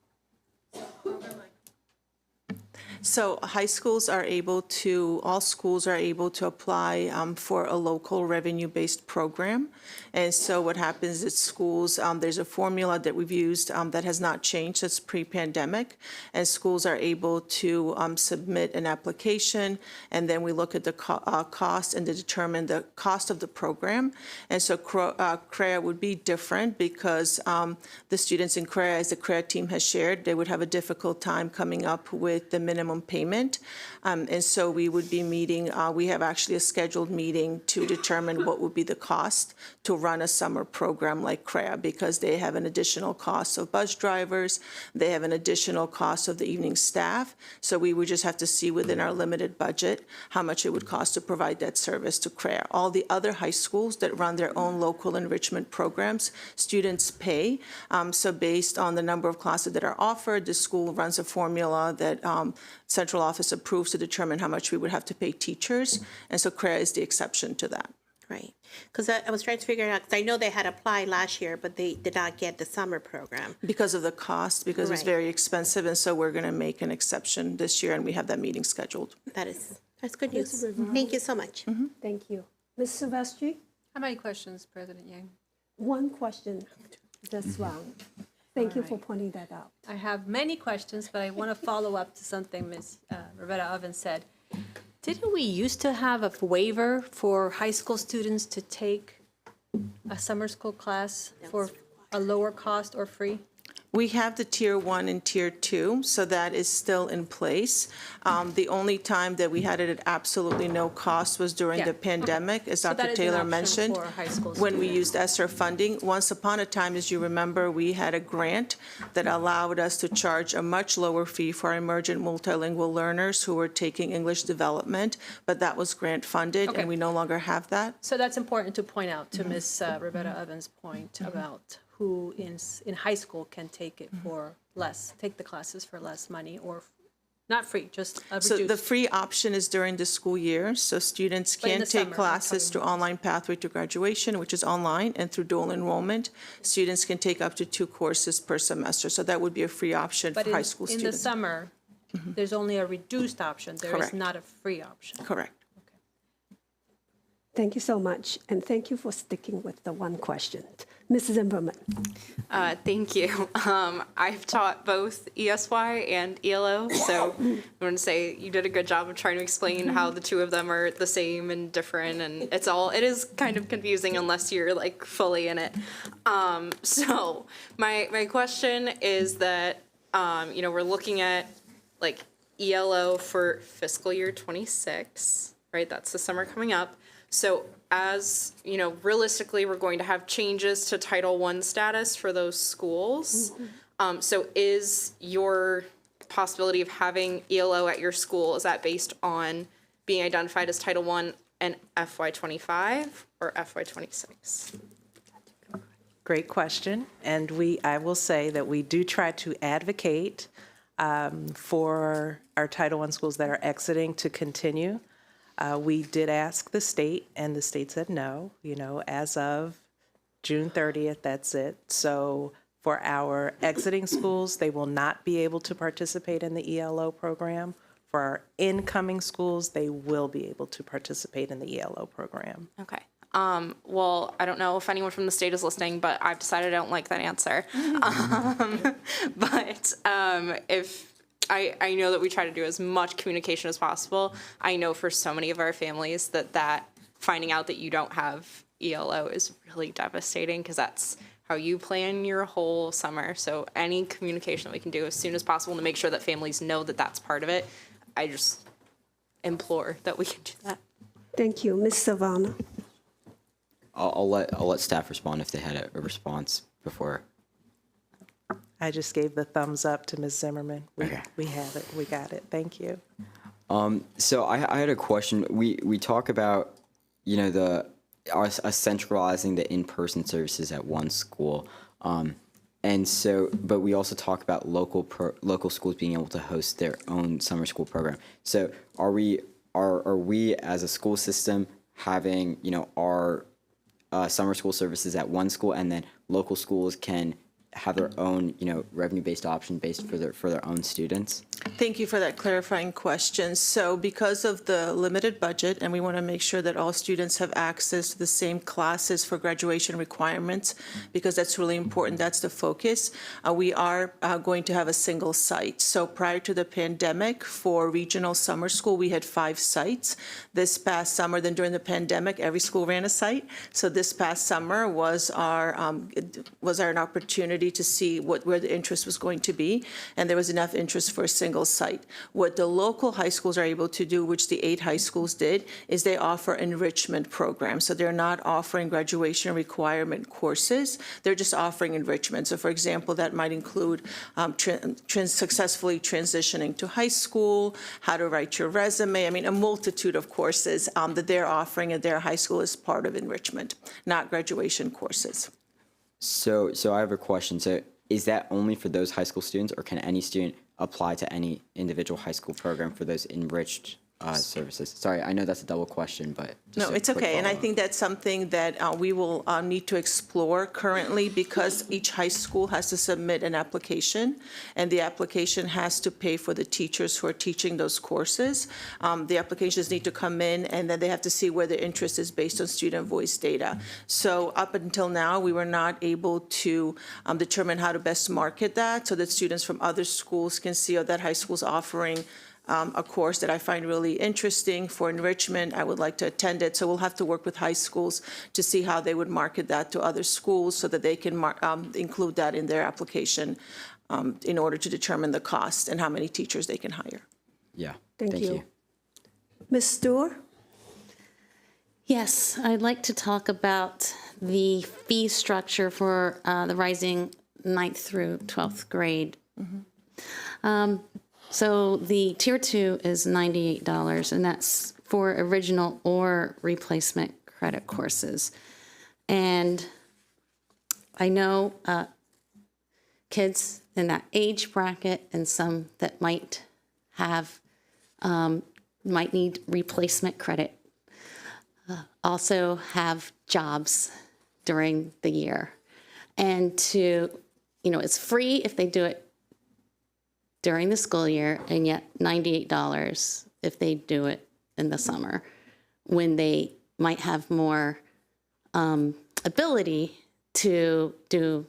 So high schools are able to, all schools are able to apply for a local revenue-based program. And so what happens is schools, there's a formula that we've used that has not changed since pre-pandemic. And schools are able to submit an application, and then we look at the cost and to determine the cost of the program. And so CREA would be different because the students in CREA, as the CREA team has shared, they would have a difficult time coming up with the minimum payment. And so we would be meeting, we have actually a scheduled meeting to determine what would be the cost to run a summer program like CREA, because they have an additional cost of bus drivers, they have an additional cost of the evening staff. So we would just have to see within our limited budget how much it would cost to provide that service to CREA. All the other high schools that run their own local enrichment programs, students pay. So based on the number of classes that are offered, the school runs a formula that central office approves to determine how much we would have to pay teachers. And so CREA is the exception to that. Right. Because I was trying to figure out, because I know they had applied last year, but they did not get the summer program. Because of the cost, because it's very expensive, and so we're going to make an exception this year, and we have that meeting scheduled. That's good news. Thank you so much. Thank you. Ms. Silvestri? How many questions, President Yang? One question this round. Thank you for pointing that out. I have many questions, but I want to follow up to something Ms. Roberta Ovens said. Didn't we used to have a waiver for high school students to take a summer school class for a lower cost or free? We have the Tier 1 and Tier 2, so that is still in place. The only time that we had it at absolutely no cost was during the pandemic, as So that Dr. is an Taylor option mentioned. for high school When we students. used ESSER funding, once upon a time, as you remember, we had a grant that allowed us to charge a much lower fee for our emergent multilingual learners who were taking English development, but that was grant funded, Okay. and we no longer have that. So that's important to point out to Ms. Roberta Ovens' point about who in high school can take it for less, take the classes for less money, or not free, just a reduced. So the free option is during the school year, so students But in can the take summer, I'm classes through Online Pathway to Graduation, which is online, and through dual enrollment. Students can take up to 2 courses per semester, so that would be a free option But for high school in the students. summer, there's only a reduced option. There is Correct. not a free option. Correct. Thank you so much, and thank you for sticking with the one question. Mrs. Zimmerman. Thank you. I've taught both ESY and ELO, so I want to say you did a good job of trying to explain how the two of them are the same and different, and it is kind of confusing unless you're like fully in it. So my question is that, we're looking at like ELO for fiscal year 26, right? That's the summer coming up. So as, realistically, we're going to have changes to Title I status for those schools. So is your possibility of having ELO at your school, is that based on being identified as Title I and FY25 or FY26? Great question. And I will say that we do try to advocate for our Title I schools that are exiting to continue. We did ask the state, and the state said no. As of June 30th, that's it. So for our exiting schools, they will not be able to participate in the ELO program. For our incoming schools, they will be able to participate in the ELO program. Okay. Well, I don't know if anyone from the state is listening, but I've decided I don't like that answer. But if I know that we try to do as much communication as possible. I know for so many of our families that finding out that you don't have ELO is really devastating, because that's how you plan your whole summer. So any communication that we can do as soon as possible to make sure that families know that that's part of it, I just implore that we can do that. Thank you. Ms. Savannah. I'll let staff respond if they had a response before. I just gave the thumbs up to Ms. Zimmerman. We have it. We got it. Thank you. So I had a question. We talk about, us centralizing the in-person services at one school. And so, but we also talk about local schools being able to host their own summer school program. So are we as a school system having, our summer school services at one school, and then local schools can have their own, revenue-based option based for their own students? Thank you for that clarifying question. So because of the limited budget, and we want to make sure that all students have access to the same classes for graduation requirements, because that's really important, that's the focus, we are going to have a single site. So prior to the pandemic, for regional summer school, we had 5 sites. This past summer, then during the pandemic, every school ran a site. So this past summer was our an opportunity to see where the interest was going to be, and there was enough interest for a single site. What the local high schools are able to do, which the 8 high schools did, is they offer enrichment programs. So they're not offering graduation requirement courses, they're just offering enrichment. So for example, that might include successfully transitioning to high school, how to write your resume, a multitude of courses that they're offering at their high school as part of enrichment, not graduation courses. So I have a question. So is that only for those high school students, or can any student apply to any individual high school program for those enriched services? Sorry, I know that's a double question, but No, it's okay. And I think that's something that we will need to explore currently, because each high school has to submit an application, and the application has to pay for the teachers who are teaching those courses. The applications need to come in, and then they have to see where the interest is based on student voice data. So up until now, we were not able to determine how to best market that so that students from other schools can see, oh, that high school's offering a course that I find really interesting for enrichment. I would like to attend it. So we'll have to work with high schools to see how they would market that to other schools so that they can include that in their application in order to determine the cost and how many teachers they can hire. Yeah, Thank you. Ms. Stewart? Yes, I'd like to talk about the fee structure for the rising 9th through 12th grade. So the Tier 2 is $98, and that's for original or replacement credit courses. And I know kids in that age bracket and some that might have, might need replacement credit, also have jobs during the year. And it's free if they do it during the school year, and yet $98 if they do it in the summer, when they might have more ability to do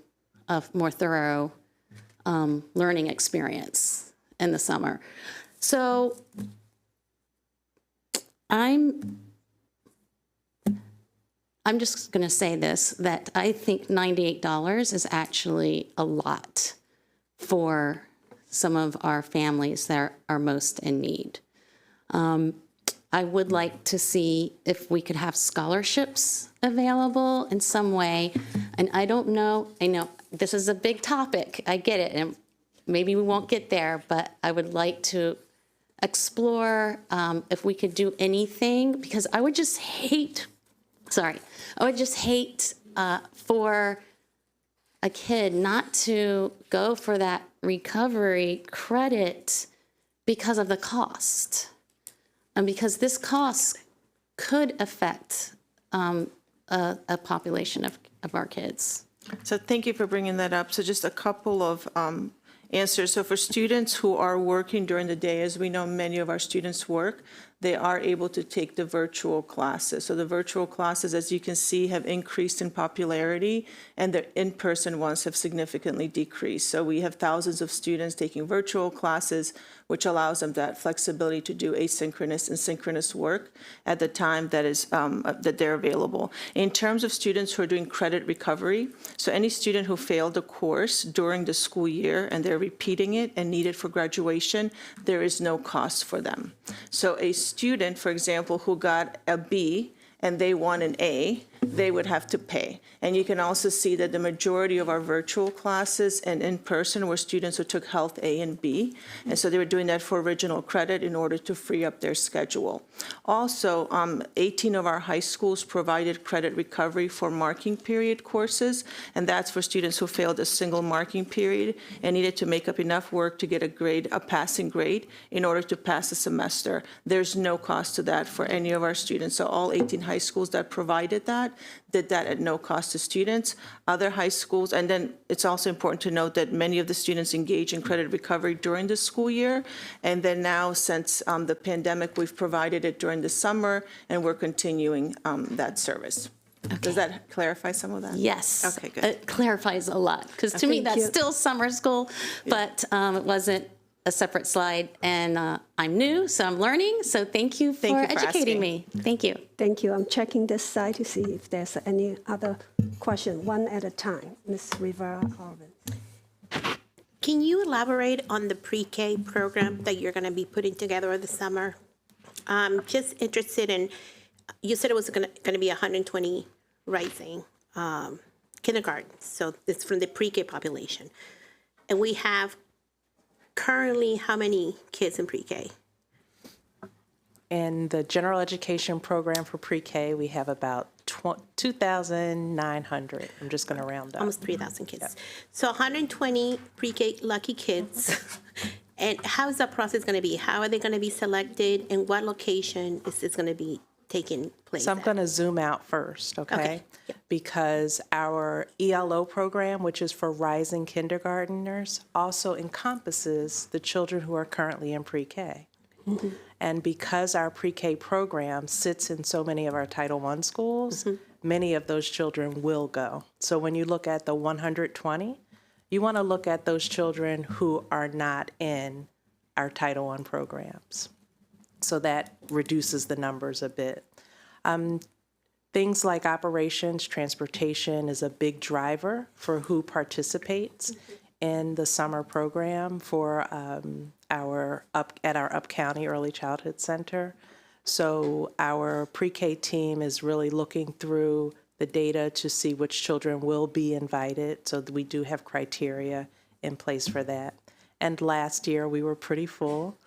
a more thorough learning experience in the summer. So I'm just going to say this, that I think $98 is actually a lot for some of our families that are most in need. I would like to see if we could have scholarships available in some way. And I don't know, I know this is a big topic, I get it, and maybe we won't get there, but I would like to explore if we could do anything, because I would just hate for a kid not to go for that recovery credit because of the cost. And because this cost could affect a population of our kids. So thank you for bringing that up. So just a couple of answers. So for students who are working during the day, as we know many of our students work, they are able to take the virtual classes. So the virtual classes, as you can see, have increased in popularity, and the in-person ones have significantly decreased. So we have thousands of students taking virtual classes, which allows them that flexibility to do asynchronous and synchronous work at the time that they're available. In terms of students who are doing credit recovery, so any student who failed a course during the school year and they're repeating it and need it for graduation, there is no cost for them. So a student, for example, who got a B and they want an A, they would have to pay. And you can also see that the majority of our virtual classes and in-person were students who took Health A and B. And so they were doing that for original credit in order to free up their schedule. Also, 18 of our high schools provided credit recovery for marking period courses, and that's for students who failed a single marking period and needed to make up enough work to get a passing grade in order to pass the semester. There's no cost to that for any of our students. So all 18 high schools that provided that did that at no cost to students. Other high schools, and then it's also important to note that many of the students engage in credit recovery during the school year. And then now, since the pandemic, we've provided it during the summer, and we're continuing that service. Okay. Does that clarify some of that? Yes. Okay, good. It clarifies a lot, because to me, Thank that's you. still summer school, but it wasn't a separate slide, and I'm new, so I'm learning, so thank you for educating me. Thank you. Thank you. I'm checking this side to see if there's any other question, one at a time. Ms. Rivera Arvin. Can you elaborate on the pre-K program that you're going to be putting together over the summer? I'm just interested in, you said it was going to be 120 rising kindergartens, so it's from the pre-K population. And we have currently how many kids in pre-K? In the general education program for pre-K, we have about 2,900. I'm just going to round up. Almost 3,000 kids. Yep. So 120 pre-K lucky kids. And how is that process going to be? How are they going to be selected, and what location is this going to be taking place? So I'm going to zoom out first, okay? Yep. Because our ELO program, which is for rising kindergartners, also encompasses the children who are currently in pre-K. Mm-hmm. And because our pre-K program sits in so many of our Title I schools, mm-hmm. many of those children will go. So when you look at the 120, you want to look at those children who are not in our Title I programs. So that reduces the numbers a bit. Things like operations, transportation is a big driver for who participates in the summer program for our Up County Early Childhood Center. So our pre-K team is really looking through the data to see which children will be invited. So we do have criteria in place for that. And last year we were pretty full,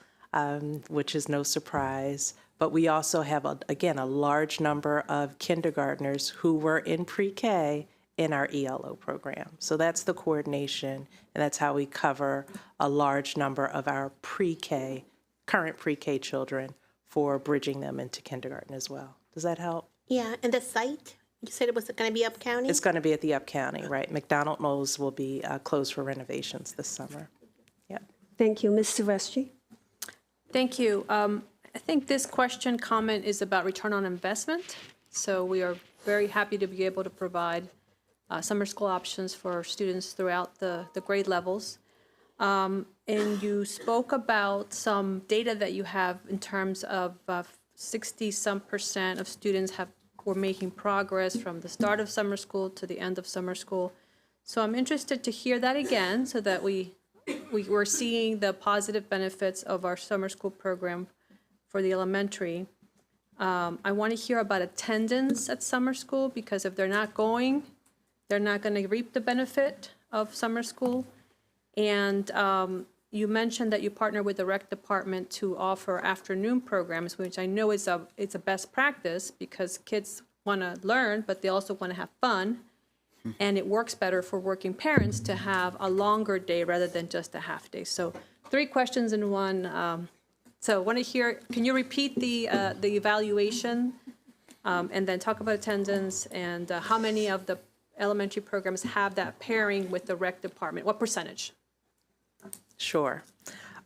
which is no surprise. But we also have, again, a large number of kindergartners who were in pre-K in our ELO program. So that's the coordination, and that's how we cover a large number of our pre-K, current pre-K children for bridging them into kindergarten as well. Does that help? Yeah, and the site, you said it was going to be Up County? It's going to be at the Up County, right. McDonald Knowles will be closed for renovations this summer. Yeah. Thank you. Ms. Silvestri. Thank you. I think this comment is about return on investment. So we are very happy to be able to provide summer school options for students throughout the grade levels. And you spoke about some data that you have in terms of 60-some% of students were making progress from the start of summer school to the end of summer school. So I'm interested to hear that again, so that we're seeing the positive benefits of our summer school program for the elementary. I want to hear about attendance at summer school, because if they're not going, they're not going to reap the benefit of summer school. And you mentioned that you partner with the rec department to offer afternoon programs, which I know it's a best practice, because kids want to learn, but they also want to have fun. And it works better for working parents to have a longer day rather than just a half day. So 3 questions in one. So I want to hear, can you repeat the evaluation and then talk about attendance, and how many of the elementary programs have that pairing with the rec department? What percentage? Sure.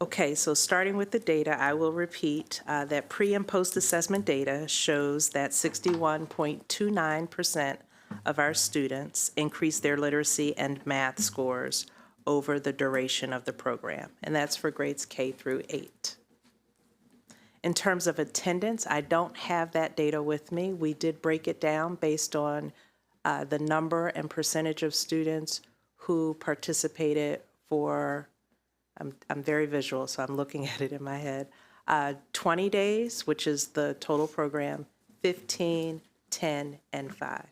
Okay, so starting with the data, I will repeat that pre and post assessment data shows that 61.29% of our students increased their literacy and math scores over the duration of the program, and that's for grades K through 8. In terms of attendance, I don't have that data with me. We did break it down based on the number and percentage of students who participated for, I'm very visual, so I'm looking at it in my head, 20 days, which is the total program, 15, 10, and 5,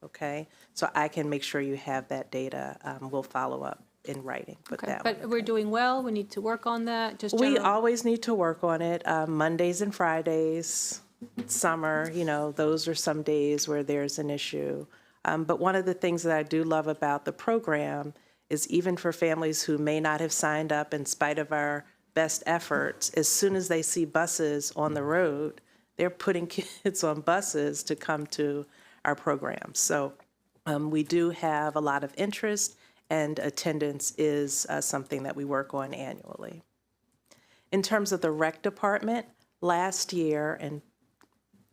okay? So I can make sure you have that data. We'll follow up in writing with that one. But we're doing well. We need to work on that. Just we general. always need to work on it. Mondays and Fridays, summer, those are some days where there's an issue. But one of the things that I do love about the program is, even for families who may not have signed up in spite of our best efforts, as soon as they see buses on the road, they're putting kids on buses to come to our programs. So we do have a lot of interest, and attendance is something that we work on annually. In terms of the rec department, last year, and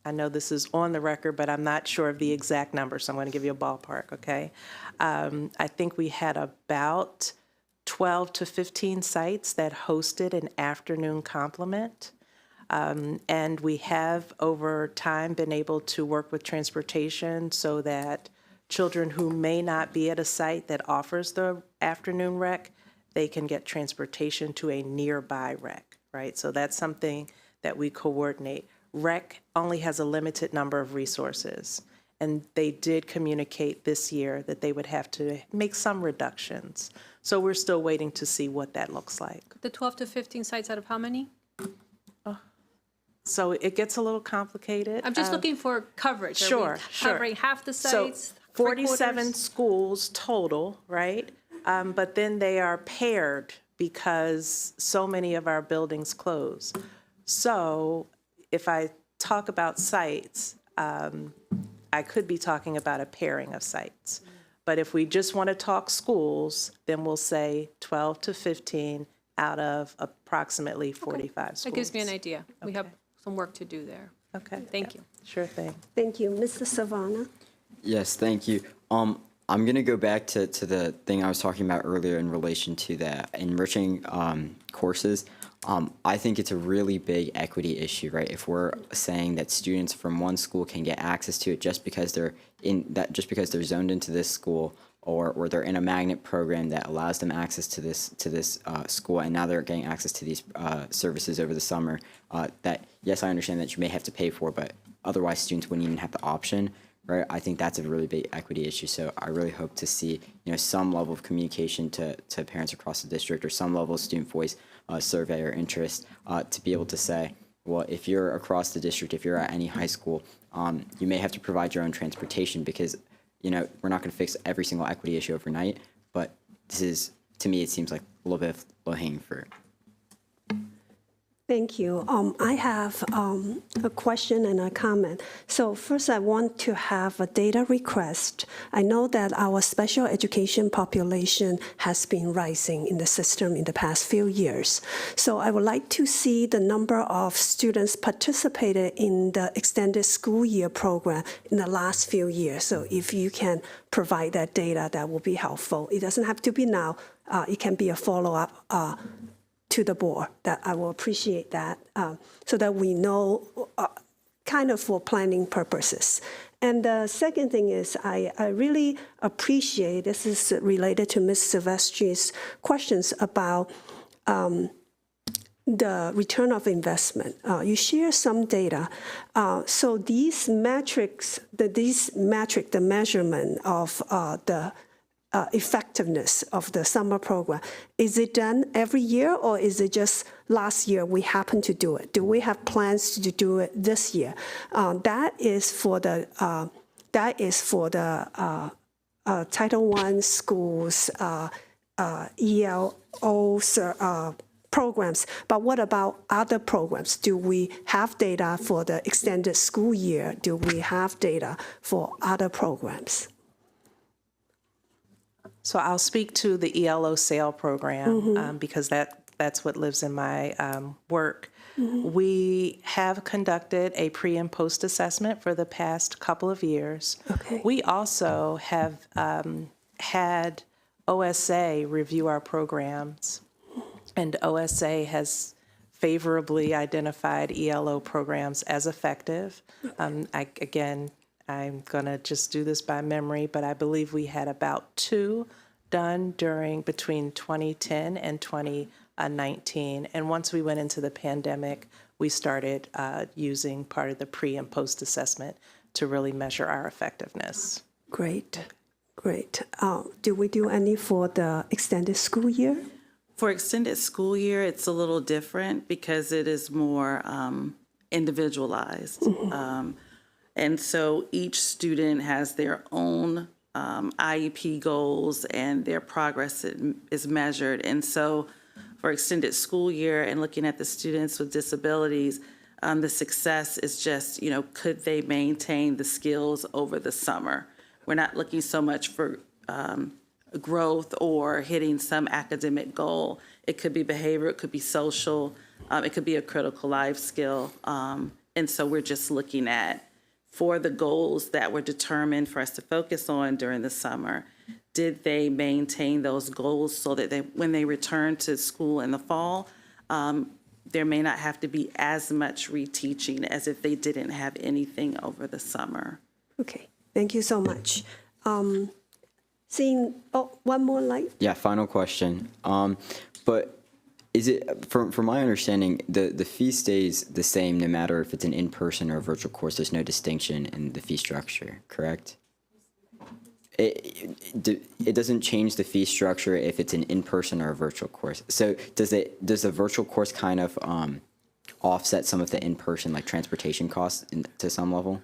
I know this is on the record, but I'm not sure of the exact number, so I'm going to give you a ballpark, okay? I think we had about 12 to 15 sites that hosted an afternoon complement. And we have, over time, been able to work with transportation so that children who may not be at a site that offers the afternoon rec, they can get transportation to a nearby rec, right? So that's something that we coordinate. Rec only has a limited number of resources, and they did communicate this year that they would have to make some reductions. So we're still waiting to see what that looks like. The 12 to 15 sites out of how many? So it gets a little complicated. I'm just looking for coverage. Sure, Are we sure. covering half the sites? So 47 schools total, right? But then they are paired because so many of our buildings close. So if I talk about sites, I could be talking about a pairing of sites. But if we just want to talk schools, then we'll say 12 to 15 out of approximately 45 schools. That gives me an idea. We have some work to do there. Okay. Thank you. Sure thing. Thank you. Mr. Savannah? Yes, thank you. I'm going to go back to the thing I was talking about earlier in relation to the enriching courses. I think it's a really big equity issue, right? If we're saying that students from one school can get access to it just because they're zoned into this school, or they're in a magnet program that allows them access to this school, and now they're getting access to these services over the summer. That, yes, I understand that you may have to pay for, but otherwise students wouldn't even have the option, right? I think that's a really big equity issue. So I really hope to see, some level of communication to parents across the district, or some level of student voice survey or interest to be able to say, well, if you're across the district, if you're at any high school, you may have to provide your own transportation, because we're not going to fix every single equity issue overnight, but this is, to me, it seems like a little bit of low-hanging fruit. Thank you. I have a question and a comment. So first, I want to have a data request. I know that our special education population has been rising in the system in the past few years. So I would like to see the number of students participated in the extended school year program in the last few years. So if you can provide that data, that will be helpful. It doesn't have to be now. It can be a follow-up to the board. That I will appreciate that, so that we know kind of for planning purposes. And the second thing is I really appreciate, this is related to Ms. Silvestri's questions about the return of investment. You share some data. So these metrics, the measurement of the effectiveness of the summer program, is it done every year, or is it just last year we happened to do it? Do we have plans to do it this year? That is for the Title I schools ELO programs. But what about other programs? Do we have data for the extended school year? Do we have data for other programs? So I'll speak to the ELO SAIL program because that's what lives in my work. We have conducted a pre and post assessment for the past couple of years. Okay. We also have had OSA review our programs, and OSA has favorably identified ELO programs as effective. I'm going to just do this by memory, but I believe we had about 2 done between 2010 and 2019. And once we went into the pandemic, we started using part of the pre and post assessment to really measure our effectiveness. Great. Do we do any for the extended school year? For extended school year, it's a little different because it is more individualized. And so each student has their own IEP goals, and their progress is measured. And so for extended school year and looking at the students with disabilities, The success is just, could they maintain the skills over the summer? We're not looking so much for growth or hitting some academic goal. It could be behavior, it could be social, it could be a critical life skill. And so we're just looking at, for the goals that were determined for us to focus on during the summer, did they maintain those goals so that when they return to school in the fall, there may not have to be as much reteaching as if they didn't have anything over the summer. Okay, thank you so much. Seeing, one more light. Yeah, final question. But is it, from my understanding, the fee stays the same no matter if it's an in-person or a virtual course? There's no distinction in the fee structure, correct? It doesn't change the fee structure if it's an in-person or a virtual course. So does the virtual course kind of offset some of the in-person, like transportation costs to some level?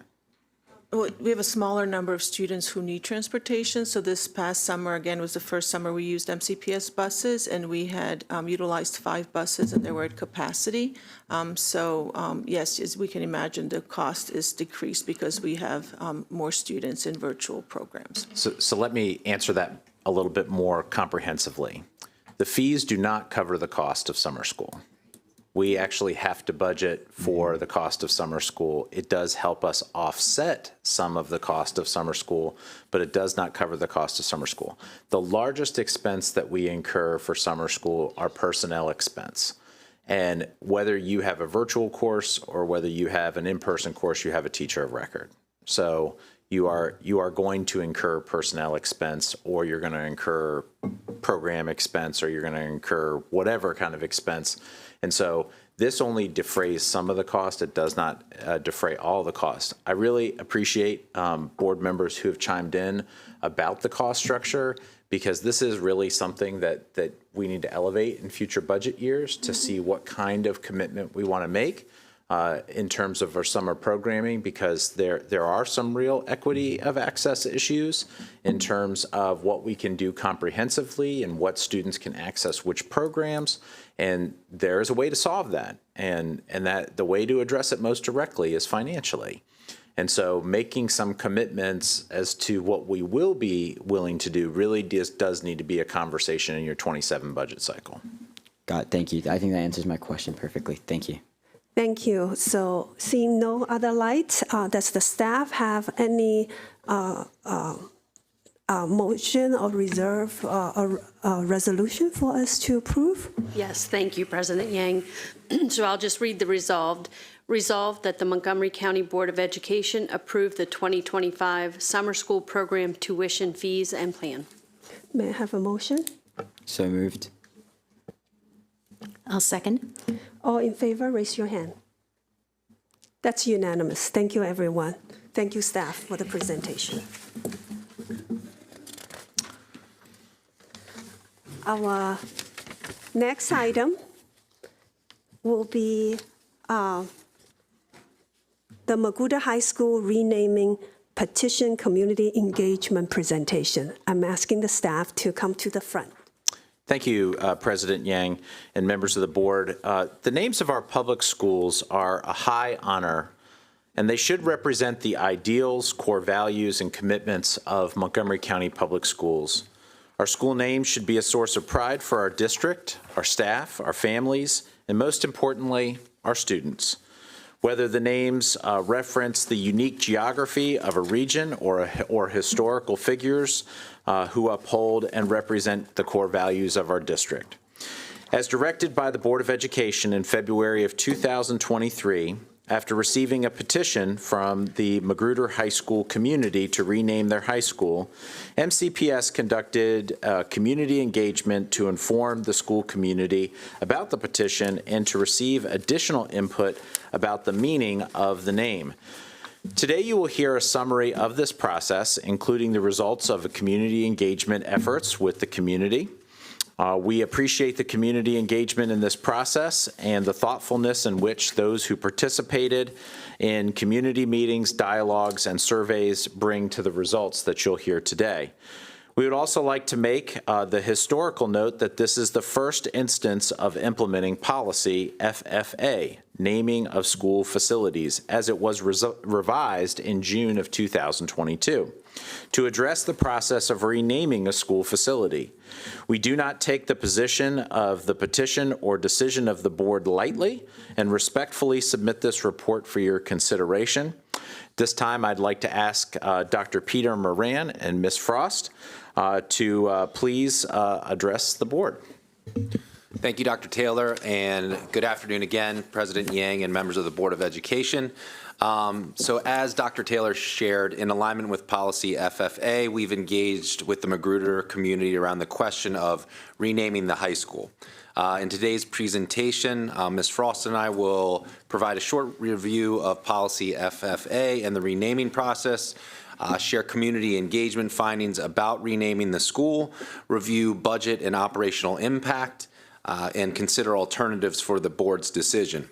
Well, we have a smaller number of students who need transportation. So this past summer, again, was the first summer we used MCPS buses, and we had utilized 5 buses, and they were at capacity. Yes, as we can imagine, the cost is decreased because we have more students in virtual programs. So let me answer that a little bit more comprehensively. The fees do not cover the cost of summer school. We actually have to budget for the cost of summer school. It does help us offset some of the cost of summer school, but it does not cover the cost of summer school. The largest expense that we incur for summer school are personnel expense. And whether you have a virtual course or whether you have an in-person course, you have a teacher of record. So you are going to incur personnel expense, or you're going to incur program expense, or you're going to incur whatever kind of expense. And so this only defrays some of the cost. It does not defray all the cost. I really appreciate board members who have chimed in about the cost structure, because this is really something that we need to elevate in future budget years to see what kind of commitment we want to make in terms of our summer programming, because there are some real equity of access issues in terms of what we can do comprehensively and what students can access which programs. And there is a way to solve that. And that the way to address it most directly is financially. And so making some commitments as to what we will be willing to do really does need to be a conversation in your 27 budget cycle. Got it. Thank you. I think that answers my question perfectly. Thank you. Thank you. So seeing no other light, does the staff have any motion or reserve a resolution for us to approve? Yes, thank you, President Yang. So I'll just read the resolved. Resolved that the Montgomery County Board of Education approve the 2025 summer school program tuition fees and plan. May I have a motion? So moved. I'll second. All in favor, raise your hand. That's unanimous. Thank you, everyone. Thank you, staff, for the presentation. Our next item will be the Magruder High School renaming petition community engagement presentation. I'm asking the staff to come to the front. Thank you, President Yang and members of the board. The names of our public schools are a high honor, and they should represent the ideals, core values, and commitments of Montgomery County Public Schools. Our school names should be a source of pride for our district, our staff, our families, and most importantly, our students. Whether the names reference the unique geography of a region or historical figures who uphold and represent the core values of our district. As directed by the Board of Education in February of 2023, after receiving a petition from the Magruder High School community to rename their high school, MCPS conducted community engagement to inform the school community about the petition and to receive additional input about the meaning of the name. Today you will hear a summary of this process, including the results of a community engagement efforts with the community. We appreciate the community engagement in this process and the thoughtfulness in which those who participated in community meetings, dialogues, and surveys bring to the results that you'll hear today. We would also like to make the historical note that this is the first instance of implementing policy FFA, naming of school facilities, as it was revised in June of 2022, to address the process of renaming a school facility. We do not take the position of the petition or decision of the board lightly and respectfully submit this report for your consideration. This time, I'd like to ask Dr. Peter Moran and Ms. Frost to please address the board. Thank you, Dr. Taylor, and good afternoon again, President Yang and members of the Board of Education. So as Dr. Taylor shared, in alignment with policy FFA, we've engaged with the Magruder community around the question of renaming the high school. In today's presentation, Ms. Frost and I will provide a short review of policy FFA and the renaming process, share community engagement findings about renaming the school, review budget and operational impact, and consider alternatives for the board's decision.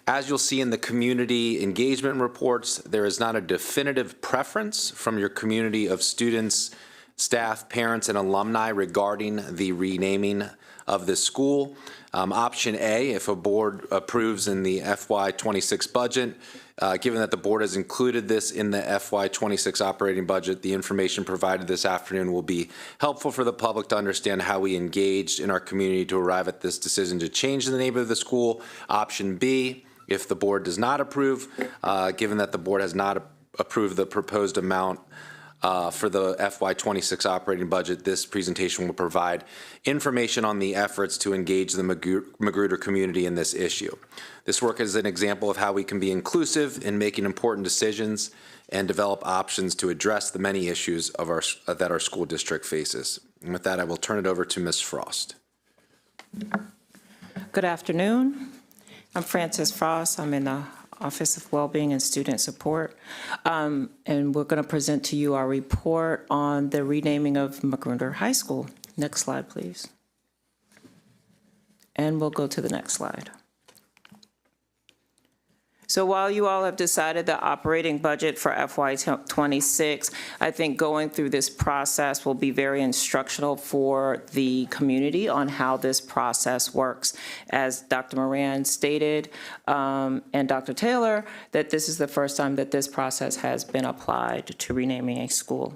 As you'll see in the community engagement reports, there is not a definitive preference from your community of students, staff, parents, and alumni regarding the renaming of the school. Option A, if a board approves in the FY26 budget, given that the board has included this in the FY26 operating budget, the information provided this afternoon will be helpful for the public to understand how we engaged in our community to arrive at this decision to change the name of the school. Option B, if the board does not approve, given that the board has not approved the proposed amount for the FY26 operating budget, this presentation will provide information on the efforts to engage the Magruder community in this issue. This work is an example of how we can be inclusive in making important decisions and develop options to address the many issues of that our school district faces. And with that, I will turn it over to Ms. Frost. Good afternoon. I'm Frances Frost. I'm in the Office of Wellbeing and Student Support, and we're going to present to you our report on the renaming of Magruder High School. Next slide, please. And we'll go to the next slide. So while you all have decided the operating budget for FY26, I think going through this process will be very instructional for the community on how this process works. As Dr. Moran stated, and Dr. Taylor, that this is the first time that this process has been applied to renaming a school.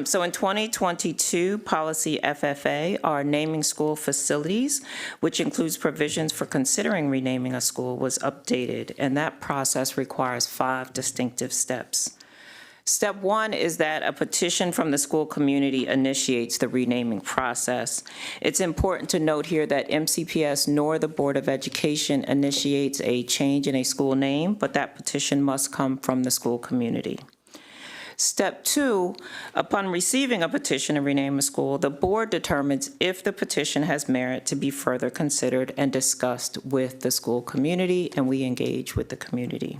So in 2022, policy FFA, our naming school facilities, which includes provisions for considering renaming a school, was updated, and that process requires 5 distinctive steps. Step 1 is that a petition from the school community initiates the renaming process. It's important to note here that MCPS nor the Board of Education initiates a change in a school name, but that petition must come from the school community. Step 2, upon receiving a petition to rename a school, the board determines if the petition has merit to be further considered and discussed with the school community, and we engage with the community.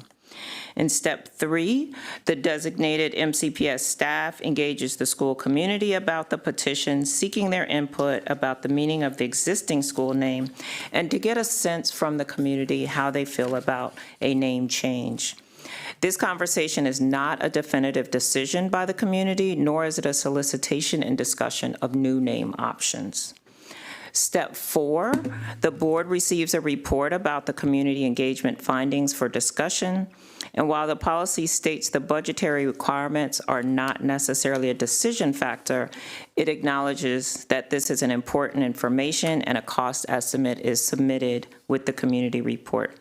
In step 3, the designated MCPS staff engages the school community about the petition, seeking their input about the meaning of the existing school name, and to get a sense from the community how they feel about a name change. This conversation is not a definitive decision by the community, nor is it a solicitation and discussion of new name options. Step 4, the board receives a report about the community engagement findings for discussion. And while the policy states the budgetary requirements are not necessarily a decision factor, it acknowledges that this is an important information and a cost estimate is submitted with the community report.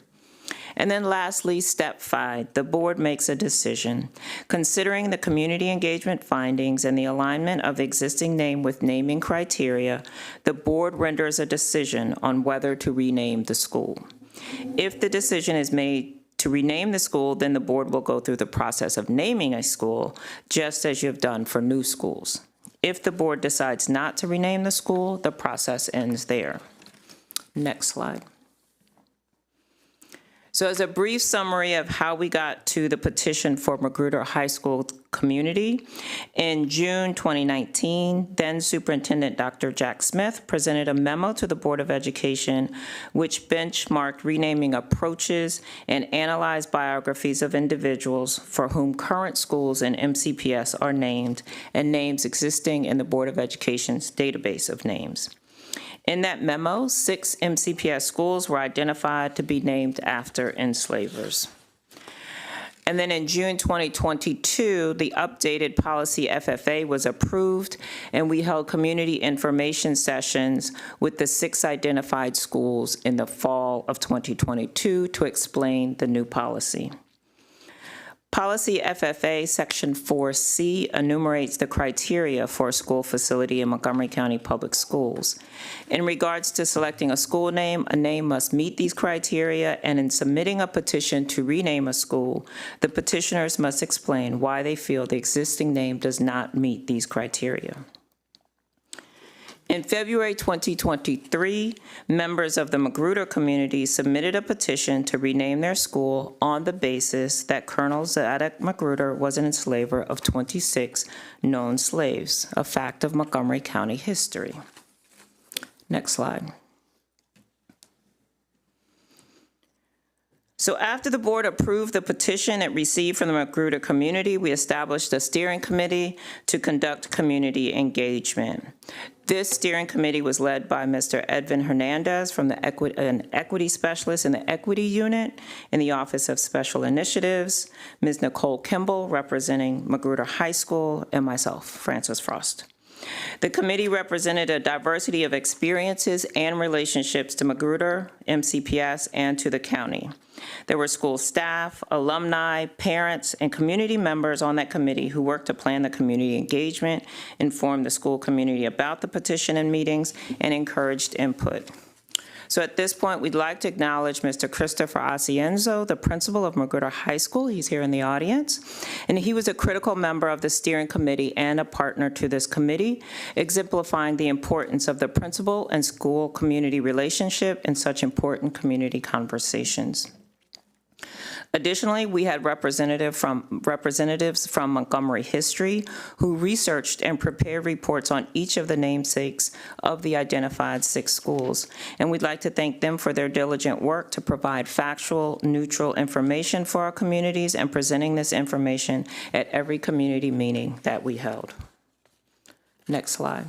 And then lastly, step 5, the board makes a decision. Considering the community engagement findings and the alignment of the existing name with naming criteria, the board renders a decision on whether to rename the school. If the decision is made to rename the school, then the board will go through the process of naming a school, just as you have done for new schools. If the board decides not to rename the school, the process ends there. Next slide. So as a brief summary of how we got to the petition for Magruder High School community, in June 2019, then Superintendent Dr. Jack Smith presented a memo to the Board of Education which benchmarked renaming approaches and analyzed biographies of individuals for whom current schools in MCPS are named and names existing in the Board of Education's database of names. In that memo, 6 MCPS schools were identified to be named after enslavers. And then in June 2022, the updated policy FFA was approved, and we held community information sessions with the 6 identified schools in the fall of 2022 to explain the new policy. Policy FFA Section 4C enumerates the criteria for a school facility in Montgomery County Public Schools. In regards to selecting a school name, a name must meet these criteria, and in submitting a petition to rename a school, the petitioners must explain why they feel the existing name does not meet these criteria. In February 2023, members of the Magruder community submitted a petition to rename their school on the basis that Colonel Zadok Magruder was an enslaver of 26 known slaves, a fact of Montgomery County history. Next slide. So after the board approved the petition it received from the Magruder community, we established a steering committee to conduct community engagement. This steering committee was led by Mr. Edwin Hernandez, from an equity specialist in the equity unit in the Office of Special Initiatives, Ms. Nicole Kimball, representing Magruder High School, and myself, Frances Frost. The committee represented a diversity of experiences and relationships to Magruder, MCPS, and to the county. There were school staff, alumni, parents, and community members on that committee who worked to plan the community engagement, informed the school community about the petition and meetings, and encouraged input. So at this point, we'd like to acknowledge Mr. Christopher Asienzo, the principal of Magruder High School. He's here in the audience. And he was a critical member of the steering committee and a partner to this committee, exemplifying the importance of the principal and school community relationship in such important community conversations. Additionally, we had representatives from Montgomery history who researched and prepared reports on each of the namesakes of the identified 6 schools. And we'd like to thank them for their diligent work to provide factual, neutral information for our communities and presenting this information at every community meeting that we held. Next slide.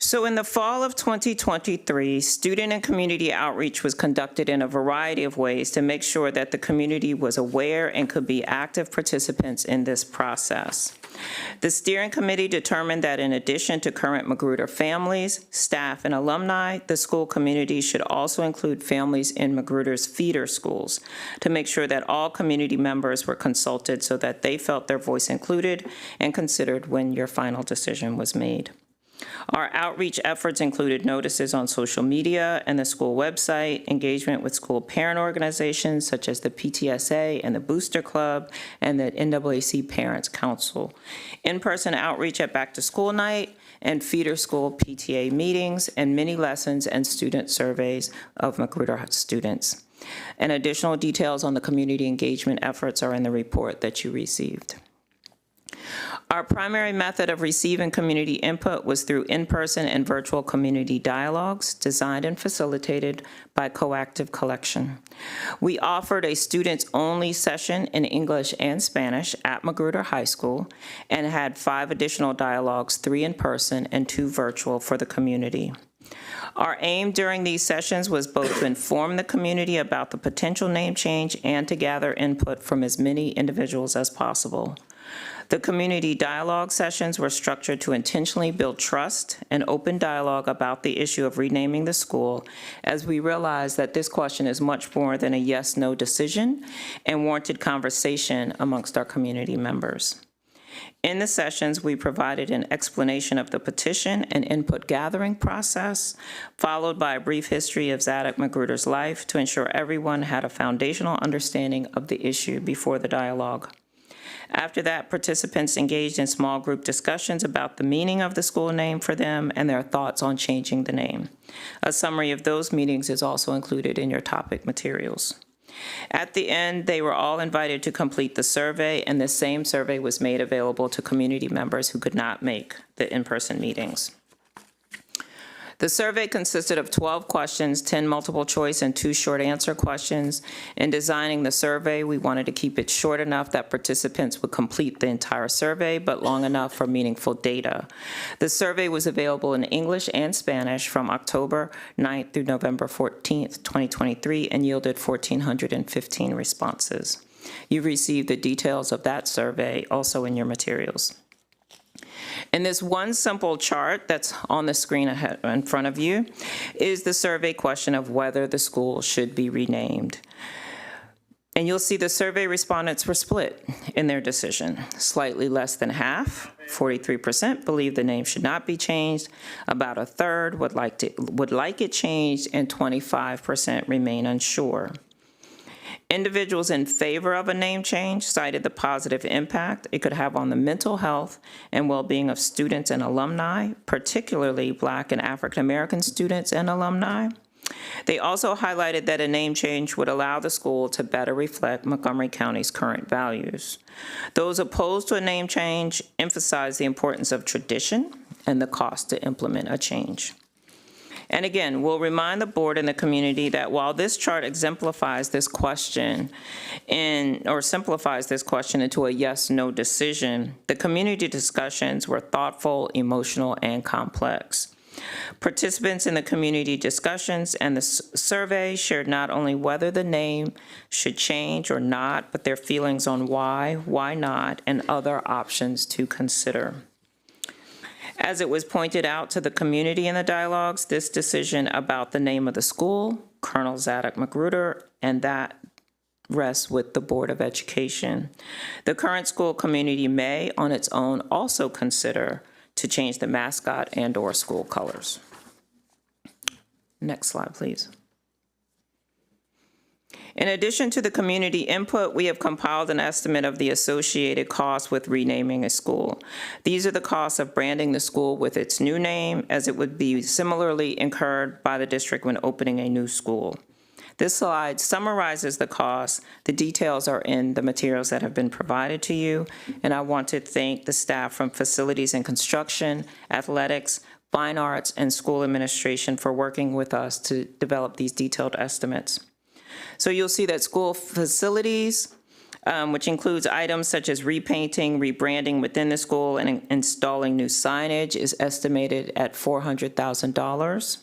So in the fall of 2023, student and community outreach was conducted in a variety of ways to make sure that the community was aware and could be active participants in this process. The steering committee determined that in addition to current Magruder families, staff, and alumni, the school community should also include families in Magruder's feeder schools to make sure that all community members were consulted so that they felt their voice included and considered when your final decision was made. Our outreach efforts included notices on social media and the school website, engagement with school parent organizations such as the PTSA and the Booster Club and the NAAC Parents Council, in-person outreach at back-to-school night, and feeder school PTA meetings, and mini lessons and student surveys of Magruder students. And additional details on the community engagement efforts are in the report that you received. Our primary method of receiving community input was through in-person and virtual community dialogues designed and facilitated by Coactive Collection. We offered a students-only session in English and Spanish at Magruder High School and had 5 additional dialogues, 3 in person and 2 virtual for the community. Our aim during these sessions was both to inform the community about the potential name change and to gather input from as many individuals as possible. The community dialogue sessions were structured to intentionally build trust and open dialogue about the issue of renaming the school, as we realized that this question is much more than a yes-no decision and warranted conversation amongst our community members. In the sessions, we provided an explanation of the petition and input gathering process, followed by a brief history of Zadok Magruder's life to ensure everyone had a foundational understanding of the issue before the dialogue. After that, participants engaged in small group discussions about the meaning of the school name for them and their thoughts on changing the name. A summary of those meetings is also included in your topic materials. At the end, they were all invited to complete the survey, and the same survey was made available to community members who could not make the in-person meetings. The survey consisted of 12 questions, 10 multiple choice and 2 short answer questions. In designing the survey, we wanted to keep it short enough that participants would complete the entire survey, but long enough for meaningful data. The survey was available in English and Spanish from October 9th through November 14th, 2023, and yielded 1,415 responses. You received the details of that survey also in your materials. In this one simple chart that's on the screen ahead in front of you is the survey question of whether the school should be renamed. And you'll see the survey respondents were split in their decision. Slightly less than half, 43%, believe the name should not be changed. About a third would like it changed, and 25% remain unsure. Individuals in favor of a name change cited the positive impact it could have on the mental health and well-being of students and alumni, particularly Black and African American students and alumni. They also highlighted that a name change would allow the school to better reflect Montgomery County's current values. Those opposed to a name change emphasized the importance of tradition and the cost to implement a change. And again, we'll remind the board and the community that while this chart exemplifies this question simplifies this question into a yes/no decision, the community discussions were thoughtful, emotional, and complex. Participants in the community discussions and the survey shared not only whether the name should change or not, but their feelings on why not, and other options to consider. As it was pointed out to the community in the dialogues, this decision about the name of the school, Colonel Zadok Magruder, and that rests with the Board of Education. The current school community may, on its own, also consider to change the mascot and/or school colors. Next slide, please. In addition to the community input, we have compiled an estimate of the associated costs with renaming a school. These are the costs of branding the school with its new name, as it would be similarly incurred by the district when opening a new school. This slide summarizes the costs. The details are in the materials that have been provided to you, and I want to thank the staff from Facilities and Construction, Athletics, Fine Arts, and School Administration for working with us to develop these detailed estimates. So you'll see that school facilities, which includes items such as repainting, rebranding within the school, and installing new signage, is estimated at $400,000.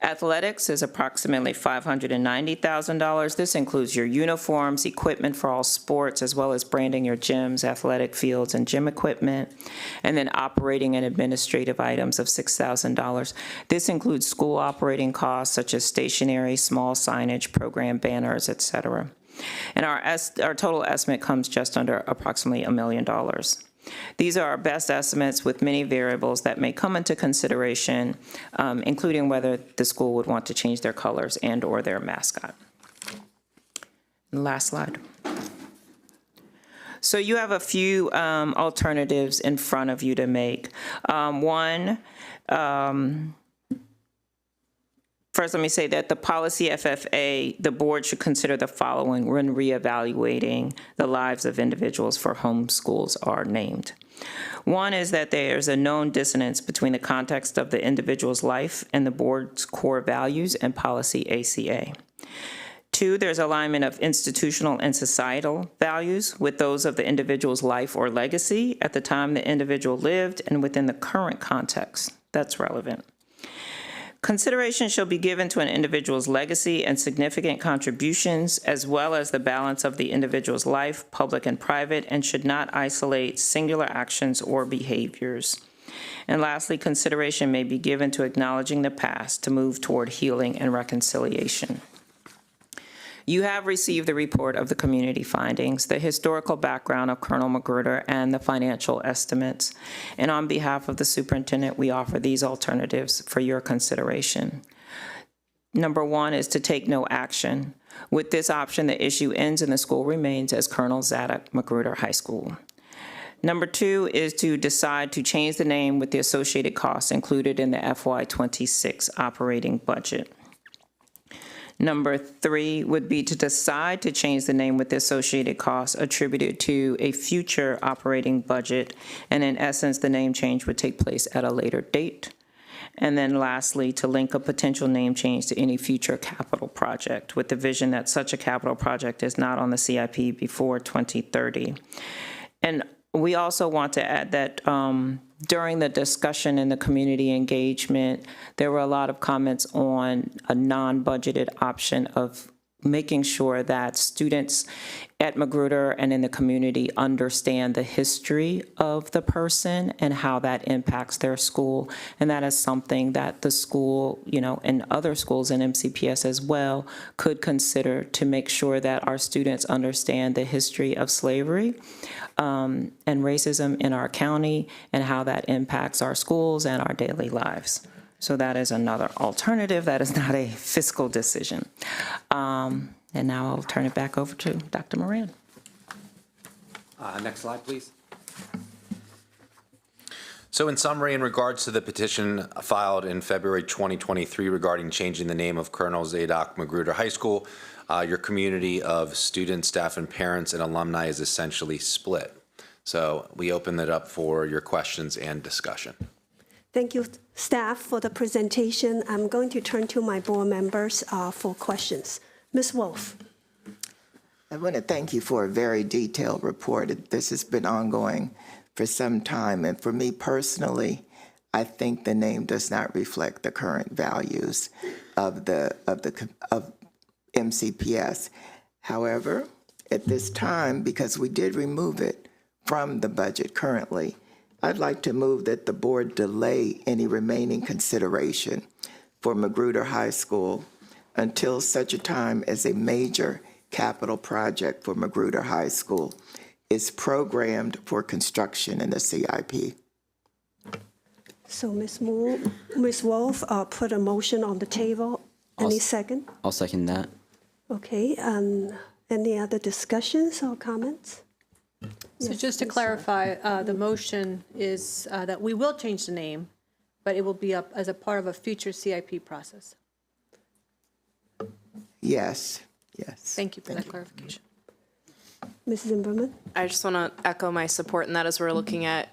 Athletics is approximately $590,000. This includes your uniforms, equipment for all sports, as well as branding your gyms, athletic fields, and gym equipment, and then operating and administrative items of $6,000. This includes school operating costs such as stationery, small signage, program banners, etc. And our total estimate comes just under approximately $1 million. These are our best estimates with many variables that may come into consideration, including whether the school would want to change their colors and/or their mascot. Last slide. So you have a few alternatives in front of you to make. First, let me say that the policy FFA, the board should consider the following when reevaluating the lives of individuals for whom schools are named. One is that there's a known dissonance between the context of the individual's life and the board's core values and policy ACA. Two, there's alignment of institutional and societal values with those of the individual's life or legacy at the time the individual lived and within the current context that's relevant. Consideration shall be given to an individual's legacy and significant contributions, as well as the balance of the individual's life, public and private, and should not isolate singular actions or behaviors. And lastly, consideration may be given to acknowledging the past to move toward healing and reconciliation. You have received the report of the community findings, the historical background of Colonel Magruder, and the financial estimates. And on behalf of the superintendent, we offer these alternatives for your consideration. Number 1 is to take no action. With this option, the issue ends and the school remains as Colonel Zadok Magruder High School. Number 2 is to decide to change the name with the associated costs included in the FY26 operating budget. Number 3 would be to decide to change the name with the associated costs attributed to a future operating budget. And in essence, the name change would take place at a later date. And then lastly, to link a potential name change to any future capital project with the vision that such a capital project is not on the CIP before 2030. And we also want to add that during the discussion and the community engagement, there were a lot of comments on a non-budgeted option of making sure that students at Magruder and in the community understand the history of the person and how that impacts their school. And that is something that the school, and other schools in MCPS as well, could consider to make sure that our students understand the history of slavery and racism in our county and how that impacts our schools and our daily lives. So that is another alternative. That is not a fiscal decision. And now I'll turn it back over to Dr. Moran. Next slide, please. So in summary, in regards to the petition filed in February 2023 regarding changing the name of Colonel Zadok Magruder High School, your community of students, staff, and parents and alumni is essentially split. So we open it up for your questions and discussion. Thank you, staff, for the presentation. I'm going to turn to my board members for questions. Ms. Wolf. I want to thank you for a very detailed report. This has been ongoing for some time, and for me personally, I think the name does not reflect the current values of MCPS. However, at this time, because we did remove it from the budget currently, I'd like to move that the board delay any remaining consideration for Magruder High School until such a time as a major capital project for Magruder High School is programmed for construction in the CIP. So Ms. Wolf put a motion on the table. Any second? I'll second that. Okay, any other discussions or comments? So just to clarify, the motion is that we will change the name, but it will be up as a part of a future CIP process. Yes. Thank you for that clarification. Mrs. Zimmerman? I just want to echo my support in that as we're looking at,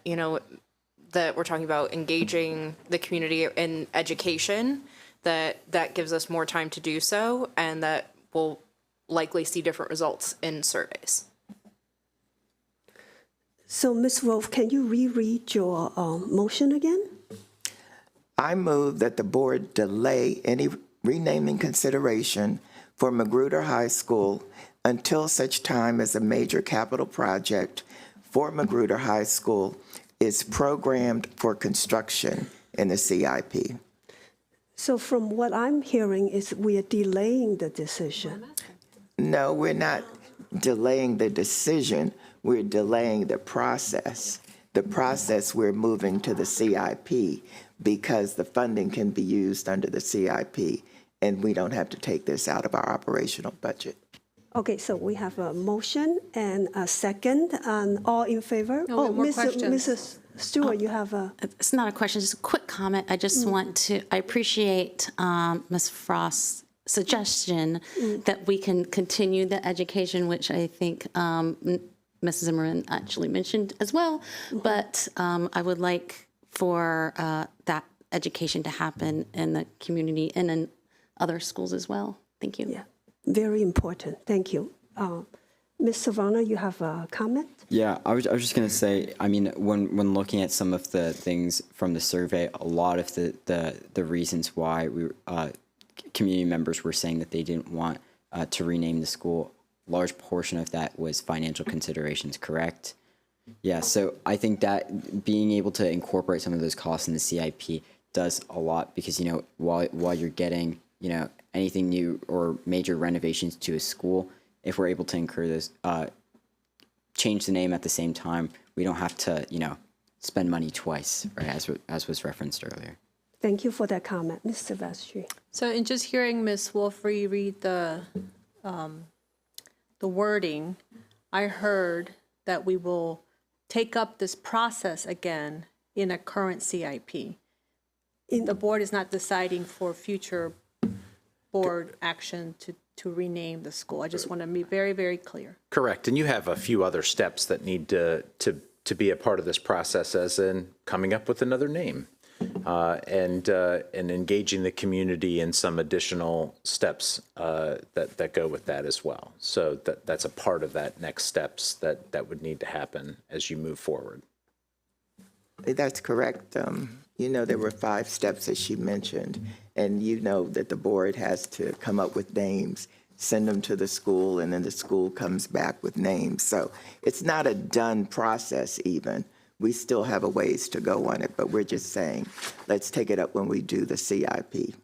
that we're talking about engaging the community in education, that gives us more time to do so, and that we'll likely see different results in surveys. So Ms. Wolf, can you reread your motion again? I move that the board delay any renaming consideration for Magruder High School until such time as a major capital project for Magruder High School is programmed for construction in the CIP. So from what I'm hearing is we are delaying the decision. No, we're not delaying the decision. We're delaying the process. The process we're moving to the CIP because the funding can be used under the CIP and we don't have to take this out of our operational budget. Okay, so we have a motion and a second. All in favor? Mrs. Stewart, you have a... It's not a question, just a quick comment. I just I appreciate Ms. Frost's suggestion that we can continue the education, which I think Mrs. Zimmerman actually mentioned as well. But I would like for that education to happen in the community and in other schools as well. Thank you. Yeah, very important. Thank you. Ms. Savannah, you have a comment? Yeah, I was just going to say, I mean, when looking at some of the things from the survey, a lot of the reasons why community members were saying that they didn't want to rename the school, large portion of that was financial considerations, correct? Yeah, so I think that being able to incorporate some of those costs in the CIP does a lot because, while you're getting, anything new or major renovations to a school, if we're able to incur this, change the name at the same time, we don't have to, spend money twice, right, as was referenced earlier. Thank you for that comment, Ms. Silvestri. So in just hearing Ms. Wolfrey read the wording, I heard that we will take up this process again in a current CIP. The board is not deciding for future board action to rename the school. I just want to be very, very clear. Correct. And you have a few other steps that need to be a part of this process, as in coming up with another name and engaging the community in some additional steps that go with that as well. So that's a part of that next steps that would need to happen as you move forward. That's correct. You know, there were 5 steps as she mentioned, and you know that the board has to come up with names, send them to the school, and then the school comes back with names. So it's not a done process even. We still have a ways to go on it, but we're just saying, let's take it up when we do the CIP.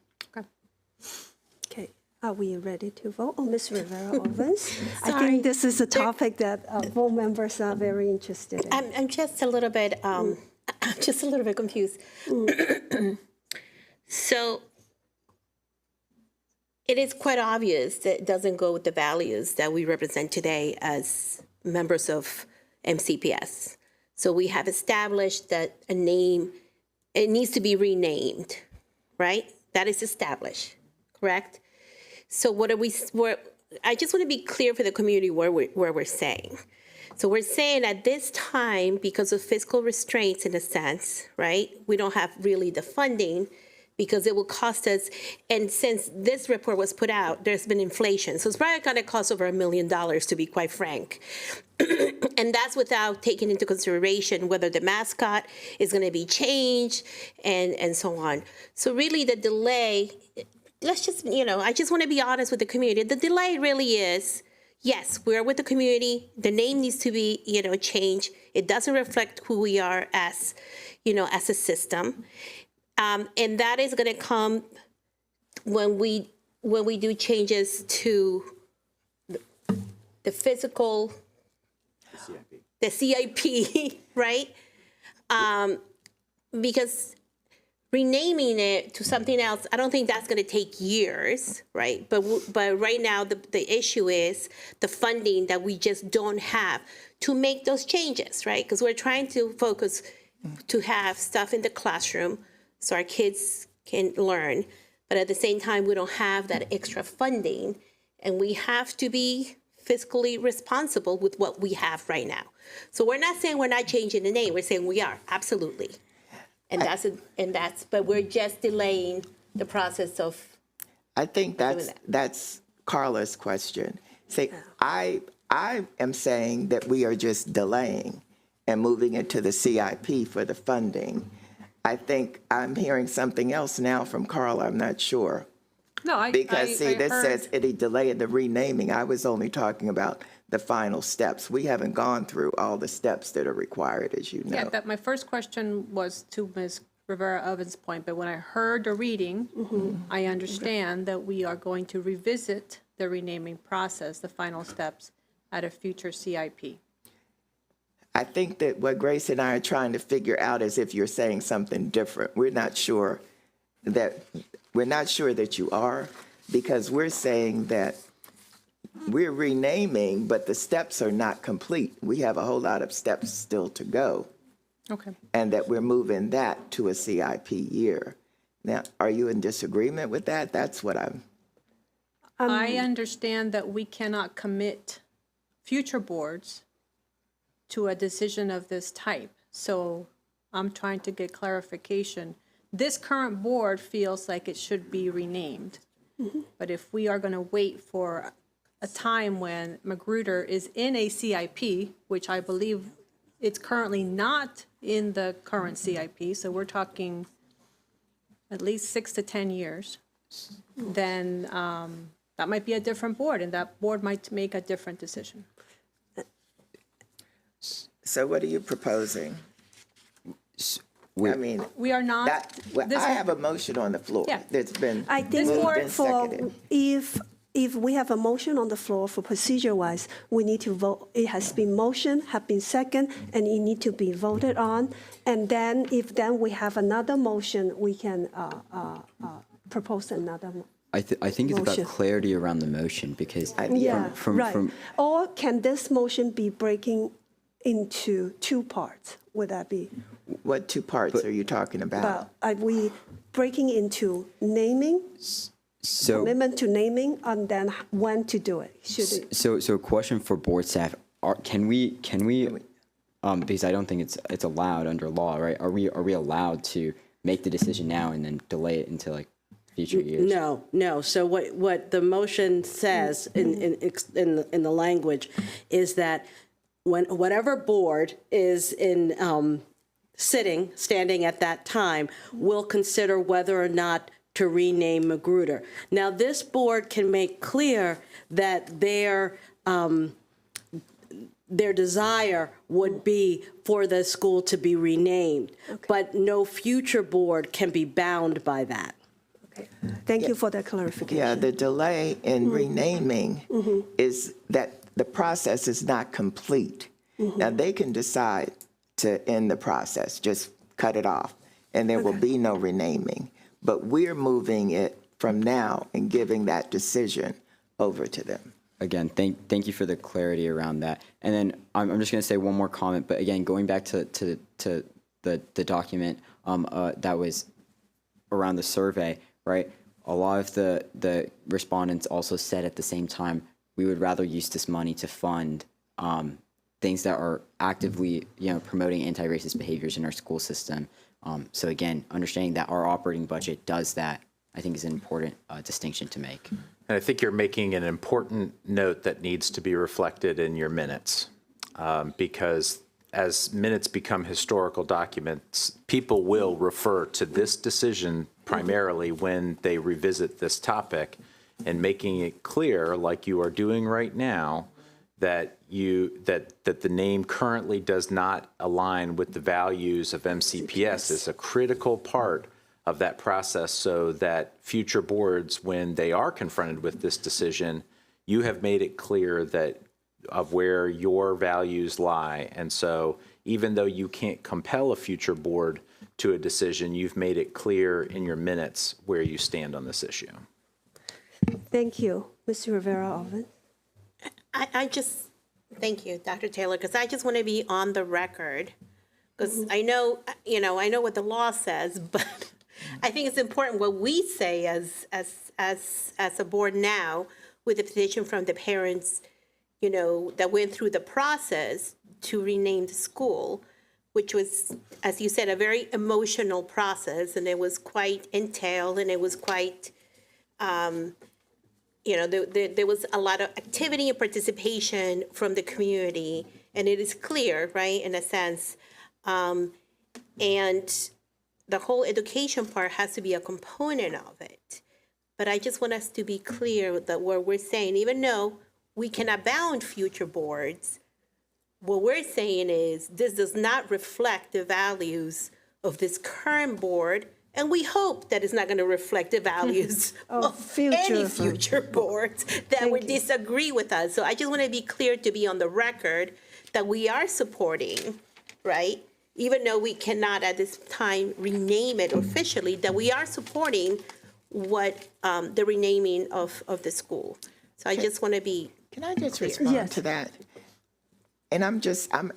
Okay, are we ready to vote? Oh, Ms. Rivera-Owens? I think this is a topic that board members are very interested in. I'm just a little bit, confused. So it is quite obvious that it doesn't go with the values that we represent today as members of MCPS. So we have established that a name, it needs to be renamed, right? That is established, correct? So I just want to be clear for the community where we're saying. So we're saying at this time, because of fiscal restraints in a sense, right? We don't have really the funding because it will cost us, and since this report was put out, there's been inflation. So it's probably going to cost over $1 million, to be quite frank. And that's without taking into consideration whether the mascot is going to be changed and so on. So really the delay, let's just, I just want to be honest with the community. The delay really is, yes, we're with the community. The name needs to be, changed. It doesn't reflect who we are as, as a system. And that is going to come when we do changes to the physical, the CIP, right? Because renaming it to something else, I don't think that's going to take years, right? But right now, the issue is the funding that we just don't have to make those changes, right? Because we're trying to focus to have stuff in the classroom so our kids can learn. But at the same time, we don't have that extra funding, and we have to be fiscally responsible with what we have right now. So we're not saying we're not changing the name. We're saying we are, absolutely. But we're just delaying the process of. I think that's Carla's question. I am saying that we are just delaying and moving it to the CIP for the funding. I think I'm hearing something else now from Carla. I'm not sure. No, Because this says it delayed the renaming. I was only talking about the final steps. We haven't gone through all the steps that are required, as you know. Yeah, my first question was to Ms. Rivera-Owens' point, but when I heard the reading, I understand that we are going to revisit the renaming process, the final steps, at a future CIP. I think that what Grace and I are trying to figure out is if you're saying something different. We're not sure that you are, because we're saying that we're renaming, but the steps are not complete. We have a whole lot of steps still to go. Okay. And that we're moving that to a CIP year. Now, are you in disagreement with that? That's what I'm. I understand that we cannot commit future boards to a decision of this type. So I'm trying to get clarification. This current board feels like it should be renamed. But if we are going to wait for a time when Magruder is in a CIP, which I believe it's currently not in the current CIP, so we're talking at least 6 to 10 years, then that might be a different board, and that board might make a different decision. So what are you proposing? We are not. I have a motion on the floor. Yeah. That's been I think moved and seconded. if if we have a motion on the floor for procedure-wise, we need to vote. It has been motioned, have been second, and it need to be voted on. And then if then we have another motion, we can propose another I think it's motion. about clarity around the motion because Yeah, right. from Or can this motion be breaking into two parts? Would that be? What two parts are you talking about? But are we breaking into naming, so commitment to naming, and then when to do it? Should it? so a question for board staff: Can we because I don't think it's allowed under law, right? Are we allowed to make the decision now and then delay it into like future years? No. So what the motion says in the language is that whatever board is in standing at that time will consider whether or not to rename Magruder. Now, this board can make clear that their desire would be for the school to be renamed, but no future board can be bound by that. Thank you for that clarification. Yeah, the delay in renaming is that the process is not complete. Now, they can decide to end the process, just cut it off, and there will be no renaming. But we're moving it from now and giving that decision over to them. Again, thank you for the clarity around that. And then I'm just going to say one more comment. But again, going back to the document that was around the survey, right? A lot of the respondents also said at the same time, we would rather use this money to fund things that are actively, promoting anti-racist behaviors in our school system. So again, understanding that our operating budget does that, I think is an important distinction to make. And I think you're making an important note that needs to be reflected in your minutes, because as minutes become historical documents, people will refer to this decision primarily when they revisit this topic, and making it clear, like you are doing right now, that the name currently does not align with the values of MCPS is a critical part of that process, so that future boards, when they are confronted with this decision, you have made it clear that of where your values lie. And so even though you can't compel a future board to a decision, you've made it clear in your minutes where you stand on this issue. Thank you. Mr. Rivera-Alvin. I just, thank you, Dr. Taylor, because I just want to be on the record, because I know what the law says, but I think it's important what we say as a board now with the petition from the parents, that went through the process to rename the school, which was, as you said, a very emotional process, and it was quite entailed, and it was quite, there was a lot of activity and participation from the community, and it is clear, right, in a sense, and the whole education part has to be a component of it. But I just want us to be clear that what we're saying, even though we cannot bound future boards, what we're saying is this does not reflect the values of this current board, and we hope that it's not going to reflect the values of any future boards that would disagree with us. So I just want to be clear, to be on the record, that we are supporting, right? Even though we cannot at this time rename it officially, that we are supporting what the renaming of the school. So I just want to be Can I just respond to that? And I'm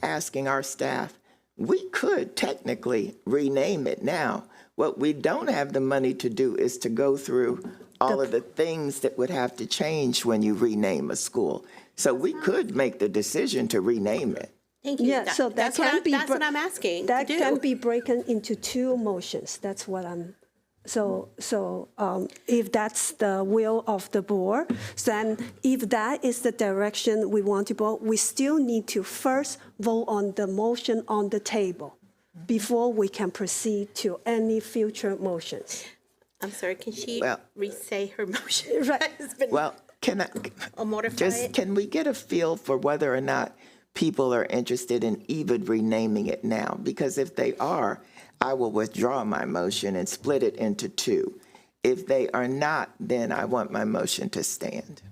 asking our staff, we could technically rename it now. What we don't have the money to do is to go through all of the things that would have to change when you rename a school. So we could make the decision to rename it. Thank you. Yeah, so that's what I'm asking. That to do. can be broken into two motions. That's what I'm. So if that's the will of the board, then if that is the direction we want to go, we still need to first vote on the motion on the table before we can proceed to any future motions. I'm sorry, can she re-say her motion? Right. Well, can we get a feel for whether or not people are interested in even renaming it now? Because if they are, I will withdraw my motion and split it into two. If they are not, then I want my motion to stand.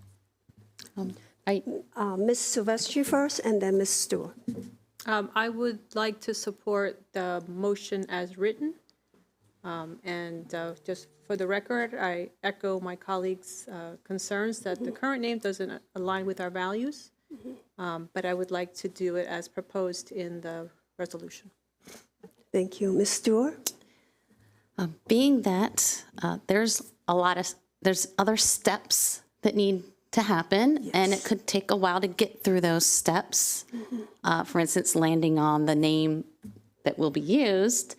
Ms. Silvestri first, and then Ms. Stewart. I would like to support the motion as written. Just for the record, I echo my colleagues' concerns that the current name doesn't align with our values, but I would like to do it as proposed in the resolution. Thank you. Ms. Stewart? Being that there's other steps that need to happen, and it could take a while to get through those steps. For instance, landing on the name that will be used.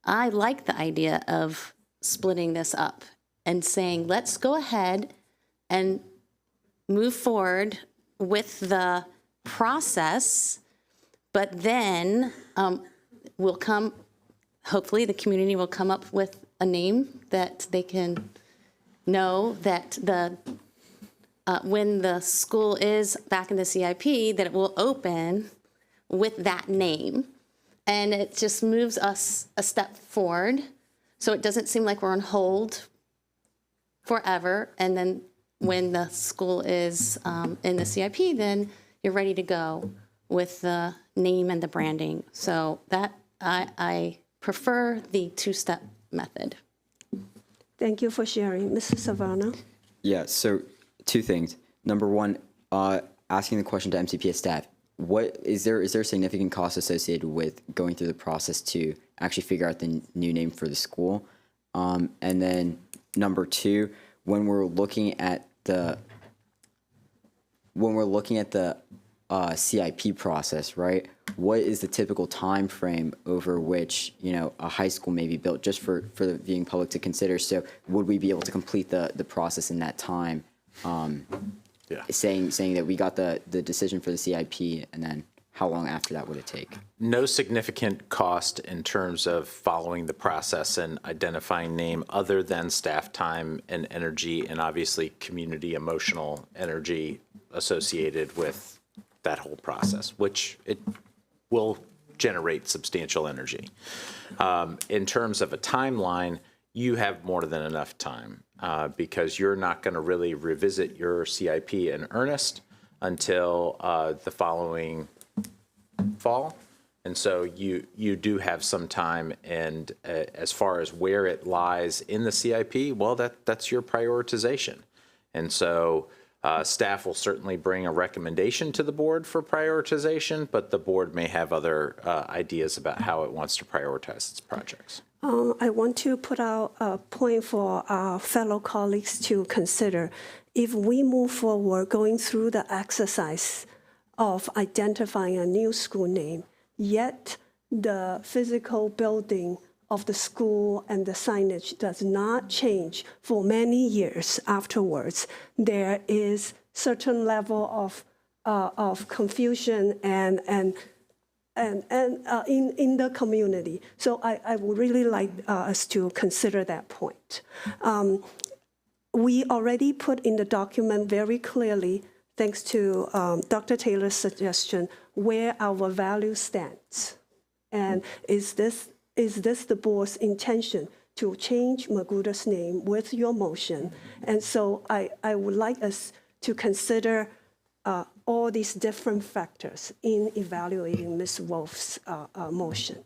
I like the idea of splitting this up and saying, let's go ahead and move forward with the process, but then hopefully the community will come up with a name that they can know that when the school is back in the CIP, that it will open with that name. And it just moves us a step forward. So it doesn't seem like we're on hold forever. And then when the school is in the CIP, then you're ready to go with the name and the branding. So that I prefer the two-step method. Thank you for sharing. Mrs. Savannah? Yeah, so two things. Number one, asking the question to MCPS staff, is there significant cost associated with going through the process to actually figure out the new name for the school? And then number two, when we're looking at the CIP process, right? What is the typical time frame over which a high school may be built, just for the viewing public to consider? So would we be able to complete the process in that time? Saying that we got the decision for the CIP, and then how long after that would it take? No significant cost in terms of following the process and identifying name, other than staff time and energy, and obviously community emotional energy associated with that whole process, which it will generate substantial energy. In terms of a timeline, you have more than enough time because you're not going to really revisit your CIP in earnest until the following fall. And so you do have some time. And as far as where it lies in the CIP, well, that's your prioritization. And so staff will certainly bring a recommendation to the board for prioritization, but the board may have other ideas about how it wants to prioritize its projects. I want to put out a point for our fellow colleagues to consider. If we move forward going through the exercise of identifying a new school name, yet the physical building of the school and the signage does not change for many years afterwards, there is certain level of confusion and in the community. So I would really like us to consider that point. We already put in the document very clearly, thanks to Dr. Taylor's suggestion, where our value stands. And is this the board's intention to change Magruder's name with your motion? And so I would like us to consider all these different factors in evaluating Ms. Wolf's motion.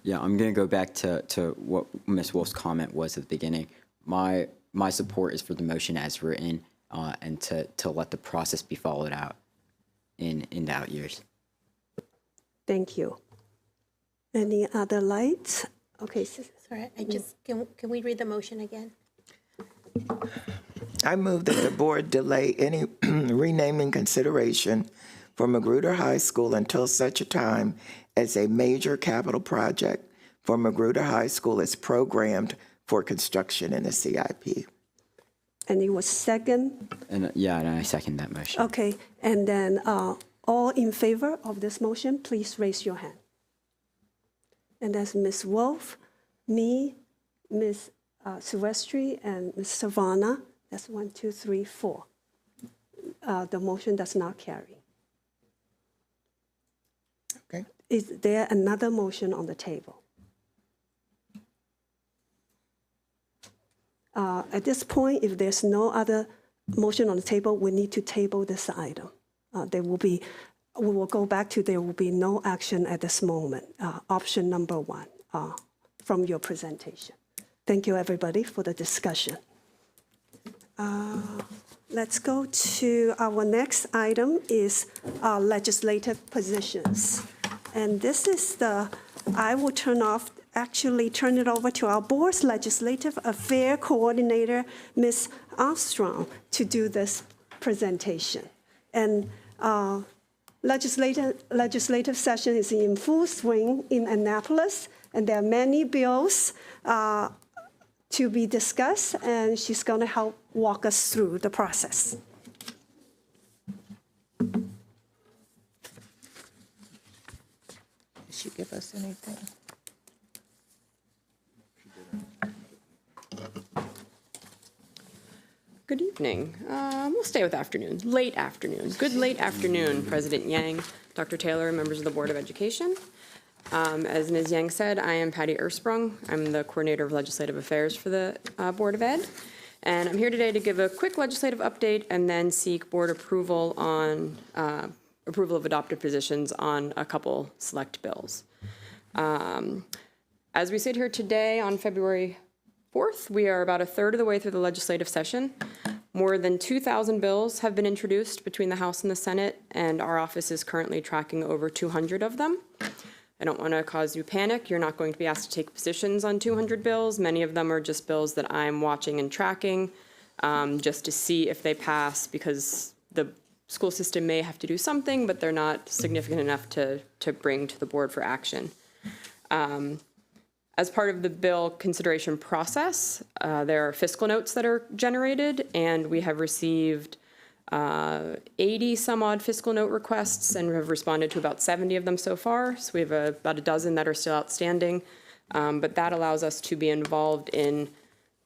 Yeah, I'm going to go back to what Ms. Wolf's comment was at the beginning. My support is for the motion as written, and to let the process be followed out in the out years. Thank you. Any other lights? Okay. Sorry, can we read the motion again? I move that the board delay any renaming consideration for Magruder High School until such a time as a major capital project for Magruder High School is programmed for construction in the CIP. And it was second? And and I second that motion. Okay, and then all in favor of this motion, please raise your hand. And that's Ms. Wolf, me, Ms. Silvestri, and Ms. Savannah. That's 1, 2, 3, 4. The motion does not carry. Okay. Is there another motion on the table? At this point, if there's no other motion on the table, we need to table this item. We will go back to there will be no action at this moment. Option number 1 from your presentation. Thank you, everybody, for the discussion. Let's go to our next item is legislative positions. And this is I will turn it over to our board's legislative affair coordinator, Ms. Armstrong, to do this presentation. And legislative session is in full swing in Annapolis, and there are many bills to be discussed, and she's going to help walk us through the process. Did she give us anything? Good evening. We'll stay with afternoon. Late afternoon. Good late afternoon, President Yang, Dr. Taylor, members of the Board of Education. As Ms. Yang said, I am Patty Ersprung. I'm the Coordinator of Legislative Affairs for the Board of Ed. And I'm here today to give a quick legislative update and then seek board approval on approval of adopted positions on a couple select bills. As we sit here today on February 4th, we are about a third of the way through the legislative session. More than 2,000 bills have been introduced between the House and the Senate, and our office is currently tracking over 200 of them. I don't want to cause you panic. You're not going to be asked to take positions on 200 bills. Many of them are just bills that I'm watching and tracking just to see if they pass, because the school system may have to do something, but they're not significant enough to bring to the board for action. As part of the bill consideration process, there are fiscal notes that are generated, and we have received 80 some odd fiscal note requests and have responded to about 70 of them so far. So we have about a dozen that are still outstanding, but that allows us to be involved in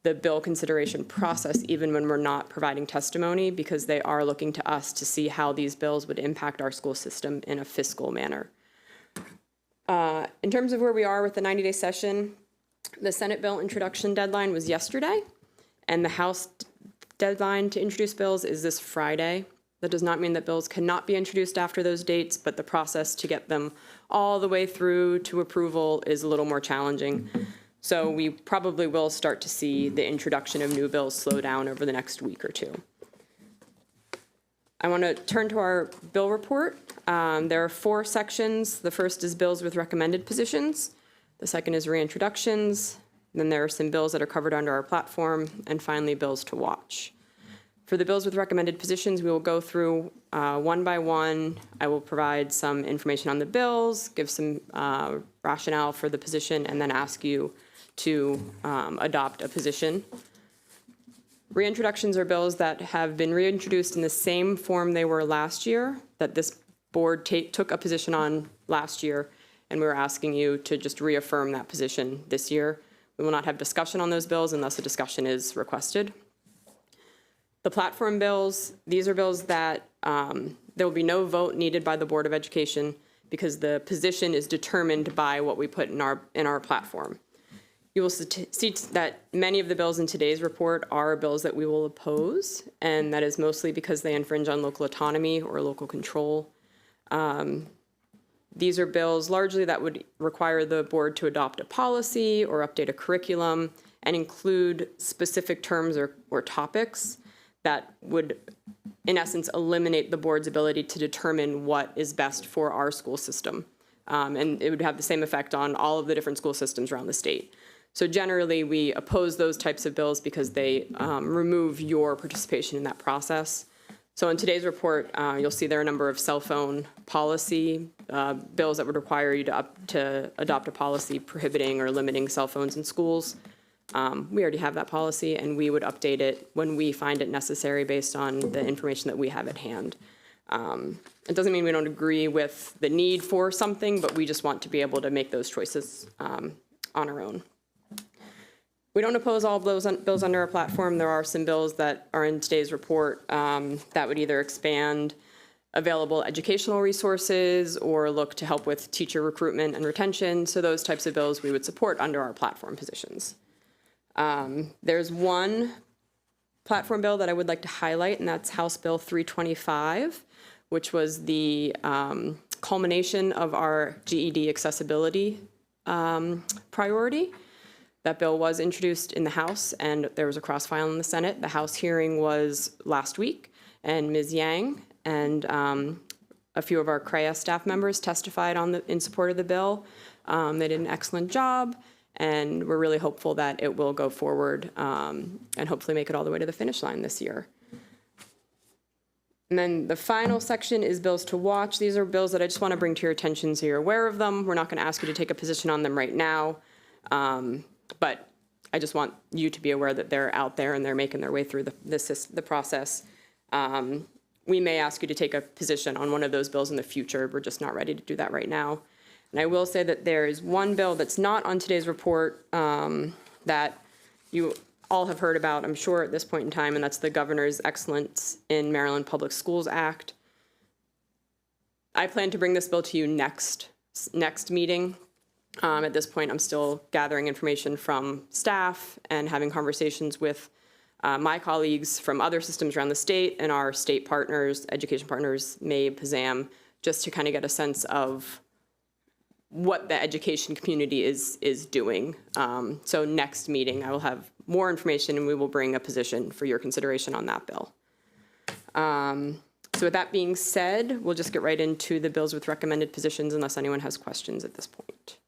the bill consideration process even when we're not providing testimony, because they are looking to us to see how these bills would impact our school system in a fiscal manner. In terms of where we are with the 90-day session, the Senate bill introduction deadline was yesterday, and the House deadline to introduce bills is this Friday. That does not mean that bills cannot be introduced after those dates, but the process to get them all the way through to approval is a little more challenging. So we probably will start to see the introduction of new bills slow down over the next week or two. I want to turn to our bill report. There are 4 sections. The first is bills with recommended positions. The second is reintroductions. Then there are some bills that are covered under our platform, and finally bills to watch. For the bills with recommended positions, we will go through one by one. I will provide some information on the bills, give some rationale for the position, and then ask you to adopt a position. Reintroductions are bills that have been reintroduced in the same form they were last year, that this board took a position on last year, and we're asking you to just reaffirm that position this year. We will not have discussion on those bills unless a discussion is requested. The platform bills, these are bills that there will be no vote needed by the Board of Education because the position is determined by what we put in our platform. You will see that many of the bills in today's report are bills that we will oppose, and that is mostly because they infringe on local autonomy or local control. These are bills largely that would require the board to adopt a policy or update a curriculum and include specific terms or topics that would, in essence, eliminate the board's ability to determine what is best for our school system. And it would have the same effect on all of the different school systems around the state. So generally, we oppose those types of bills because they remove your participation in that process. So in today's report, you'll see there are a number of cell phone policy bills that would require you to adopt a policy prohibiting or limiting cell phones in schools. We already have that policy, and we would update it when we find it necessary based on the information that we have at hand. It doesn't mean we don't agree with the need for something, but we just want to be able to make those choices on our own. We don't oppose all of those bills under our platform. There are some bills that are in today's report that would either expand available educational resources or look to help with teacher recruitment and retention. So those types of bills we would support under our platform positions. There's one platform bill that I would like to highlight, and that's House Bill 325, which was the culmination of our GED accessibility priority. That bill was introduced in the House, and there was a cross-file in the Senate. The House hearing was last week, and Ms. Yang and a few of our CREA staff members testified in support of the bill. They did an excellent job, and we're really hopeful that it will go forward and hopefully make it all the way to the finish line this year. And then the final section is bills to watch. These are bills that I just want to bring to your attention so you're aware of them. We're not going to ask you to take a position on them right now, but I just want you to be aware that they're out there and they're making their way through the process. We may ask you to take a position on one of those bills in the future. We're just not ready to do that right now. And I will say that there is one bill that's not on today's report that you all have heard about, I'm sure, at this point in time, and that's the Governor's Excellence in Maryland Public Schools Act. I plan to bring this bill to you next meeting. At this point, I'm still gathering information from staff and having conversations with my colleagues from other systems around the state and our state partners, education partners, MABE, PZAM, just to kind of get a sense of what the education community is doing. So next meeting, I will have more information and we will bring a position for your consideration on that bill. So with that being said, we'll just get right into the bills with recommended positions unless anyone has questions at this point.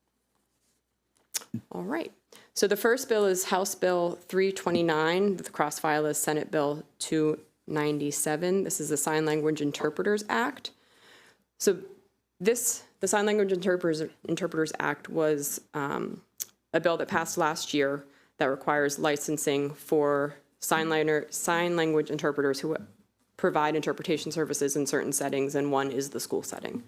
All right. So the first bill is House Bill 329. The cross-file is Senate Bill 297. This is the Sign Language Interpreters Act. So the Sign Language Interpreters Act was a bill that passed last year that requires licensing for sign language interpreters who provide interpretation services in certain settings, and one is the school setting.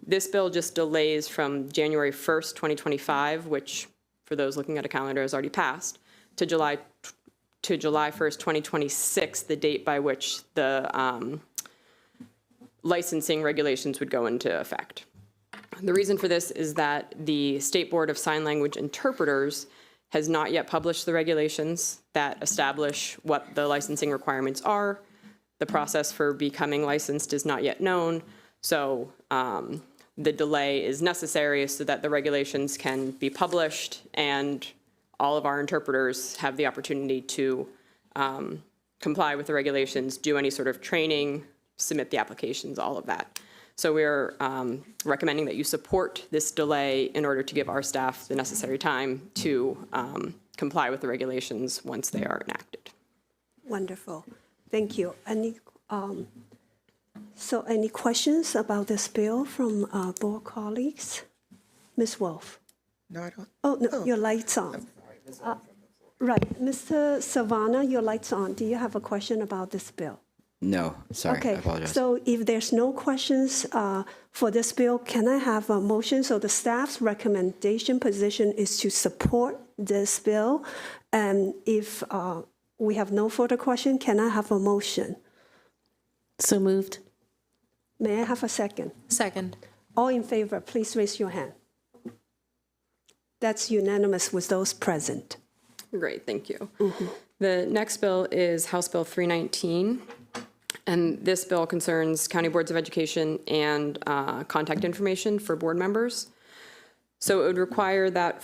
This bill just delays from January 1st, 2025, which for those looking at a calendar has already passed, to July 1st, 2026, the date by which the licensing regulations would go into effect. The reason for this is that the State Board of Sign Language Interpreters has not yet published the regulations that establish what the licensing requirements are. The process for becoming licensed is not yet known, so the delay is necessary so that the regulations can be published and all of our interpreters have the opportunity to comply with the regulations, do any sort of training, submit the applications, all of that. So we're recommending that you support this delay in order to give our staff the necessary time to comply with the regulations once they are enacted. Wonderful. Thank you. So any questions about this bill from board colleagues? Ms. Wolf? No, I don't. Oh, no, your light's on. Right. Mr. Savannah, your light's on. Do you have a question about this bill? No, sorry, Okay, I apologize. so if there's no questions for this bill, can I have a motion? So the staff's recommendation position is to support this bill. And if we have no further question, can I have a motion? So moved. May I have a second? Second. All in favor, please raise your hand. That's unanimous with those present. Great, thank you. The next bill is House Bill 319. And this bill concerns county boards of education and contact information for board members. So it would require that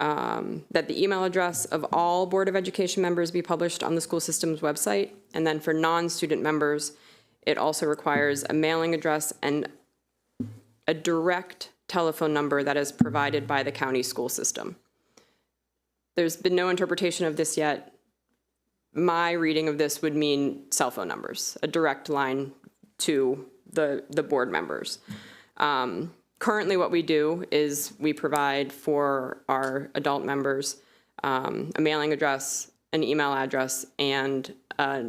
that the email address of all Board of Education members be published on the school system's website. And then for non-student members, it also requires a mailing address and a direct telephone number that is provided by the county school system. There's been no interpretation of this yet. My reading of this would mean cell phone numbers, a direct line to the board members. Currently what we do is we provide for our adult members a mailing address, an email address, and a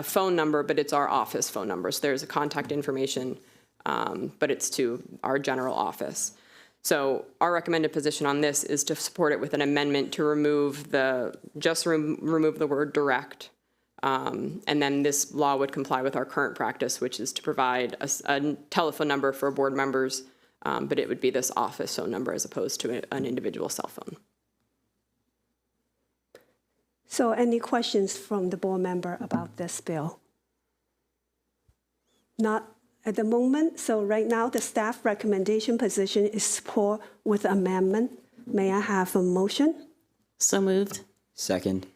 phone number, but it's our office phone number. So there's a contact information, but it's to our general office. So our recommended position on this is to support it with an amendment to remove remove the word direct. And then this law would comply with our current practice, which is to provide a telephone number for board members, but it would be this office phone number as opposed to an individual cell phone. So any questions from the board member about this bill? Not at the moment. So right now, the staff recommendation position is support with amendment. May I have a motion? So moved. Second.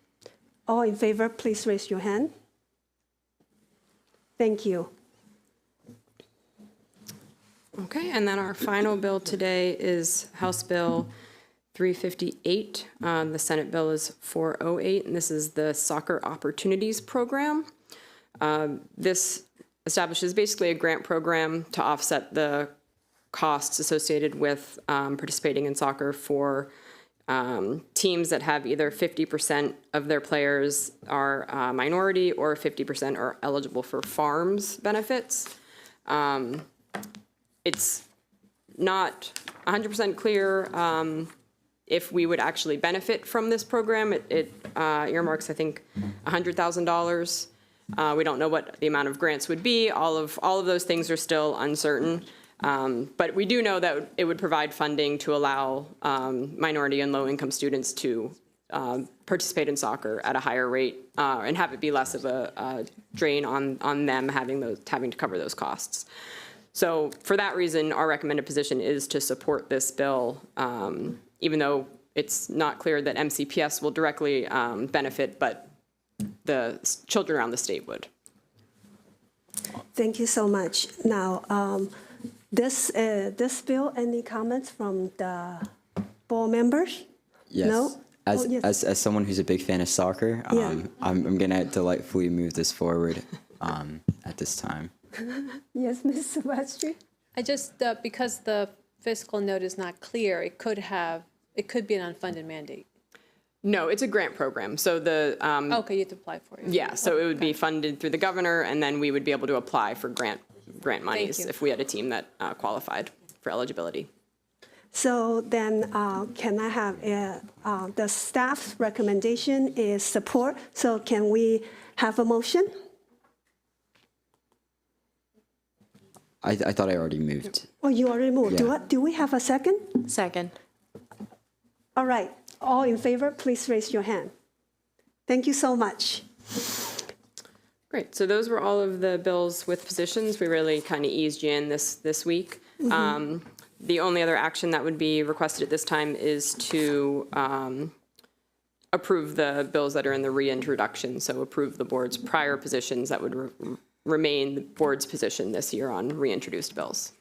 All in favor, please raise your hand. Thank you. Okay, and then our final bill today is House Bill 358. The Senate bill is 408, and this is the Soccer Opportunities Program. This establishes basically a grant program to offset the costs associated with participating in soccer for teams that have either 50% of their players are minority or 50% are eligible for farms benefits. It's not 100% clear if we would actually benefit from this program. It earmarks, I think, $100,000. We don't know what the amount of grants would be. All of those things are still uncertain. But we do know that it would provide funding to allow minority and low-income students to participate in soccer at a higher rate and have it be less of a drain on them having to cover those costs. So for that reason, our recommended position is to support this bill, even though it's not clear that MCPS will directly benefit, but the children around the state would. Thank you so much. Now, this bill, any comments from the board members? Yes. No? As someone who's a big fan of soccer, I'm going to delightfully move this forward at this time. Yes, Ms. Silvestri? I just, because the fiscal note is not clear, it could be an unfunded mandate. No, it's a grant program. So the Okay, you have to apply for it. yeah, so it would be funded through the governor, and then we would be able to apply for grant monies if we had a team that qualified for eligibility. So then can I have the staff's recommendation is support. So can we have a motion? I thought I already moved. Oh, you already moved. Yeah. Do we have a second? Second. All right. All in favor, please raise your hand. Thank you so much. Great. So those were all of the bills with positions. We really kind of eased you in this week. The only other action that would be requested at this time is to approve the bills that are in the reintroduction. So approve the board's prior positions that would remain the board's position this year on reintroduced bills.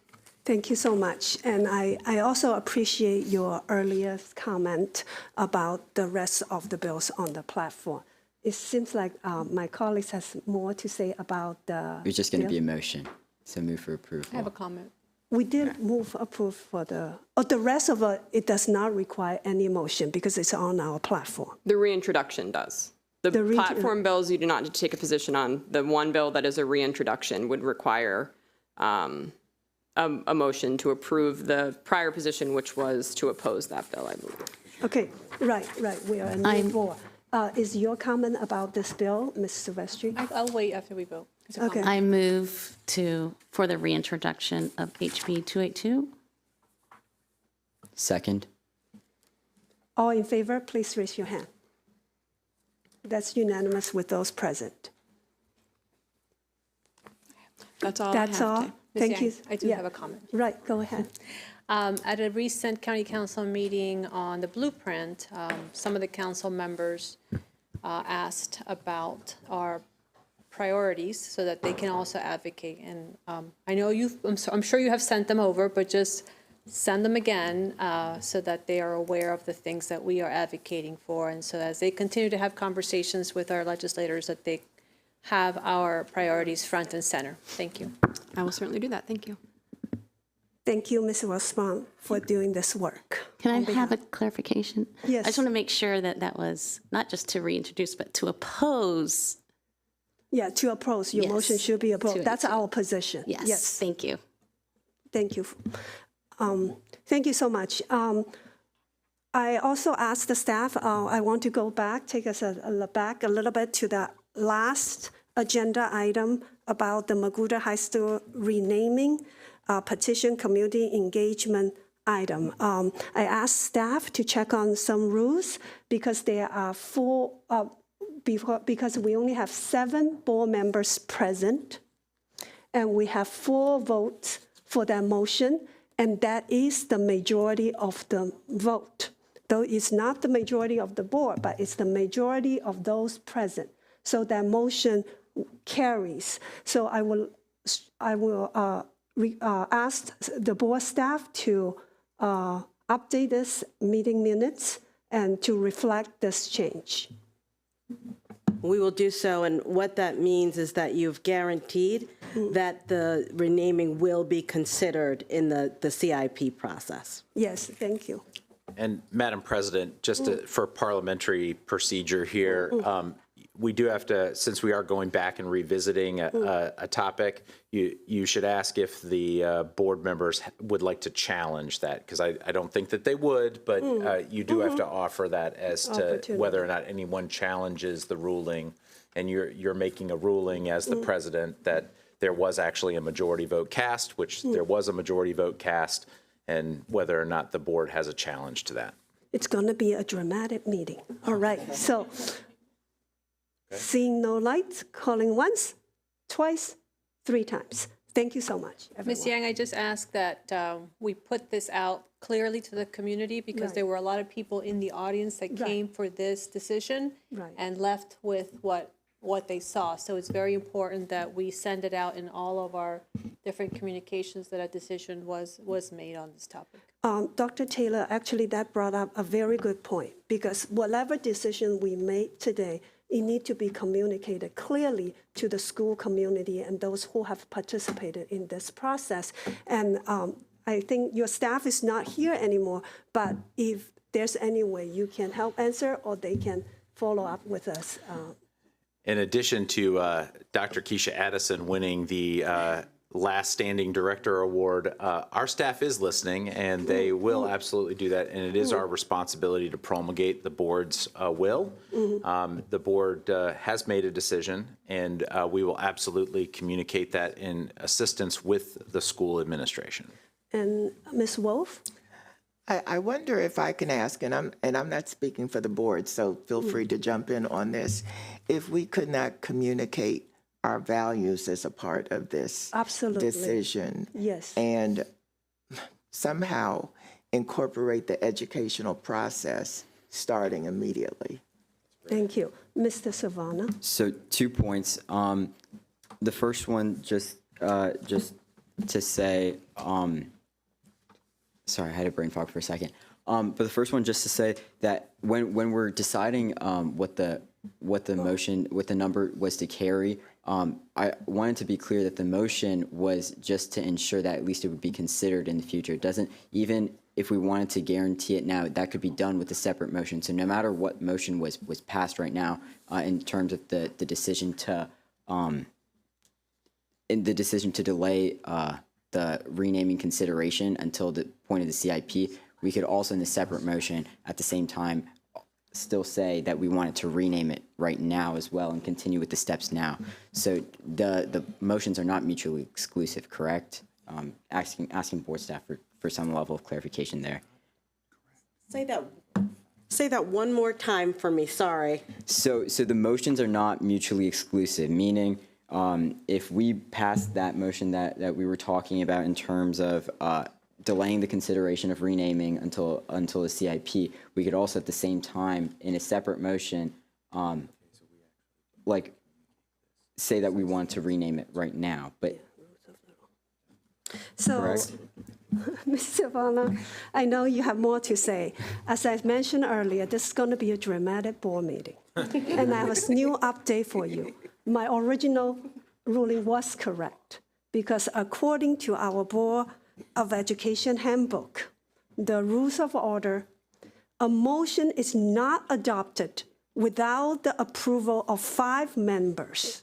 Thank you so much. And I also appreciate your earlier comment about the rest of the bills on the platform. It seems like my colleagues has more to say about the... It's just going to be a motion, so move for approval. I have a comment. We did move approve for the rest of it does not require any motion because it's on our platform. The reintroduction does. The platform bills you do not need to take a position on. The one bill that is a reintroduction would require a motion to approve the prior position, which was to oppose that bill, I believe. Okay, right. We are in the floor. Is your comment about this bill, Ms. Silvestri? I'll wait after we vote. Okay. I move for the reintroduction of HB 282. Second. All in favor, please raise your hand. That's unanimous with those present. That's all That's I have all. today. Thank you. I do have a comment. Right, go ahead. At a recent county council meeting on the blueprint, some of the council members asked about our priorities so that they can also advocate. And I know I'm sure you have sent them over, but just send them again so that they are aware of the things that we are advocating for. And so as they continue to have conversations with our legislators, that they have our priorities front and center. Thank you. I will certainly do that. Thank you. Thank you, Ms. Rosman, for doing this work. Can I have a clarification? Yes. I just want to make sure that that was not just to reintroduce, but to oppose. Yeah, to oppose. Your motion should be opposed. That's our position. Yes. Thank you. Thank you. Thank you so much. I also asked the staff, I want to go back, take us back a little bit to the last agenda item about the Magruder High School renaming petition community engagement item. I asked staff to check on some rules because there are because we only have 7 board members present, and we have 4 votes for that motion, and that is the majority of the vote. Though it's not the majority of the board, but it's the majority of those present. So that motion carries. So I will ask the board staff to update this meeting minutes and to reflect this change. We will do so, and what that means is that you've guaranteed that the renaming will be considered in the CIP process. Yes, thank you. And Madam President, just for parliamentary procedure here, we do have to, since we are going back and revisiting a topic, you should ask if the board members would like to challenge that, because I don't think that they would, but you do have to offer that as to whether or not anyone challenges the ruling, and you're making a ruling as the president that there was actually a majority vote cast, which there was a majority vote cast, and whether or not the board has a challenge to that. It's going to be a dramatic meeting. All right, so seeing no lights, calling once, twice, 3 times. Thank you so much, everyone. Ms. Yang, I just ask that we put this out clearly to the community, because there were a lot of people in the audience that came for this decision and left with what they saw. So it's very important that we send it out in all of our different communications that a decision was made on this topic. Dr. Taylor, actually that brought up a very good point, because whatever decision we make today, it needs to be communicated clearly to the school community and those who have participated in this process. And I think your staff is not here anymore, but if there's any way you can help answer, or they can follow up with us. In addition to Dr. Keisha Addison winning the Last Standing Director Award, our staff is listening, and they will absolutely do that, and it is our responsibility to promulgate the board's will. The board has made a decision, and we will absolutely communicate that in assistance with the school administration. And Ms. Wolf? I wonder if I can ask, and I'm not speaking for the board, so feel free to jump in on this, if we could not communicate our values as a part of this decision. Yes. And somehow incorporate the educational process starting immediately. Thank you. Mr. Savannah? So 2 points. The first one, just to say, sorry, I had a brain fog for a second. But the first one, just to say that when we're deciding what the number was to carry, I wanted to be clear that the motion was just to ensure that at least it would be considered in the future. It doesn't, even if we wanted to guarantee it now, that could be done with a separate motion. So no matter what motion was passed right now, in terms of the decision to delay the renaming consideration until the point of the CIP, we could also in the separate motion at the same time still say that we wanted to rename it right now as well and continue with the steps now. So the motions are not mutually exclusive, correct? Asking board staff for some level of clarification there. Say that one more time for me, sorry. So the motions are not mutually exclusive, meaning if we pass that motion that we were talking about in terms of delaying the consideration of renaming until the CIP, we could also at the same time in a separate motion, like say that we want to rename it right now, but. So, correct? Ms. Savannah, I know you have more to say. As I mentioned earlier, this is going to be a dramatic board meeting. And I have a new update for you. My original ruling was correct, because according to our Board of Education handbook, the rules of order, a motion is not adopted without the approval of 5 members.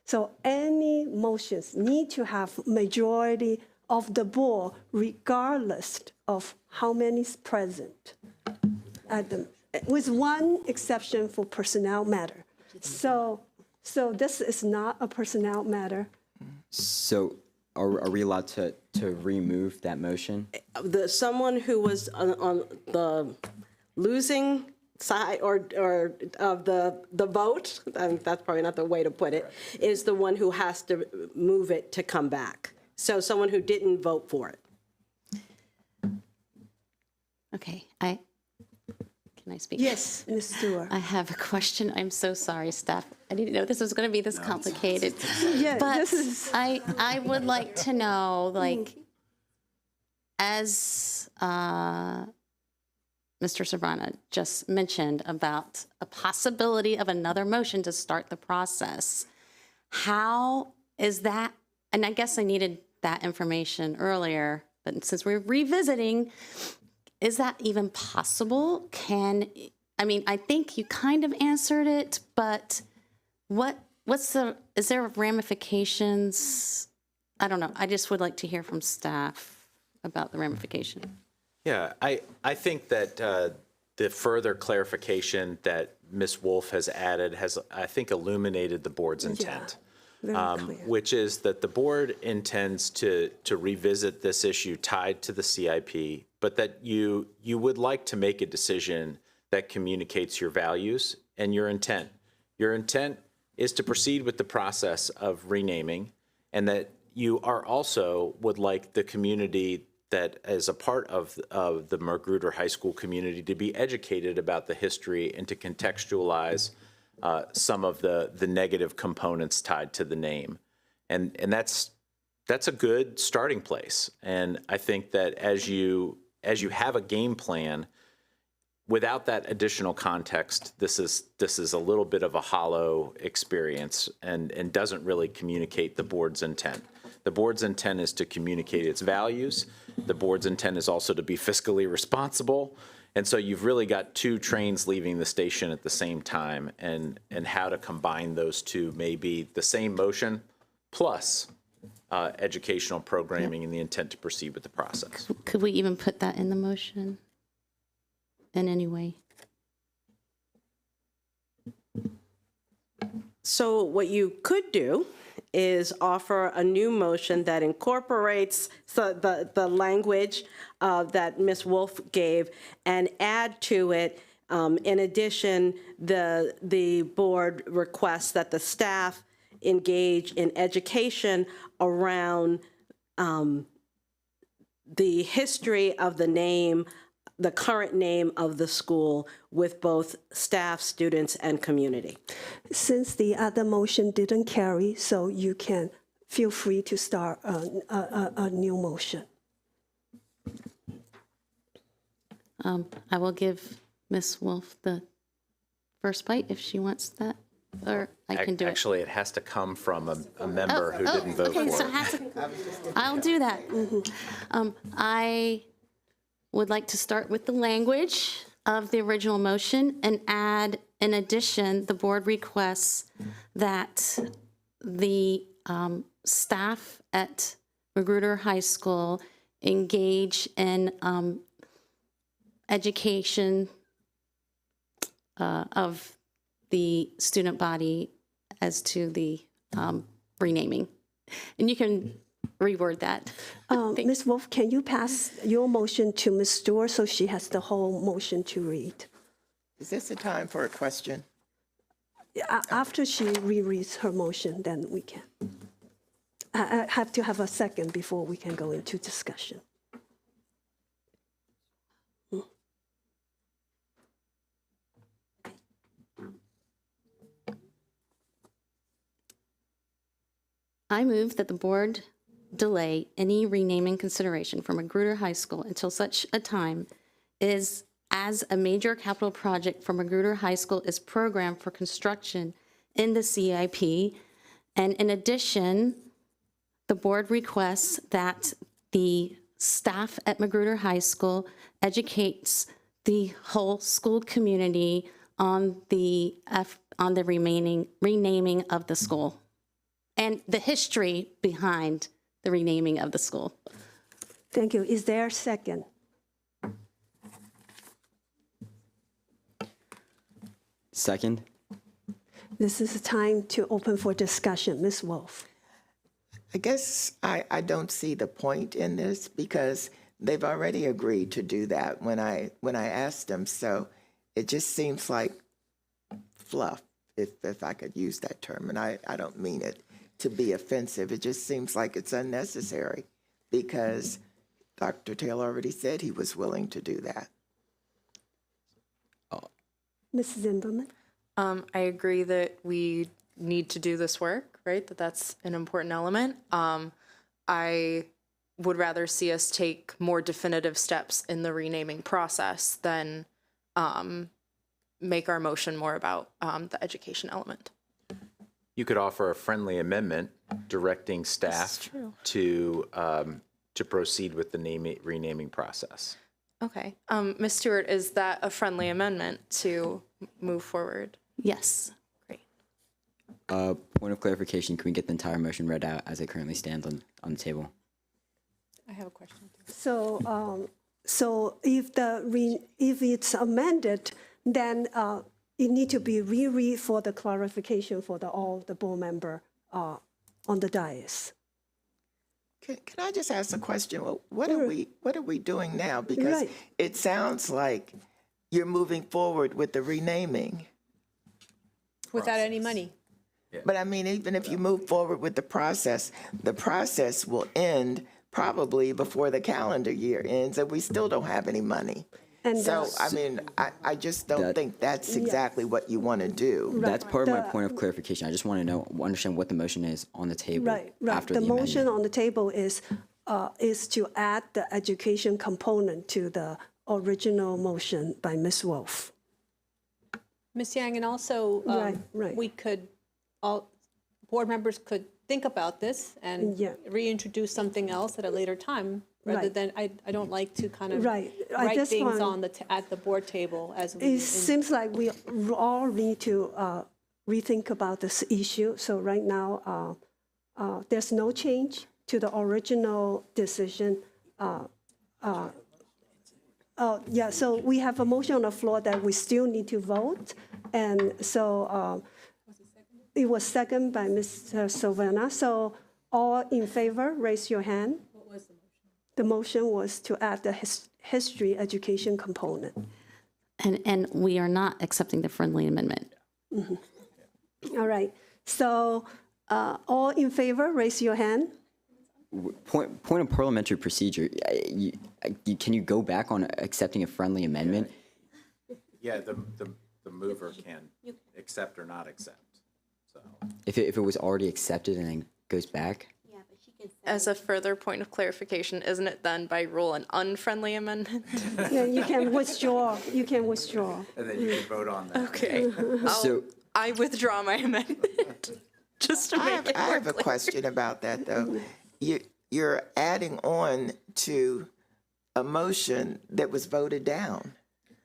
So any motions need to have majority of the board, regardless of how many is present, with one exception for personnel matter. So this is not a personnel matter. So are we allowed to remove that motion? Someone who was on the losing side or of the vote, that's probably not the way to put it, is the one who has to move it to come back. So someone who didn't vote for it. Okay, can I speak? Yes, Ms. Stewart. I have a question. I'm so sorry, staff. I didn't know this was going to be this complicated. Yeah, But this is. I would like to know, like, as Mr. Sabrana just mentioned about a possibility of another motion to start the process, how is that? And I guess I needed that information earlier, but since we're revisiting, is that even possible? I think you kind of answered it, but is there ramifications? I don't know. I just would like to hear from staff about the ramification. Yeah, I think that the further clarification that Ms. Wolf has added has, I think, illuminated the board's intent, which is that the board intends to revisit this issue tied to the CIP, but that you would like to make a decision that communicates your values and your intent. Your intent is to proceed with the process of renaming, and that you are also would like the community that is a part of the Magruder High School community to be educated about the history and to contextualize some of the negative components tied to the name. And that's a good starting place. And I think that as you have a game plan, without that additional context, this is a little bit of a hollow experience and doesn't really communicate the board's intent. The board's intent is to communicate its values. The board's intent is also to be fiscally responsible. And so you've really got two trains leaving the station at the same time, and how to combine those two may be the same motion plus educational programming and the intent to proceed with the process. Could we even put that in the motion in any way? So what you could do is offer a new motion that incorporates the language that Ms. Wolf gave and add to it, in addition, the board requests that the staff engage in education around the history of the name, the current name of the school with both staff, students, and community. Since the other motion didn't carry, so you can feel free to start a new motion. I will give Ms. Wolf the first bite if she wants that, or I can do it. Actually, it has to come from a member who didn't vote okay, for so it. I'll do that. I would like to start with the language of the original motion and add, in addition, the board requests that the staff at Magruder High School engage in education of the student body as to the renaming. And you can reword that. Ms. Wolf, can you pass your motion to Ms. Stewart so she has the whole motion to read? Is this a time for a question? After she rereads her motion, then we can. I have to have a second before we can go into discussion. I move that the board delay any renaming consideration for Magruder High School until such a time as a major capital project for Magruder High School is programmed for construction in the CIP. And in addition, the board requests that the staff at Magruder High School educates the whole school community on the renaming of the school and the history behind the renaming of the school. Thank you. Is there a second? Second. This is a time to open for discussion. Ms. Wolf. I guess I don't see the point in this because they've already agreed to do that when I asked them. So it just seems like fluff, if I could use that term, and I don't mean it to be offensive. It just seems like it's unnecessary because Dr. Taylor already said he was willing to do that. Mrs. Zimmerman? I agree that we need to do this work, right? That's an important element. I would rather see us take more definitive steps in the renaming process than make our motion more about the education element. You could offer a friendly amendment directing staff to proceed with the renaming process. Okay. Ms. Stewart, is that a friendly amendment to move forward? Yes. Point of clarification, can we get the entire motion read out as it currently stands on the table? I have a question. So, so if it's amended, then it need to be reread for the clarification for all the board member on the dais. Can I just ask a question? Well, what are we doing now? Because it sounds like you're moving forward with the renaming. Without any money. But I mean, even if you move forward with the process will end probably before the calendar year ends, and we still don't have any money. And so, I mean, I just don't think that's exactly what you want to do. That's part of my point of clarification. I just want to understand what the motion is on the table after the the motion amendment. on the table is to add the education component to the original motion by Ms. Wolf. Ms. Yang, and also we could, all board members could think about this and reintroduce something else at a later time, rather than, I don't like to kind of write things on at the board table as we. It seems like we all need to rethink about this issue. So right now, there's no change to the original decision. So we have a motion on the floor that we still need to vote. And so it was seconded by Mr. Silvana. So all in favor, raise your hand. What was the motion? The motion was to add the history education component. And we are not accepting the friendly amendment. Mm-hmm. All right. So all in favor, raise your hand. Point of parliamentary procedure. Can you go back on accepting a friendly amendment? Yeah, the mover can accept or not accept. So If it was already accepted and then goes back? As a further point of clarification, isn't it then by rule an unfriendly amendment? Yeah, you can withdraw. You can withdraw. And then you can vote on that. Okay. I withdraw my amendment. Just to make it I have a question about that, though. You're adding on to a motion that was voted down.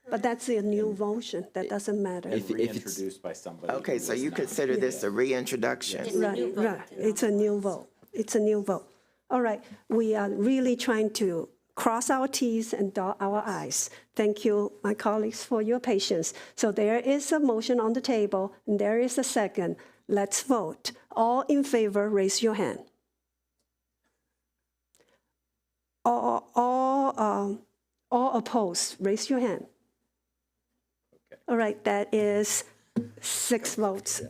But that's a new motion. That doesn't matter. If reintroduced by somebody. Okay, so you consider this a reintroduction? Right. It's a new vote. It's a new vote. All right. We are really trying to cross our T's and dot our I's. Thank you, my colleagues, for your patience. So there is a motion on the table, and there is a second. Let's vote. All in favor, raise your hand. All opposed, raise your hand. All right, that is 6 votes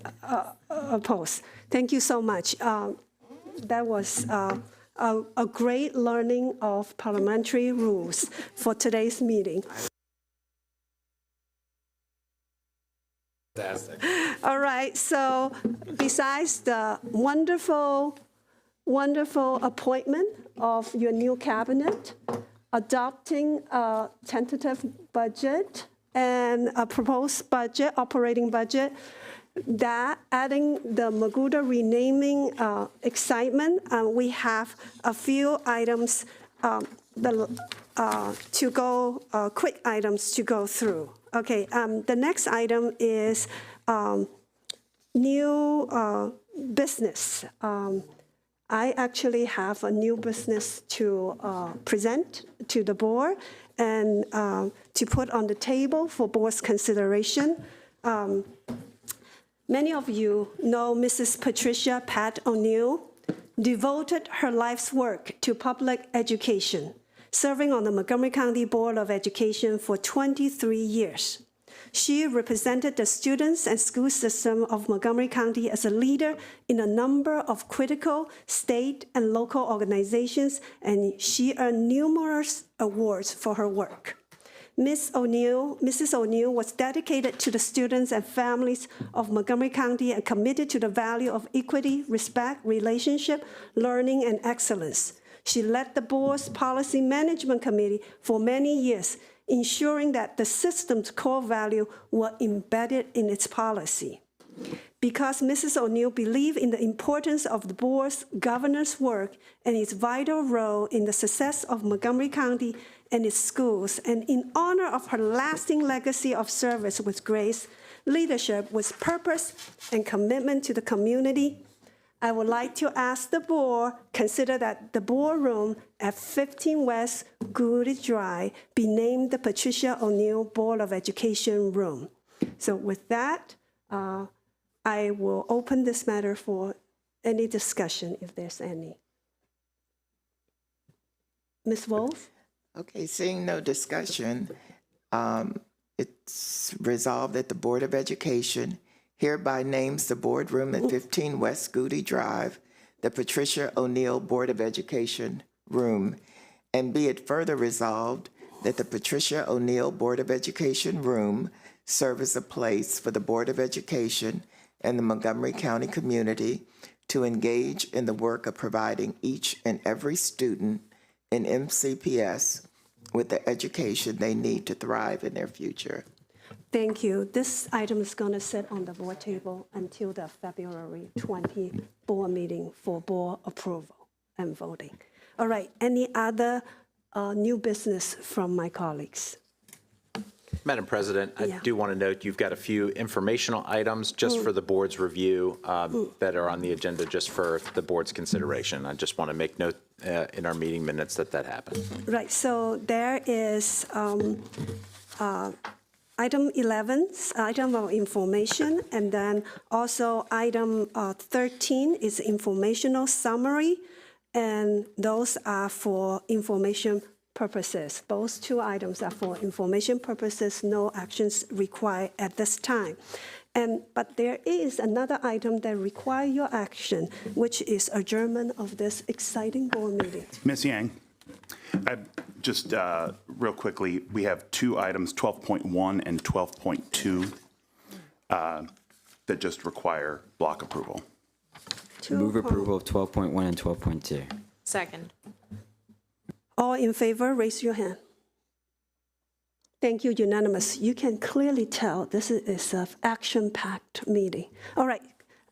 opposed. Thank you so much. That was a great learning of parliamentary rules for today's meeting. Fantastic. All right, so besides the wonderful appointment of your new cabinet, adopting a tentative budget and a proposed budget, operating budget, that adding the Magruder renaming excitement, we have a few items to go, quick items to go through. Okay, the next item is new business. I actually have a new business to present to the board and to put on the table for board's consideration. Many of you know Mrs. Patricia Pat O'Neill devoted her life's work to public education, serving on the Montgomery County Board of Education for 23 years. She represented the students and school system of Montgomery County as a leader in a number of critical state and local organizations, and she earned numerous awards for her work. Mrs. O'Neill was dedicated to the students and families of Montgomery County and committed to the value of equity, respect, relationship, learning, and excellence. She led the board's policy management committee for many years, ensuring that the system's core values were embedded in its policy. Because Mrs. O'Neill believed in the importance of the board's governance work and its vital role in the success of Montgomery County and its schools, and in honor of her lasting legacy of service with grace, leadership with purpose, and commitment to the community, I would like to ask the board consider that the boardroom at 15 West Goody Drive be named the Patricia O'Neill Board of Education Room. So with that, I will open this matter for any discussion, if there's any. Ms. Wolf? Okay, seeing no discussion, it's resolved that the Board of Education hereby names the boardroom at 15 West Goody Drive the Patricia O'Neill Board of Education Room, and be it further resolved that the Patricia O'Neill Board of Education Room serve as a place for the Board of Education and the Montgomery County community to engage in the work of providing each and every student in MCPS with the education they need to thrive in their future. Thank you. This item is going to sit on the board table until the February 20 board meeting for board approval and voting. All right, any other new business from my colleagues? Madam President, I do want to note you've got a few informational items just for the board's review that are on the agenda just for the board's consideration. I just want to make note in our meeting minutes that that happened. Right, so there is item 11, item of information, and then also item 13 is informational summary, and those are for information purposes. Those two items are for information purposes, no actions required at this time. But there is another item that requires your action, which is adjournment of this exciting board meeting. Ms. Yang, just real quickly, we have two items, 12.1 and 12.2, that just require block approval. Move approval of 12.1 and 12.2. Second. All in favor, raise your hand. Thank you, unanimous. You can clearly tell this is an action-packed meeting. All right,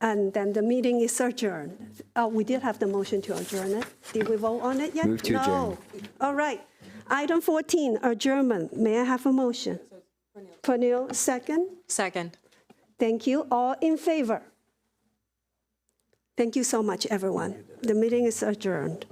and then the meeting is adjourned. We did have the motion to adjourn it. Did we vote on it yet? Move to adjourn. No. All right. Item 14, adjournment. May I have a motion? Pernille, second? Second. Thank you. All in favor? Thank you so much, everyone. The meeting is adjourned.